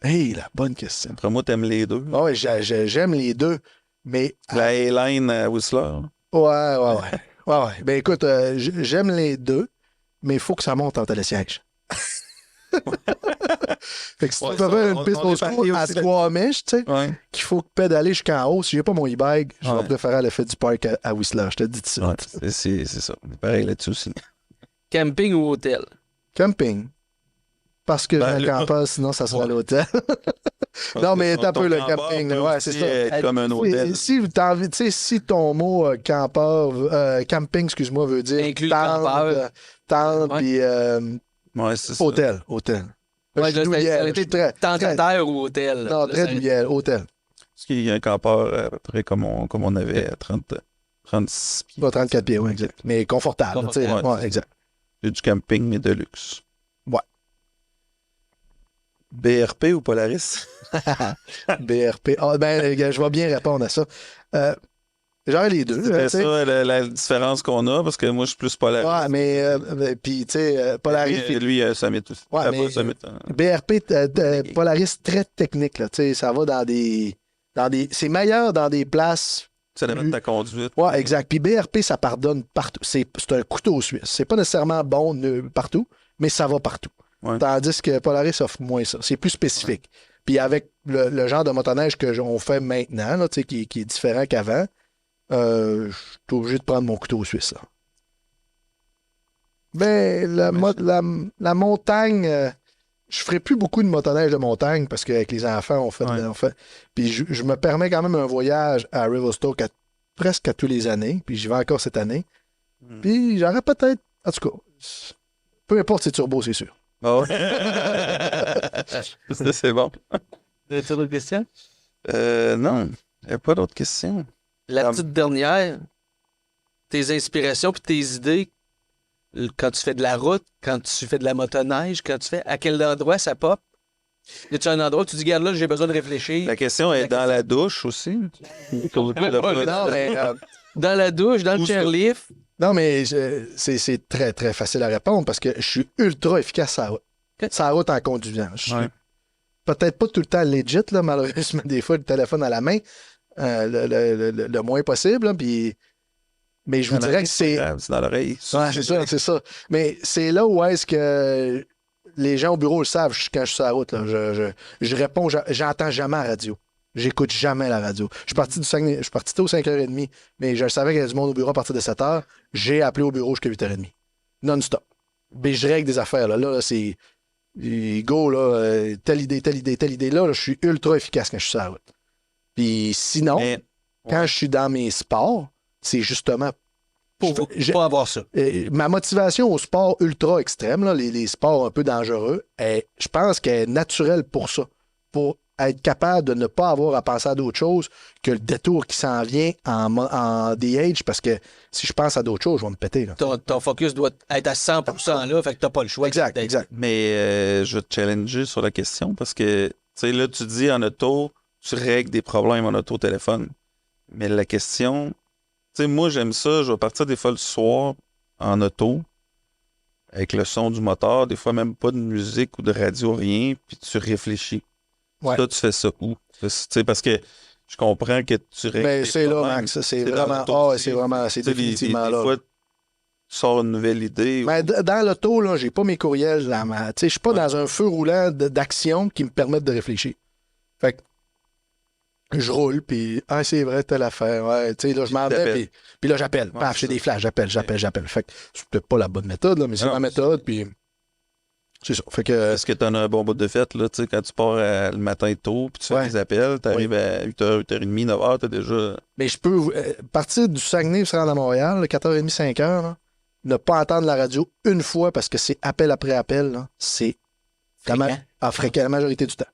Hey, la bonne question. Après moi, t'aimes les deux. Ah ouais, j'aime les deux, mais... La A-line à Whistler. Ouais. Ben écoute, j'aime les deux, mais il faut que ça monte en télésiège. Fait que si Ouais, tu peux ça, faire une piste on au est parti secours à aussi 3 mèches, tu sais, Ouais. qu'il faut pédaler jusqu'en haut. Si j'ai pas mon e-bike, je vais Ouais. préférer le fait du parc à Whistler, je te dis tout de suite. Ouais, c'est ça. On est pareil là-dessus aussi. Camping ou hôtel? Camping. Parce que Ben, j'ai un campeur, sinon ça sera ouais. l'hôtel. Non, mais t'as un peu le Ton camping, peut là. Ouais, c'est aussi ça. être comme un hôtel. Si t'as envie, tu sais, si ton mot camping, excuse-moi, veut dire Inclut le campeur. tente, Ouais. puis Ouais, c'est ça. hôtel. Ouais, Je suis douillet, ça aurait je suis été très, tentataire ou hôtel? non, Là, très ça- douillet, hôtel. Parce qu'il y a un campeur à peu près comme on avait à 36 pieds. Pas 34 pieds, oui, exact. Mais confortable, tu sais. Confortable. Ouais, exact. C'est du camping, mais de luxe. Ouais. BRP ou Polaris? BRP. Ah, ben, je vais bien répondre à ça. Genre les deux. C'était tu sais. ça la différence qu'on a, parce que moi, je suis plus Polaris. Ouais, mais puis, tu sais, Polaris. Lui, Summit aussi. Ouais, Ah, mais pas Summit, hein. BRP, Polaris, très technique, là. Tu sais, ça va c'est meilleur dans des places. Ça dépend de ta conduite. Ouais, exact. Puis BRP, ça pardonne partout. C'est un couteau suisse. C'est pas nécessairement bon partout, mais ça va partout. Ouais. Tandis que Polaris offre moins ça. C'est plus spécifique. Puis avec le genre de motoneige qu'on fait maintenant, là, tu sais, qui est différent qu'avant, je suis obligé de prendre mon couteau suisse. Là. Mais la montagne, je ferai plus beaucoup de motoneige de montagne parce qu'avec les enfants, on fait. Puis je me permets quand même un voyage à Revelstoke presque à tous les années. Puis j'y vais encore cette année. Puis j'aurais peut-être. En tout cas, peu importe c'est turbo, c'est sûr. Ah ouais. Ça, c'est bon. As-tu d'autres questions? Non, il n'y a pas d'autres questions. La petite dernière, tes inspirations puis tes idées quand tu fais de la route, quand tu fais de la motoneige, à quel endroit ça pop? Y a-tu un endroit où tu dis, regarde là, j'ai besoin de réfléchir? La question est dans la douche aussi. Non, mais, Dans la douche, dans le chairlift? non, mais c'est très, très facile à répondre parce que je suis ultra efficace sur la route. Sur la route en conduisant. Je suis peut-être pas tout le temps legit, là, malheureusement, des fois, le téléphone à la main, le moins possible. Là, mais je vous dirais que c'est... C'est dans l'oreille. Ouais, c'est ça. Mais c'est là où est-ce que les gens au bureau le savent quand je suis sur la route. Là. Je réponds, j'entends jamais la radio. J'écoute jamais la radio. Je suis parti du Saguenay, je suis parti tôt 5h30, mais je savais qu'il y avait du monde au bureau à partir de 7h. J'ai appelé au bureau jusqu'à 8h30. Non-stop. Mais je règle des affaires. Là c'est... Go, là, telle idée. Là, je suis ultra efficace quand je suis sur la route. Puis sinon, quand je suis dans mes sports, c'est justement Pour pas avoir ça. ma motivation au sport ultra extrême, là, les sports un peu dangereux, je pense qu'elle est naturelle pour ça. Pour être capable de ne pas avoir à penser à d'autres choses que le détour qui s'en vient en DH, parce que si je pense à d'autres choses, je vais me péter. Là. Ton focus doit être à 100% là, fait que t'as pas le choix. Exact. Mais je vais te challenger sur la question parce que, tu sais, là, tu dis en auto, tu règles des problèmes en auto-téléphone. Mais la question, tu sais, moi, j'aime ça. Je vais partir des fois le soir en auto avec le son du moteur, des fois même pas de musique ou de radio, rien, puis tu réfléchis. Ouais. Toi, tu fais ça où? Tu sais, parce que je comprends que tu règles. Mais des c'est là, problèmes. Max. C'est dans vraiment. l'auto Ah, aussi. c'est Tu sais, définitivement des là. fois, tu sors une nouvelle idée. Mais dans l'auto, là, j'ai pas mes courriels. Je suis pas dans un feu roulant d'action qui me permettent de réfléchir. Fait que je roule, puis c'est vrai, telle affaire. Ouais, tu sais, là, je m'en vais, puis là, j'appelle. Ouais, Paf, j'ai c'est des flashs, j'appelle. Fait que c'est peut-être pas la bonne méthode, là, mais c'est Non, ma méthode, puis c'est ça. Fait que. Est-ce que tu en as un bon bout de fête, là, tu sais, quand tu pars le matin tôt, puis tu fais des appels, tu arrives à 8h, 8h30, 9h, tu as déjà... Mais je peux partir du Saguenay, se rendre à Montréal, là, 4h30, 5h, là, ne pas entendre la radio une fois parce que c'est appel après appel, là, c'est fréquent la majorité du temps.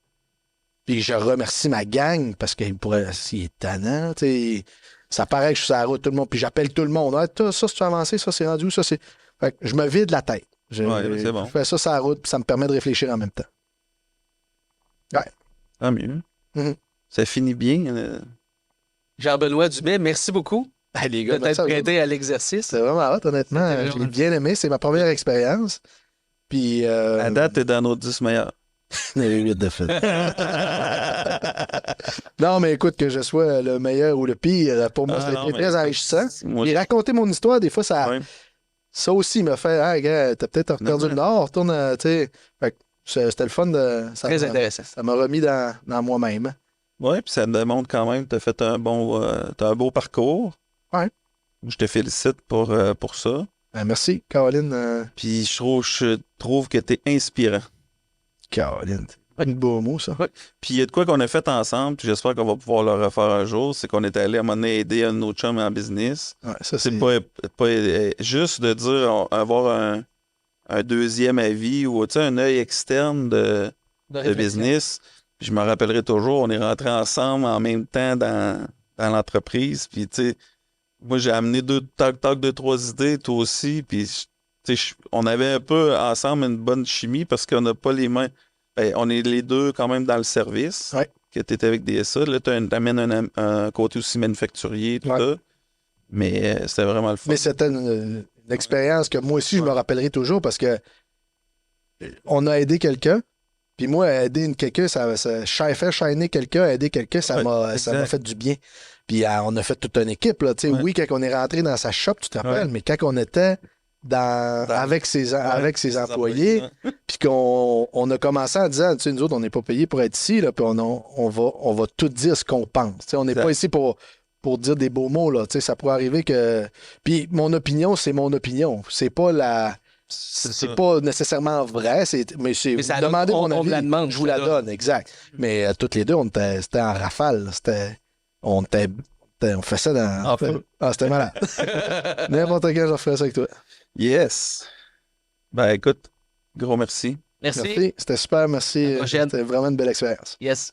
Puis je remercie ma gang parce qu'il pourrait, s'il est tannant, tu sais, ça paraît que je suis sur la route, tout le monde, puis j'appelle tout le monde. Ça, c'est avancé, ça, c'est rendu où, ça, c'est. Fait que je me vide la tête. C'est bon. Je fais ça sur la route, puis ça me permet de réfléchir en même temps. Ouais. Tant mieux. Mm-hmm. Ça finit bien. Jean-Benoît Dubé, merci beaucoup Les gars, de t'être prêté à l'exercice. C'est vraiment hot, honnêtement. Je l'ai bien aimé. C'est ma première expérience. Puis. À date, t'es dans nos 10 meilleurs. Il y avait 8 de fait. Non, mais écoute, que je sois le meilleur ou le pire, pour moi, c'est très enrichissant. Et raconter mon histoire, des fois, ça aussi me fait, gars, t'as peut-être perdu le nord, retourne, tu sais. C'était le fun de. Très intéressant. Ça m'a remis dans moi-même. Oui, puis ça me démontre quand même que t'as fait t'as un beau parcours. Ouais. Je te félicite pour ça. Merci, Caroline. Puis je trouve que t'es inspirant. Caroline, c'est un beau mot, ça. Ouais. Puis il y a de quoi qu'on a fait ensemble, puis j'espère qu'on va pouvoir le refaire un jour, c'est qu'on est allé à un moment donné aider un de nos chums en business. Ouais, ça, c'est pas juste de dire avoir un deuxième avis ou un œil externe de business. Puis je me rappellerai toujours, on est rentrés ensemble en même temps dans l'entreprise. Puis tu sais, moi j'ai amené deux, trois idées, toi aussi. Puis on avait un peu ensemble une bonne chimie parce qu'on n'a pas les mêmes. Ben, on est les deux quand même dans le service. Ouais. Que tu étais avec DSA. Là, tu amènes un côté aussi manufacturier, tout Ouais. ça. Mais c'était vraiment le fun. Mais c'était une expérience que moi aussi, je me rappellerai toujours parce que on a aidé quelqu'un. Puis moi, aider quelqu'un, faire shiner quelqu'un, aider quelqu'un, ça Ouais, m'a exact. fait du bien. Puis on a fait toute une équipe. Là, tu sais. Ouais. Oui, quand on est rentré dans sa shop, tu te rappelles, Ouais. mais quand on était avec ses employés, ouais. puis qu'on a commencé en disant, tu sais, nous autres, on n'est pas payés pour être ici, là, puis on va tout dire ce qu'on pense. Tu sais, on n'est Exact. pas ici pour dire des beaux mots. Là, tu sais, ça pourrait arriver que... Puis mon opinion, c'est mon opinion. C'est pas C'est c'est ça. pas nécessairement vrai, mais c'est Mais ça, demandez on- mon on avis, me la demande, je vous la ça. donne, exact. Mais toutes les deux, c'était en rafale. Là. On fait ça dans... En feu. Ah, c'était malade. N'importe quand, je referais ça avec toi. Yes. Ben écoute, gros merci. Merci. Merci, c'était super, merci. À la prochaine. C'était vraiment une belle expérience. Yes.